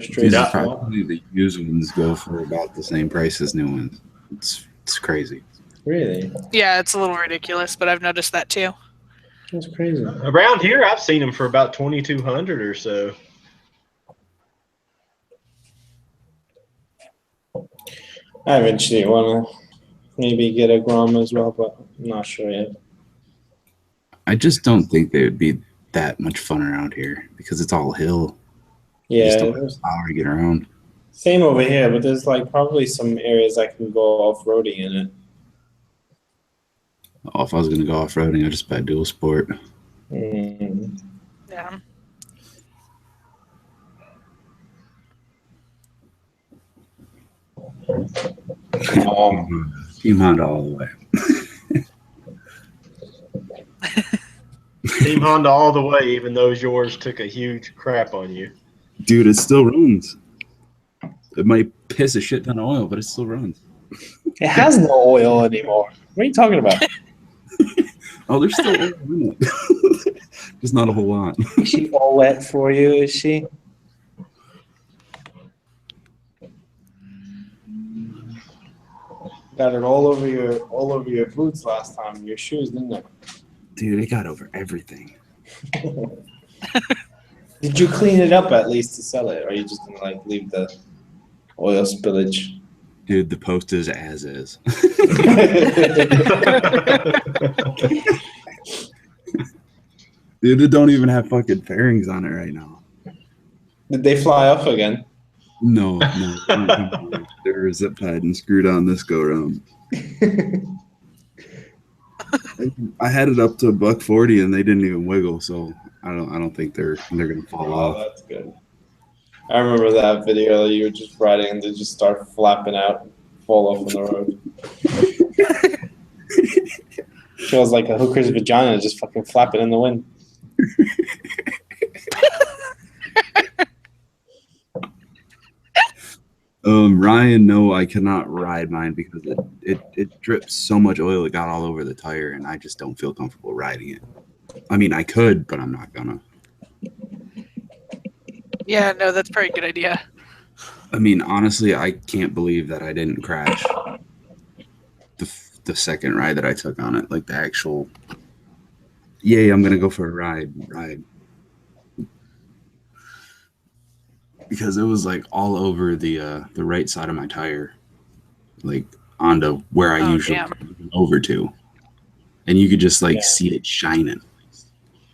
straight Dude, swap. probably the used ones go for about the same price as new ones. It's crazy. Really? Yeah, it's a little ridiculous, but I've noticed that too. That's crazy. Around here, I've seen them for about 2,200 or so. I eventually want to maybe get a Grom as well, but I'm not sure yet. I just don't think they would be that much fun around here because it's all hill. You just Yeah, don't have power to get around. Same over here, but there's like probably some areas I can go off-roading in it. Oh, if I was gonna go off roading, I'd just buy dual sport. Mm. Yeah. Team Honda all the way. Team Honda all the way, even though yours took a huge crap on you. Dude, it still runs. It might piss a shit ton of oil, but it still runs. It has no oil anymore. What are you talking about? Oh, there's still oil in it. Just not a whole lot. Is she all wet for you? Is she? Got it all over your boots last time. Your shoes, didn't it? Dude, it got over everything. Did you clean it up at least to sell it, or are you just gonna like leave the oil spillage? Dude, the post is as is. Dude, it don't even have fucking fairings on it right now. Did they fly off again? No. They're zip tied and screwed on this go round. I had it up to $140 and they didn't even wiggle, so I don't think they're gonna fall Oh, off. that's good. I remember that video. You were just riding and they just start flapping out, fall off on the road. Feels like a hooker's vagina just fucking flapping in the wind. Ryan, no, I cannot ride mine because it drips so much oil. It got all over the tire, and I just don't feel comfortable riding it. I mean, I could, but I'm not gonna. Yeah, no, that's probably a good idea. I mean, honestly, I can't believe that I didn't crash the second ride that I took on it. Like the actual, yay, I'm gonna go for a ride. Because it was like all over the right side of my tire, like onto where I usually come over to, and you could just like see it shining.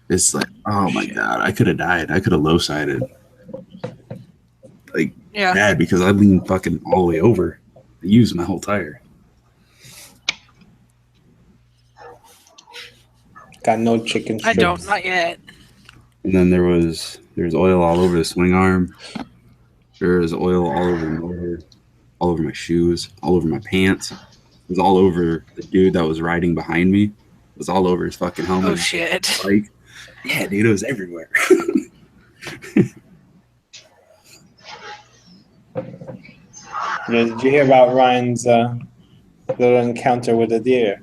It's like, oh my god, I could have died. I could have low-sided, like bad, because I leaned fucking all the way over. I used my whole tire. Got no chicken strips. I don't, not yet. And then there's oil all over the swing arm. There's oil all over the motor, all over my shoes, all over my pants. It was all over the dude that was riding behind me. It was all over his fucking helmet. Oh shit! Like, yeah, dude, it was everywhere. Yeah, did you hear about Ryan's little encounter with a deer?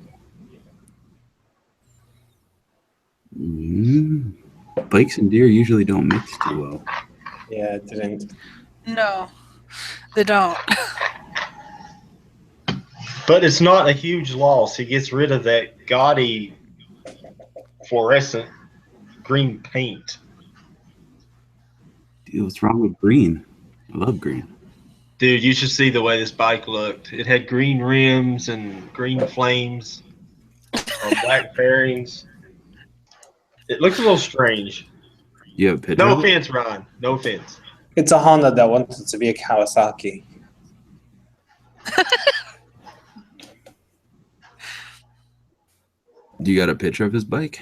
Bikes and deer usually don't mix too well. Yeah, it didn't. No, they don't. But it's not a huge loss. He gets rid of that gaudy fluorescent green paint. Dude, what's wrong with green? I love green. Dude, you should see the way this bike looked. It had green rims and green flames on black fairings. It looks a little strange. You have a picture? No offense, Ron. No offense. It's a Honda that wanted to be a Kawasaki. Do you got a picture of his bike?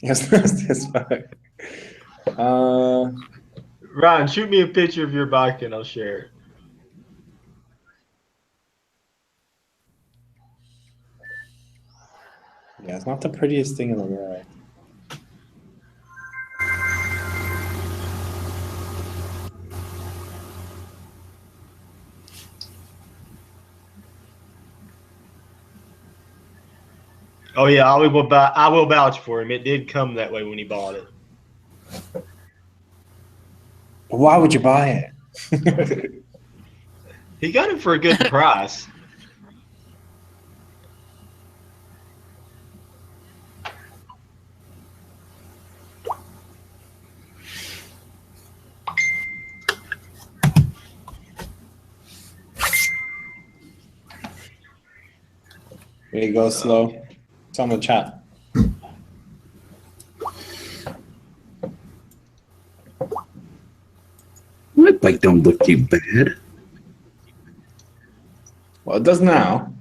Yes, that's his bike. Ron, shoot me a picture of your bike and I'll share it. Yeah, it's not the prettiest thing in the world. Oh yeah, I will vouch for him. It did come that way when he bought it. But why would you buy it? He got it for a good price. There you go, slow. It's on the chat. What bike don't look too bad. Well, it does now.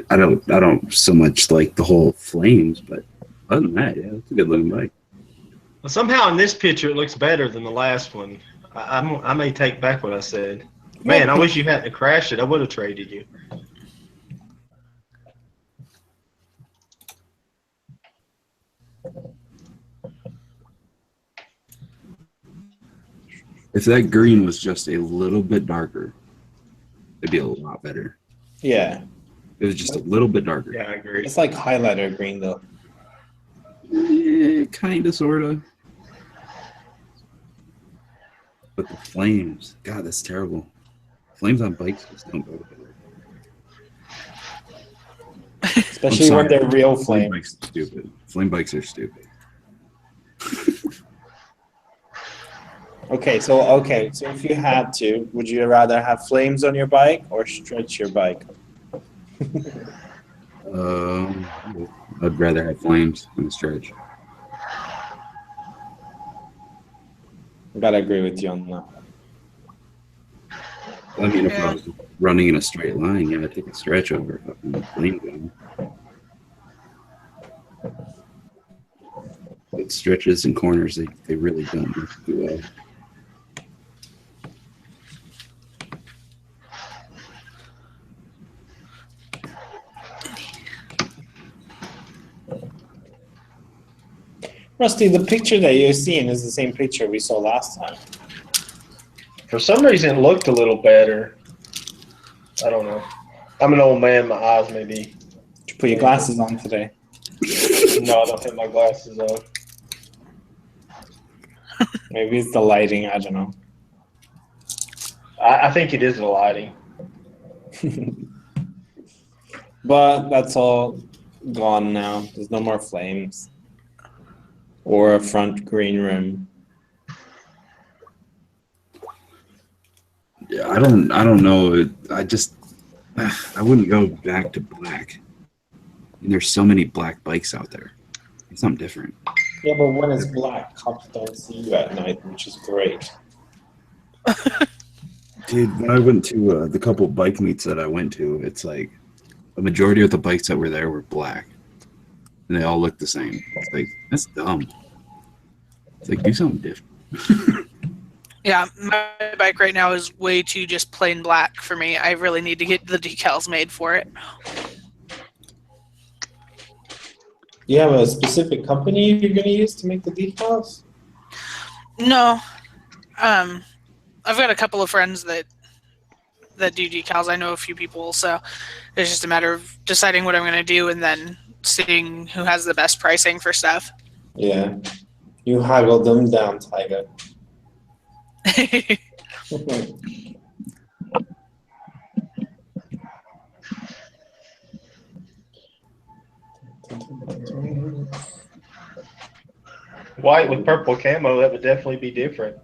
I don't so much like the whole flames, but other than that, yeah, it's a good looking bike. Well, somehow in this picture it looks better than the last one. I may take back what I said. Man, I wish you hadn't crashed it. I would have traded you. If that green was just a little bit darker, it'd be a lot better. Yeah. It was just a little bit darker. Yeah, I agree. It's like highlighter green, though. Yeah, kind of, sort of. But the flames, God, that's terrible. Flames on bikes just don't go together. Especially when they're real Flame flames. bikes are stupid. Flame bikes are stupid. Okay, so if you had to, would you rather have flames on your bike or stretch your bike? I'd rather have flames than a stretch. I gotta agree with you on that. I mean, if I was running in a straight line, yeah, I'd take a stretch over a fucking flame gun. But stretches and corners, they really don't do well. Rusty, the picture that you're seeing is the same picture we saw last time. For some reason, it looked a little better. I don't know. I'm an old man. My eyes may be. Did you put your glasses on today? No, I don't have my glasses on. Maybe it's the lighting. I don't know. I think it is the lighting. But that's all gone now. There's no more flames or a front green rim. Yeah, I don't know. I wouldn't go back to black. And there's so many black bikes out there. It's something different. Yeah, but when it's black, cops don't see you at night, which is great. Dude, when I went to the couple bike meets that I went to, it's like a majority of the bikes that were there were black. And they all looked the same. It's like, that's dumb. It's like, do something different. Yeah, my bike right now is way too just plain black for me. I really need to get the decals made for it. You have a specific company you're going to use to make the decals? No. I've got a couple of friends that do decals. I know a few people, so it's just a matter of deciding what I'm going to do and then seeing who has the best pricing for stuff. Yeah. You haggle them down, Tiger. White with purple camo, that would definitely be different.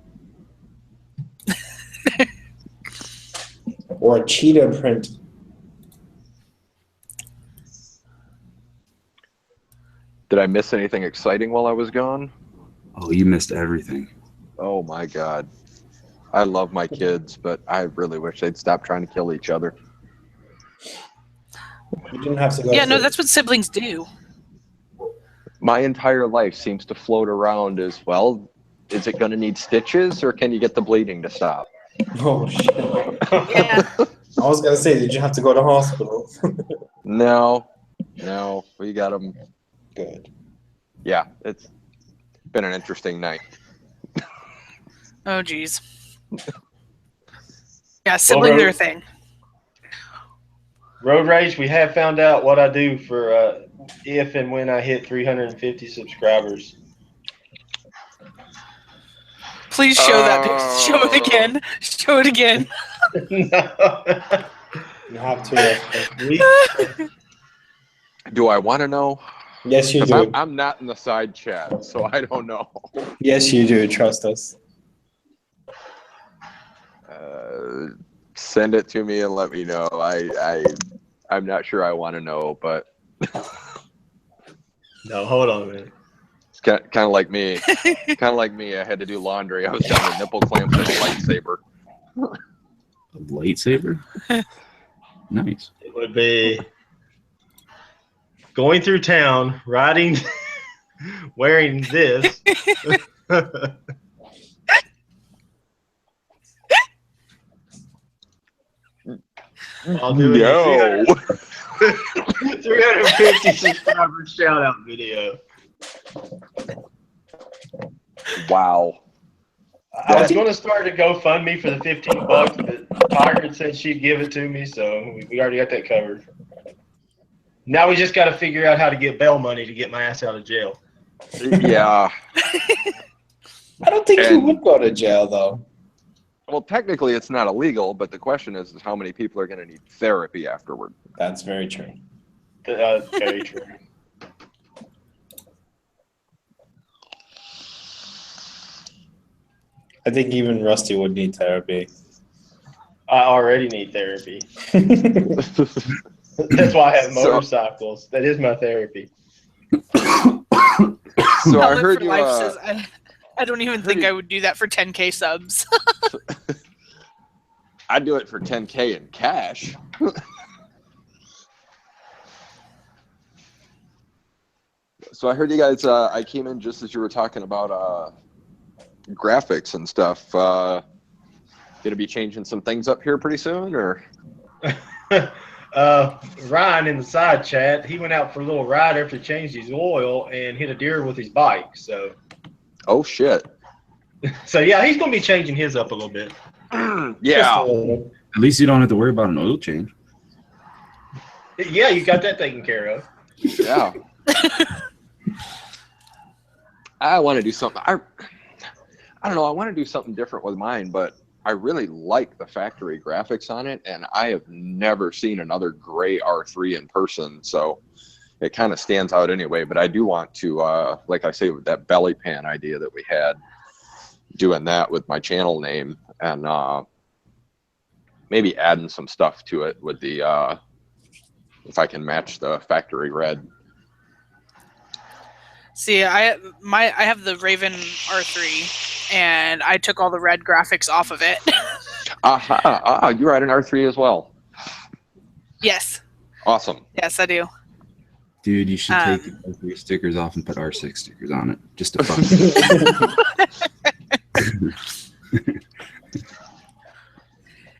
Or a cheetah print. Did I miss anything exciting while I was gone? Oh, you missed everything. Oh my God. I love my kids, but I really wish they'd stop trying to kill each other. You didn't have to go. Yeah, no, that's what siblings do. My entire life seems to float around as, well, is it going to need stitches or can you get the bleeding to stop? Oh, shit. Yeah. I was going to say, did you have to go to hospital? No, we got them. Good. Yeah, it's been an interesting night. Oh, geez. Yeah, siblings are a thing. Road Rage, we have found out what I do for if and when I hit 350 subscribers. Please show that picture. Show it again. Show it again. You have to. Do I want to know? Yes, you do. I'm not in the side chat, so I don't know. Yes, you do. Trust us. Send it to me and let me know. I'm not sure I want to know, but No, hold on a minute. kind of like me. Kind of like me. I had to do laundry. I was down to nipple clamps and a lightsaber. A lightsaber? Nice. It would be going through town, riding, wearing this. I'll do No. 350 subscriber shout out video. Wow. I was going to start a GoFundMe for the $15, but Margaret said she'd give it to me, so we already got that covered. Now we just got to figure out how to get bail money to get my ass out of jail. Yeah. I don't think you would go to jail though. Well, technically, it's not illegal, but the question is how many people are going to need therapy afterward. That's very true. Very true. I think even Rusty would need therapy. I already need therapy. That's why I have motorcycles. That is my therapy. So I heard you. Says, I don't even think I would do that for 10K subs. I'd do it for 10K in cash. So I heard you guys. I came in just as you were talking about graphics and stuff. Going to be changing some things up here pretty soon, or? Ryan in the side chat, he went out for a little ride after he changed his oil and hit a deer with his bike. So. Oh shit. So yeah, he's going to be changing his up a little bit. Yeah. At least you don't have to worry about an oil change. Yeah, you got that taken care of. Yeah. I want to do something. I don't know. I want to do something different with mine, but I really like the factory graphics on it, and I have never seen another gray R3 in person, so it kind of stands out anyway. But I do want to, like I say, with that belly pan idea that we had, doing that with my channel name, and maybe adding some stuff to it with the, if I can match the factory red. See, I have the Raven R3, and I took all the red graphics off of it. You ride an R3 as well? Yes. Awesome. Yes, I do. Dude, you should take the R3 stickers off and put R6 stickers on it. Just to fuck.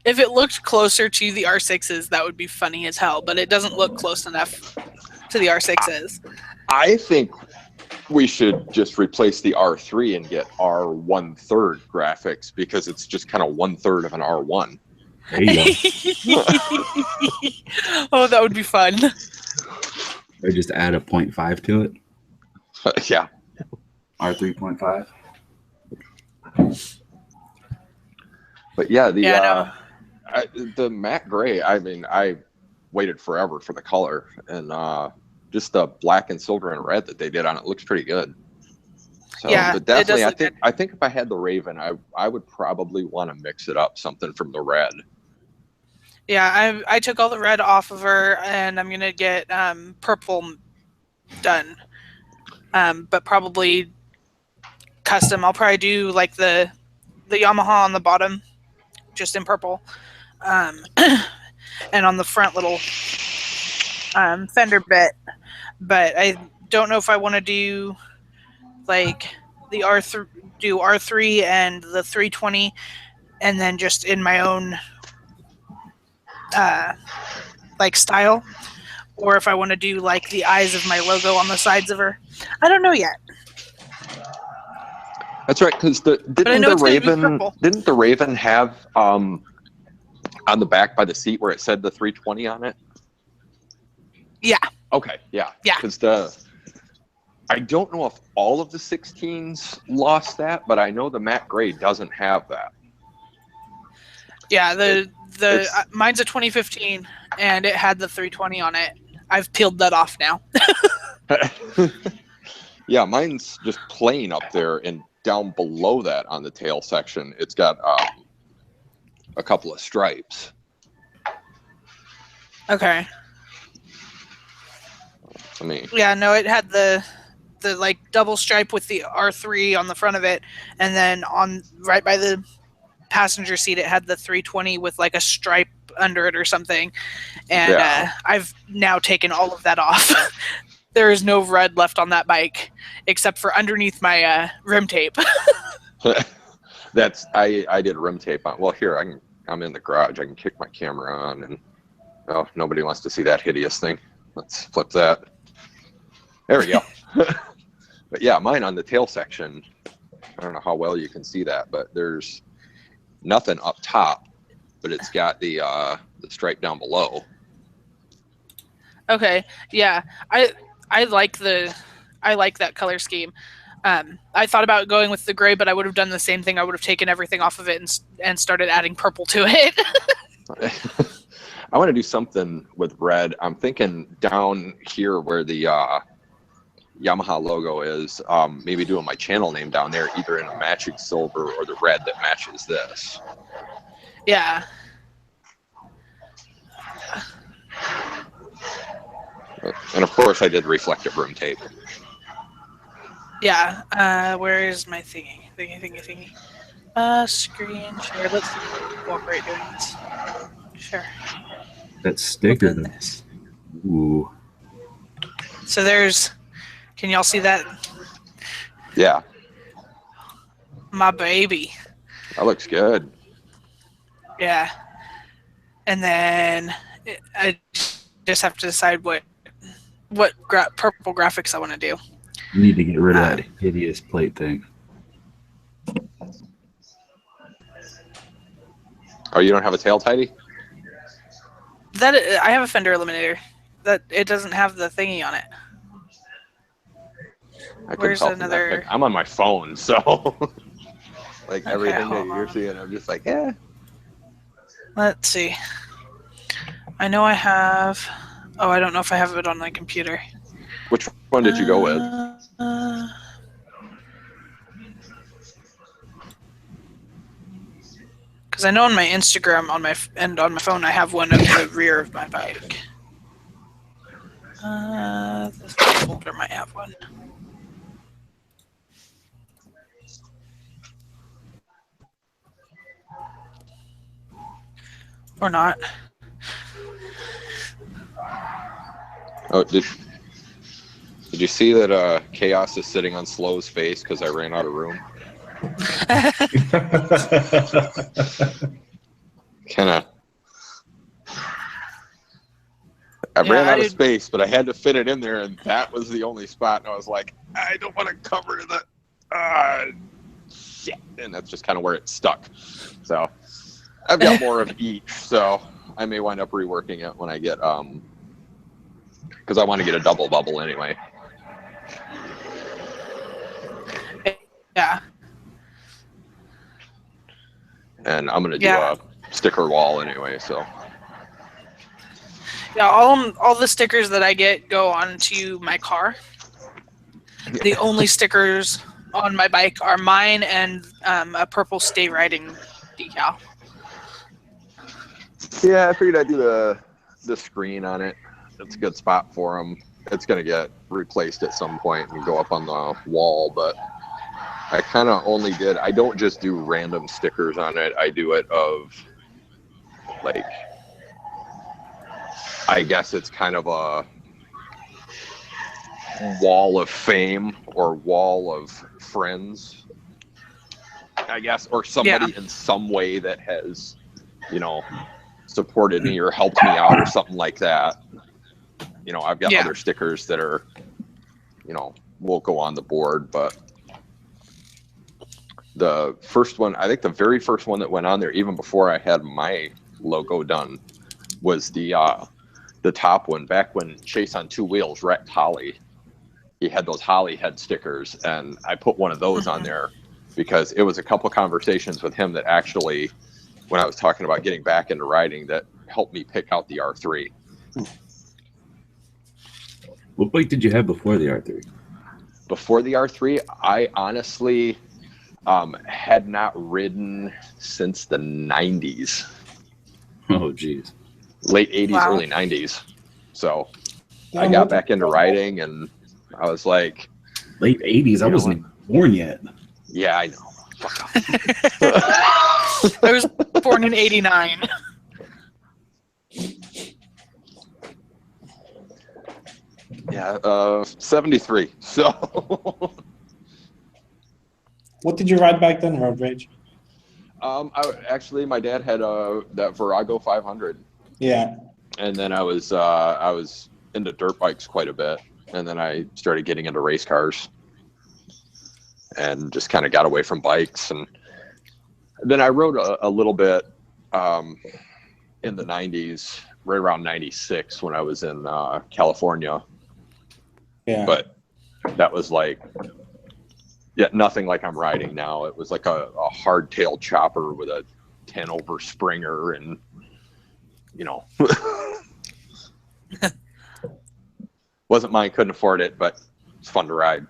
If it looked closer to the R6s, that would be funny as hell, but it doesn't look close enough to the R6s. I think we should just replace the R3 and get R1/3 graphics, because it's just kind of 1/3 of an R1. There you go. Oh, that would be fun. Or just add a 0.5 to it. Yeah. R3.5. But yeah, the matte gray, I mean, I waited forever for the color, and just the black and silver and red that they did on it looks pretty good. So, Yeah, but definitely, it does I think if I had the Raven, I would probably want to mix it up, something from the red. Yeah, I took all the red off of her, and I'm gonna get purple done, but probably custom. I'll probably do like the Yamaha on the bottom, just in purple, and on the front little fender bit. But I don't know if I want to do like the R3 and the 320, and then just in my own like style, or if I want to do like the eyes of my logo on the sides of her. I don't know yet. That's right, because didn't the Raven have on the back by the seat where it said the 320 on it? Yeah. Okay. Yeah. Yeah. Because I don't know if all of the 16s lost that, but I know the matte gray doesn't have that. Yeah, mine's a 2015, and it had the 320 on it. I've peeled that off now. Yeah, mine's just plain up there, and down below that on the tail section, it's got a couple of stripes. Okay. I mean, Yeah, no, it had the the like double stripe with the R3 on the front of it, and then on right by the passenger seat it had the 320 with like a stripe under it or something. And I've now taken all of that off. There is no red left on that bike except for underneath my rim tape. I did rim tape on. Well, here I'm in the garage. I can kick my camera on, and nobody wants to see that hideous thing. Let's flip that. There we go. But yeah, mine on the tail section, I don't know how well you can see that, but there's nothing up top, but it's got the stripe down below. Okay, yeah, I like that color scheme. I thought about going with the gray, but I would have done the same thing. I would have taken everything off of it and started adding purple to it. I want to do something with red. I'm thinking down here where the Yamaha logo is, maybe doing my channel name down there, either in a matching silver or the red that matches this. Yeah. And of course, I did reflective rim tape. Yeah. Where is my thingy? Thingy. Screen share. Let's cooperate doing this. Sure. That sticker. Open this. Ooh. So there's. Can y'all see that? Yeah. My baby. That looks good. Yeah. And then I just have to decide what purple graphics I want to do. You need to get rid of that hideous plate thing. Oh, you don't have a tail tidy? That I have a fender eliminator. That it doesn't have the thingy on it. Where's another? I'm on my phone, so like Okay, everything that hold you're on. seeing, I'm just like, yeah. Let's see. I know I have. Oh, I don't know if I have it on my computer. Which one did you go with? Because I know on my Instagram on my phone I have one of the rear of my bike. This folder might have one. Or not. Oh, did you see that Khaos is sitting on Slow's face because I ran out of room? Kind of. I ran out of space, but I had to fit it in there, and that was the only spot. And I was like, I don't want to cover the shit, and that's just kind of where it stuck. So I've got more of each, so I may wind up reworking it when I get because I want to get a double bubble anyway. Yeah. And I'm gonna do a sticker wall anyway, so. Yeah, all the stickers that I get go onto my car. The only stickers on my bike are mine and a purple Stay Riding decal. Yeah, I figured I'd do the screen on it. It's a good spot for them. It's gonna get replaced at some point and go up on the wall, but I kind of only did. I don't just do random stickers on it. I do it of like. I guess it's kind of a wall of fame or wall of friends, I guess, or somebody in some way that has, supported me or helped me out or something like that. I've got other stickers that are, will go on the board, but the first one, I think the very first one that went on there, even before I had my logo done, was the top one. Back when Chase on Two Wheels wrecked Holly, he had those Holly head stickers, and I put one of those on there because it was a couple conversations with him that actually, when I was talking about getting back into riding, that helped me pick out the R3. What bike did you have before the R3? Before the R3, I honestly had not ridden since the 90s. Oh, geez. Late 80s, early 90s. So I got back into riding, and I was like, late 80s. I wasn't even born yet. Yeah, I know. Fuck off. I was born in '89. Yeah, 73. So. What did you ride back then, Road Rage? Actually, my dad had that Virago 500. Yeah. And then I was into dirt bikes quite a bit, and then I started getting into race cars, and just kind of got away from bikes. And then I rode a little bit in the 90s, right around 96 when I was in California. Yeah. But that was like, yeah, nothing like I'm riding now. It was like a hardtail chopper with a 10 over Springer, and you know, wasn't mine, couldn't afford it, but it's fun to ride.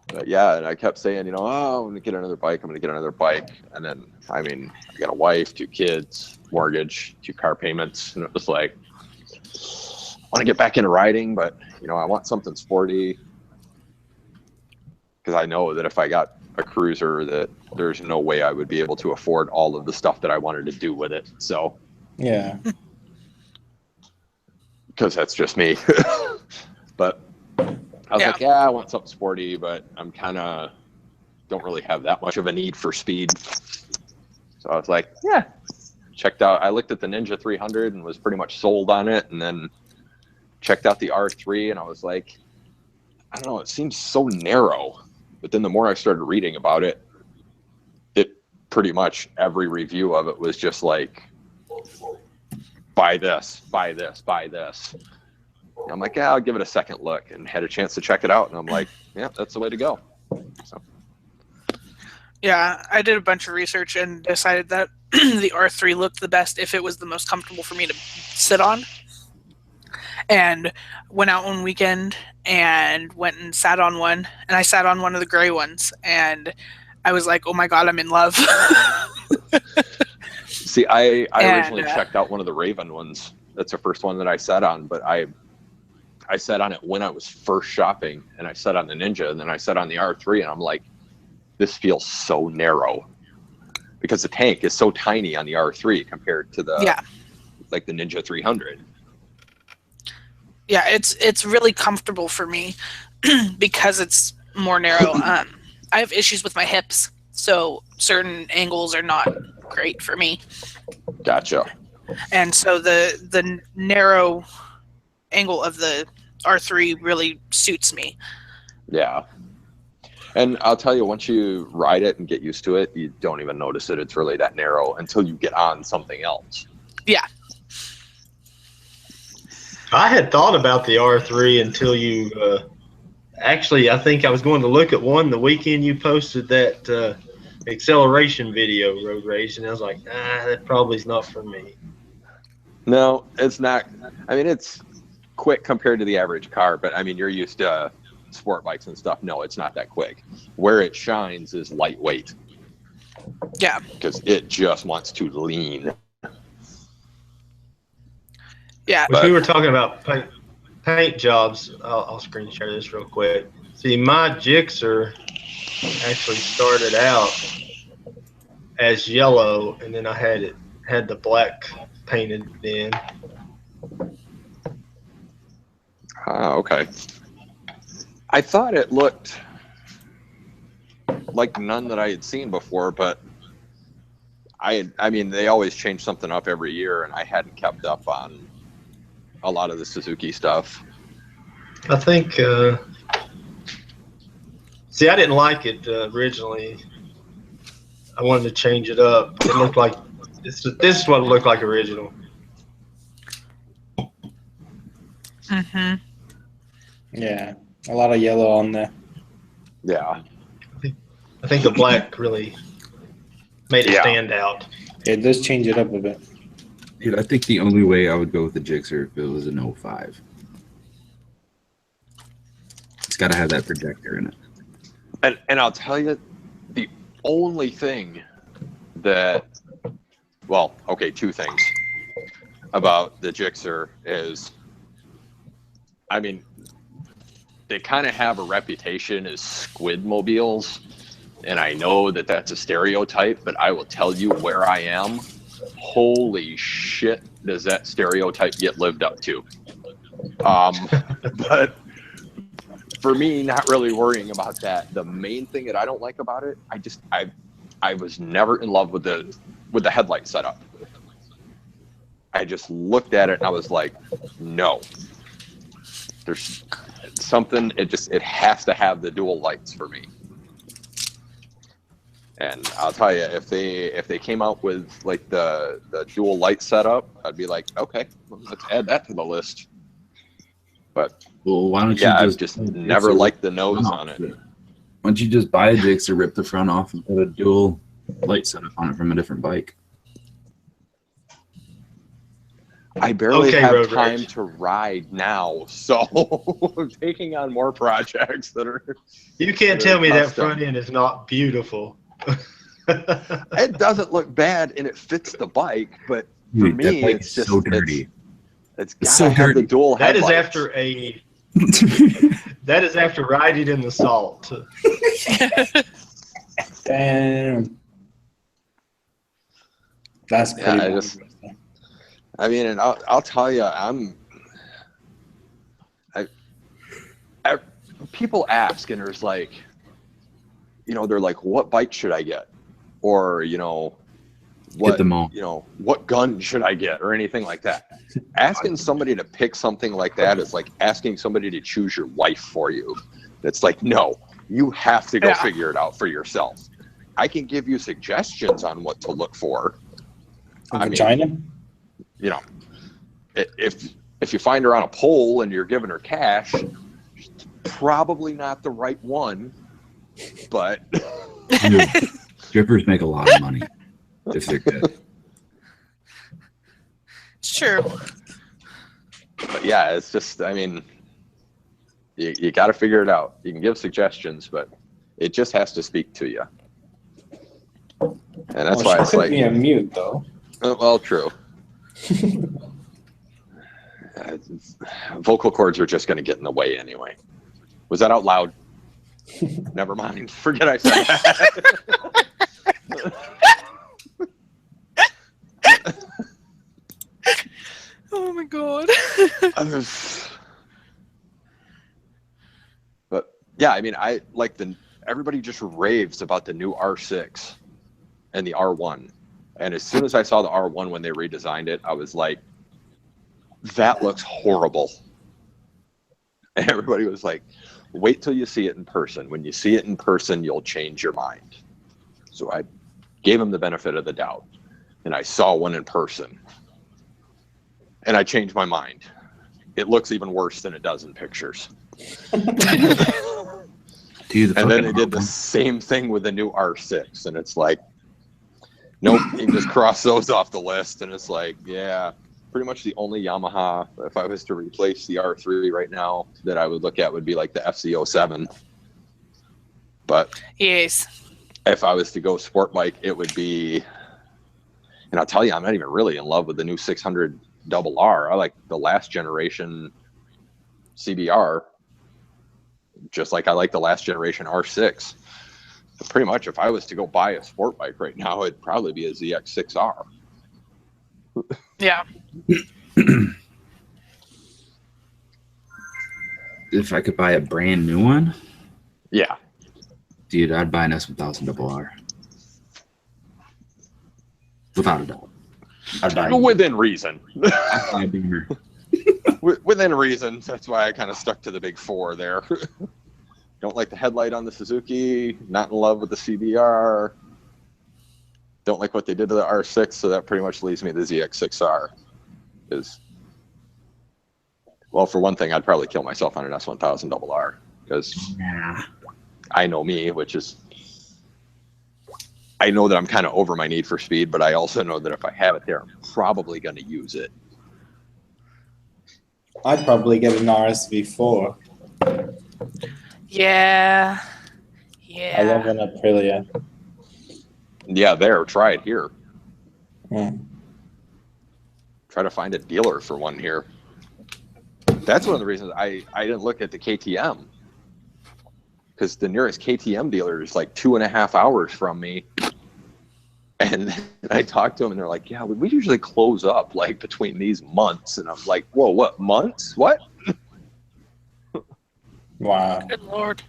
But yeah, and I kept saying, you know, oh, I'm gonna get another bike. And then, I mean, I got a wife, 2 kids, mortgage, 2 car payments, and it was like, I want to get back into riding, but you know, I want something sporty, because I know that if I got a cruiser, that there's no way I would be able to afford all of the stuff that I wanted to do with it. So Yeah. because that's just me. But I was like, yeah, I want something sporty, but I'm kind of don't really have that much of a need for speed. So I was like, yeah, checked out. I looked at the Ninja 300 and was pretty much sold on it, and then checked out the R3, and I was like, I don't know, it seems so narrow. But then the more I started reading about it, it pretty much every review of it was just like, buy this, buy this, buy this. And I'm like, yeah, I'll give it a second look, and had a chance to check it out. And I'm like, yeah, that's the way to go. So. Yeah, I did a bunch of research and decided that the R3 looked the best if it was the most comfortable for me to sit on. And went out one weekend and went and sat on one, and I sat on one of the gray ones, and I was like, oh my God, I'm in love. See, I originally checked out one of the Raven ones. That's the first one that I sat on, but I sat on it when I was first shopping, and I sat on the Ninja, and then I sat on the R3, and I'm like, this feels so narrow, because the tank is so tiny on the R3 compared to the like the Ninja 300. Yeah, it's really comfortable for me because it's more narrow. I have issues with my hips, so certain angles are not great for me. Gotcha. And so the narrow angle of the R3 really suits me. Yeah. And I'll tell you, once you ride it and get used to it, you don't even notice that it's really that narrow until you get on something else. Yeah. I had thought about the R3 until you actually, I think I was going to look at one the weekend you posted that acceleration video, Road Rage, and I was like, that probably is not for me. No, it's not. I mean, it's quick compared to the average car, but I mean, you're used to sport bikes and stuff. No, it's not that quick. Where it shines is lightweight. Yeah. Because it just wants to lean. Yeah. If we were talking about paint jobs, I'll screen share this real quick. See, my Gixxer actually started out as yellow, and then I had the black painted in. Okay. I thought it looked like none that I had seen before, but I mean, they always change something up every year, and I hadn't kept up on a lot of the Suzuki stuff. I think, see, I didn't like it originally. I wanted to change it up. It looked like, this is what it looked like original. Mm-hmm. Yeah, a lot of yellow on there. Yeah. I think the black really made it stand out. It does change it up a bit. Dude, I think the only way I would go with the Gixxer if it was an 05. It's got to have that projector in it. And I'll tell you, the only thing that, well, okay, 2 things. about the Gixxer is, I mean, they kind of have a reputation as squid mobiles, and I know that that's a stereotype, but I will tell you where I am. Holy shit, does that stereotype get lived up to? But for me, not really worrying about that. The main thing that I don't like about it, I was never in love with the headlight setup. I just looked at it and I was like, no. There's something, it has to have the dual lights for me. And I'll tell you, if they came out with like the dual light setup, I'd be like, okay, well, let's add that to the list. But well, why don't you I've just never liked the nose on it. Why don't you just buy a Gixxer, rip the front off, and put a dual light setup on it from a different bike? I barely have time to ride now, so I'm taking on more projects that are. You can't tell me that front end is not beautiful. It doesn't look bad, and it fits the bike, but for me, it's just so dirty. It's gotta have the dual headlights. That is after riding in the salt. Damn. That's pretty I mean, and I'll tell you, people ask, and there's like, they're like, what bike should I get? Or, what gun should I get? Or anything like that. Asking somebody to pick something like that is like asking somebody to choose your wife for you. It's like, no, you have to go figure it out for yourself. I can give you suggestions on what to look for. China? If you find her on a pole and you're giving her cash, probably not the right one, but strippers make a lot of money if they're good. It's true. But yeah, it's just, I mean, you got to figure it out. You can give suggestions, but it just has to speak to you. And that's why it's like. Be a mute though. Well, true. Vocal cords are just going to get in the way anyway. Was that out loud? Never mind. Forget I said that. Oh my god. But yeah, I mean, I like everybody just raves about the new R6 and the R1. And as soon as I saw the R1 when they redesigned it, I was like, that looks horrible. And everybody was like, wait till you see it in person. When you see it in person, you'll change your mind. So I gave him the benefit of the doubt. And I saw one in person. And I changed my mind. It looks even worse than it does in pictures. Dude, and then they did the same thing with the new R6. And it's like, nope, you can just cross those off the list. And it's like, yeah, pretty much the only Yamaha, if I was to replace the R3 right now, that I would look at would be like the FZ07. But yes, if I was to go sport bike, it would be, and I'll tell you, I'm not even really in love with the new 600 RR. I like the last generation CBR, just like I like the last generation R6. But pretty much, if I was to go buy a sport bike right now, it'd probably be a ZX6R. Yeah. If I could buy a brand new one, yeah, dude, I'd buy an S1000 RR. Without a doubt. I'd buy within reason. I'd buy a Beamer. Within reason. That's why I kind of stuck to the big four there. Don't like the headlight on the Suzuki. Not in love with the CBR. Don't like what they did to the R6, so that pretty much leaves me the ZX6R. Well, for one thing, I'd probably kill myself on an S1000 RR because I know me, which is I know that I'm kind of over my need for speed, but I also know that if I have it there, I'm probably going to use it. I'd probably get an RSV4. Yeah. I love an Aprilia. Yeah, try it here. try to find a dealer for one here. That's one of the reasons I didn't look at the KTM, because the nearest KTM dealer is like 2.5 hours from me. And I talked to them, and they're like, yeah, we usually close up like between these months. And I'm like, whoa, what months? What? Wow. Good Lord.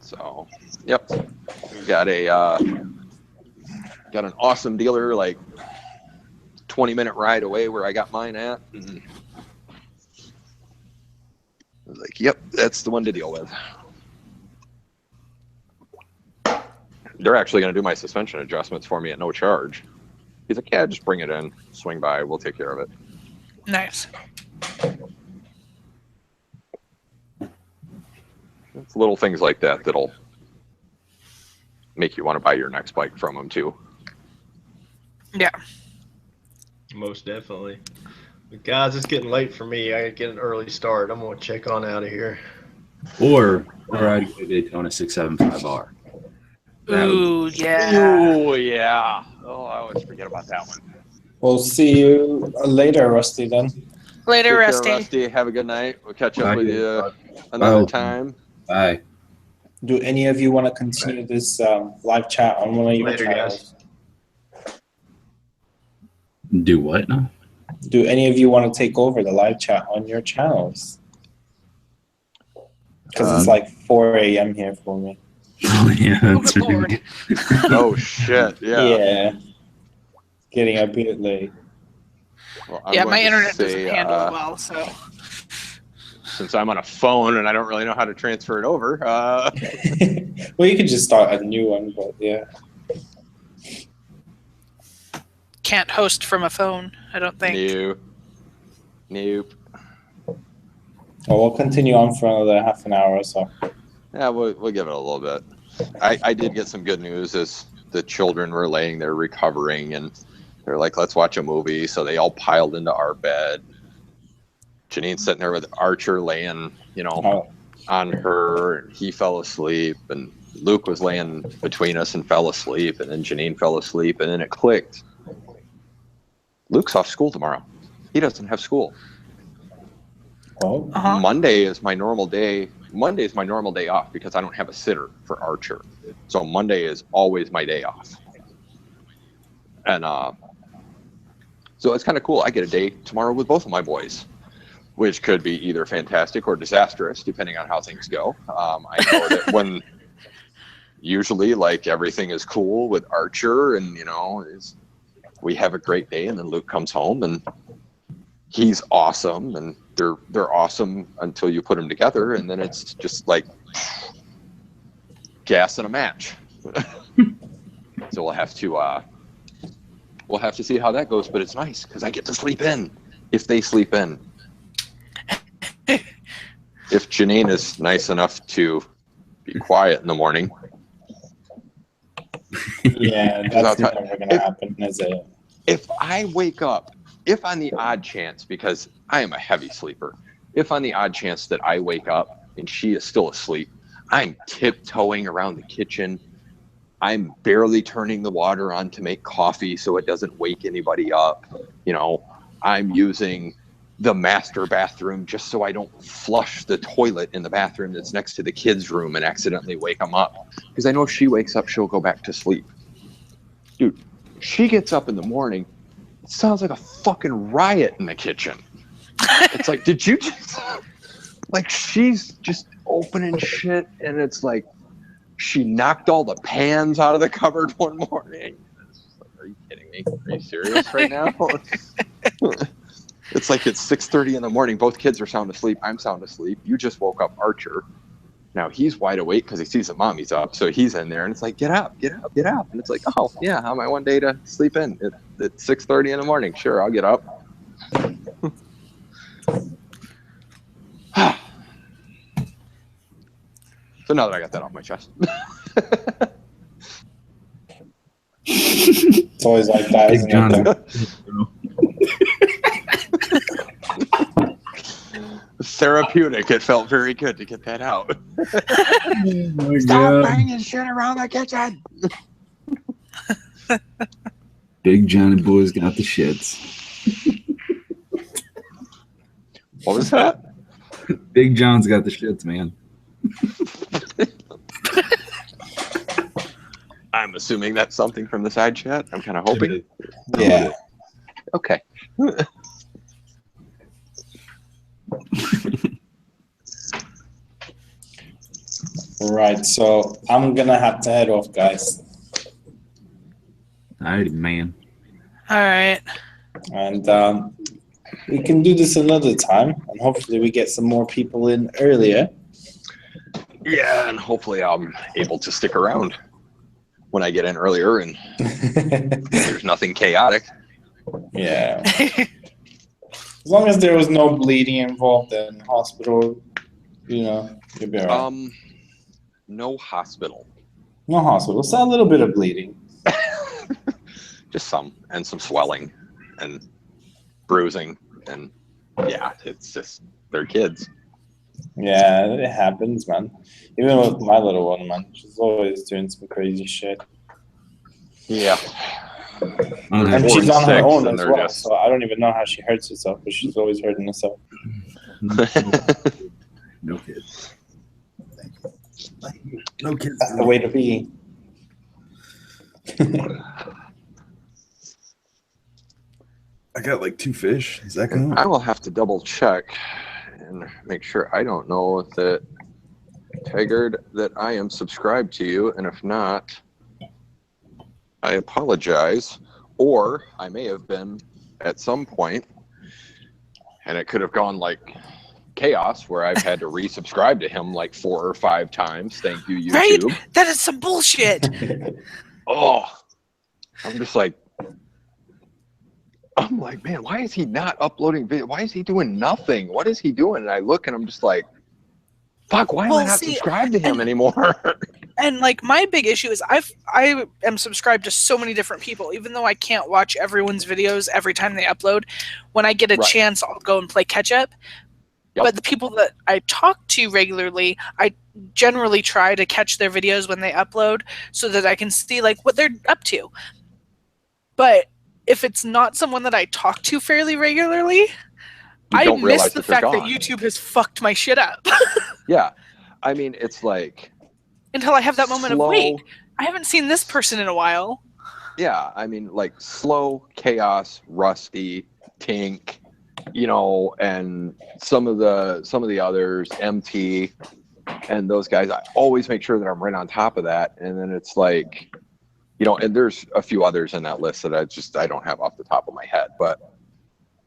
So, yep, got an awesome dealer like 20-minute ride away where I got mine at. And I was like, yep, that's the one to deal with. They're actually going to do my suspension adjustments for me at no charge. He's like, yeah, just bring it in, swing by, we'll take care of it. Nice. It's little things like that that'll make you want to buy your next bike from them too. Yeah. Most definitely. But guys, it's getting late for me. I get an early start. I'm gonna check on out of here. Or I'd go Daytona 675R. Ooh, yeah. Oh yeah. Oh, I always forget about that one. We'll see you later, Rusty, then. Later, Take care, Rusty. Rusty. Have a good night. We'll catch up Bye. with you another time. Bye. Do any of you want to continue this live chat on one of your Later, channels? Do what now? Do any of you want to take over the live chat on your channels? Because it's like 4 a.m. here for me. Oh, yeah. Oh, That's good Lord. Oh shit! Yeah. Yeah. Getting a bit late. Well, I'm Yeah, going my to internet say, doesn't handle it well, so. Since I'm on a phone and I don't really know how to transfer it over. Well, you could just start a new one, but yeah. Can't host from a phone, I don't think. Nope. Well, we'll continue on for another half an hour or so. Yeah, we'll give it a little bit. I did get some good news as the children were laying there recovering, and they're like, let's watch a movie. So they all piled into our bed. Janine's sitting there with Archer laying, on her, and he fell asleep, and Luke was laying between us and fell asleep, and then Janine fell asleep, and then it clicked. Luke's off school tomorrow. He doesn't have school. Oh, Uh-huh. Monday is my normal day. Monday is my normal day off because I don't have a sitter for Archer. So Monday is always my day off. And so it's kind of cool. I get a day tomorrow with both of my boys, which could be either fantastic or disastrous, depending on how things go. I know that when usually like everything is cool with Archer and, we have a great day, and then Luke comes home and he's awesome, and they're awesome until you put them together, and then it's just like gas in a match. So we'll have to see how that goes, but it's nice because I get to sleep in if they sleep in. If Janine is nice enough to be quiet in the morning. yeah, that's never going to happen, is it? If I wake up, if on the odd chance, because I am a heavy sleeper, if on the odd chance that I wake up and she is still asleep, I'm tiptoeing around the kitchen. I'm barely turning the water on to make coffee so it doesn't wake anybody up. I'm using the master bathroom just so I don't flush the toilet in the bathroom that's next to the kids' room and accidentally wake them up. Because I know if she wakes up, she'll go back to sleep. Dude, she gets up in the morning, it sounds like a fucking riot in the kitchen. It's like, did you just... Like, she's just opening shit, and it's like she knocked all the pans out of the cupboard one morning. Like, are you kidding me? Are you serious right now? It's like it's 6:30 in the morning. Both kids are sound asleep. I'm sound asleep. You just woke up Archer. Now he's wide awake because he sees that mommy's up. So he's in there, and it's like, get up, get up, get up. And it's like, oh, yeah, how am I one day to sleep in? It's 6:30 in the morning. Sure, I'll get up. So now that I got that off my chest. It's always like that, isn't it? therapeutic. It felt very good to get that out. Oh my Stop God. banging shit around the kitchen. Big Johnny Boy's got the shits. What was that? Big John's got the shits, man. I'm assuming that's something from the side chat. I'm kind of hoping. Yeah. Okay. Right. So I'm gonna have to head off, guys. Alrighty, man. All right. And we can do this another time, and hopefully we get some more people in earlier. Yeah, and hopefully I'm able to stick around when I get in earlier and there's nothing chaotic. Yeah. As long as there was no bleeding involved in hospital, you'll be alright. No hospital. No hospital. So a little bit of bleeding. Just some, and some swelling and bruising, and yeah, it's just they're kids. Yeah, it happens, man. Even with my little one, man, she's always doing some crazy shit. Yeah. And Four she's and on her 6, own and as they're well, just- so I don't even know how she hurts herself, but she's always hurting herself. No kids. No kids. That's the way to be. I got like 2 fish. Is that good? I will have to double check and make sure I don't know that Taggart that I am subscribed to you, and if not, I apologize. Or I may have been at some point, and it could have gone like Chaos, where I've had to resubscribe to him like 4 or 5 times. Thank you, Right? YouTube. That is some bullshit. Oh, I'm just like, man, why is he not uploading video? Why is he doing nothing? What is he doing? And I look and I'm just like, fuck, why am I not subscribed to him anymore? And like my big issue is I am subscribed to so many different people, even though I can't watch everyone's videos every time they upload. When I get a chance, I'll go and play catch up. Yep. But the people that I talk to regularly, I generally try to catch their videos when they upload so that I can see like what they're up to. But if it's not someone that I talk to fairly regularly, I miss the fact that YouTube has fucked my shit up. Yeah. I mean, it's like... Until I have that moment of, wait, I haven't seen this person in a while. Yeah, I mean, like, Slow, Chaos, Rusty, Tink, and some of the others, MT, and those guys, I always make sure that I'm right on top of that. And then it's like... and there's a few others in that list that I don't have off the top of my head. But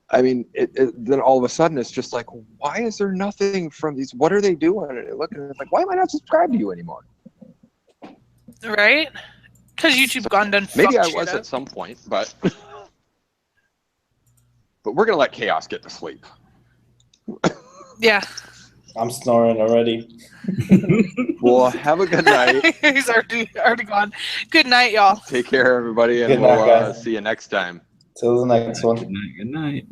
I mean, then all of a sudden it's just like, why is there nothing from these? What are they doing? And looking, it's like, why am I not subscribed to you anymore? Right? Because YouTube gone done. Maybe I was at some point, but we're gonna let Chaos get to sleep. Yeah. I'm snoring already. Well, have a good night. He's already gone. Good night, y'all. Take care, everybody, and Good night, we'll guys. see you next time. Till the next one. Good night. Good night.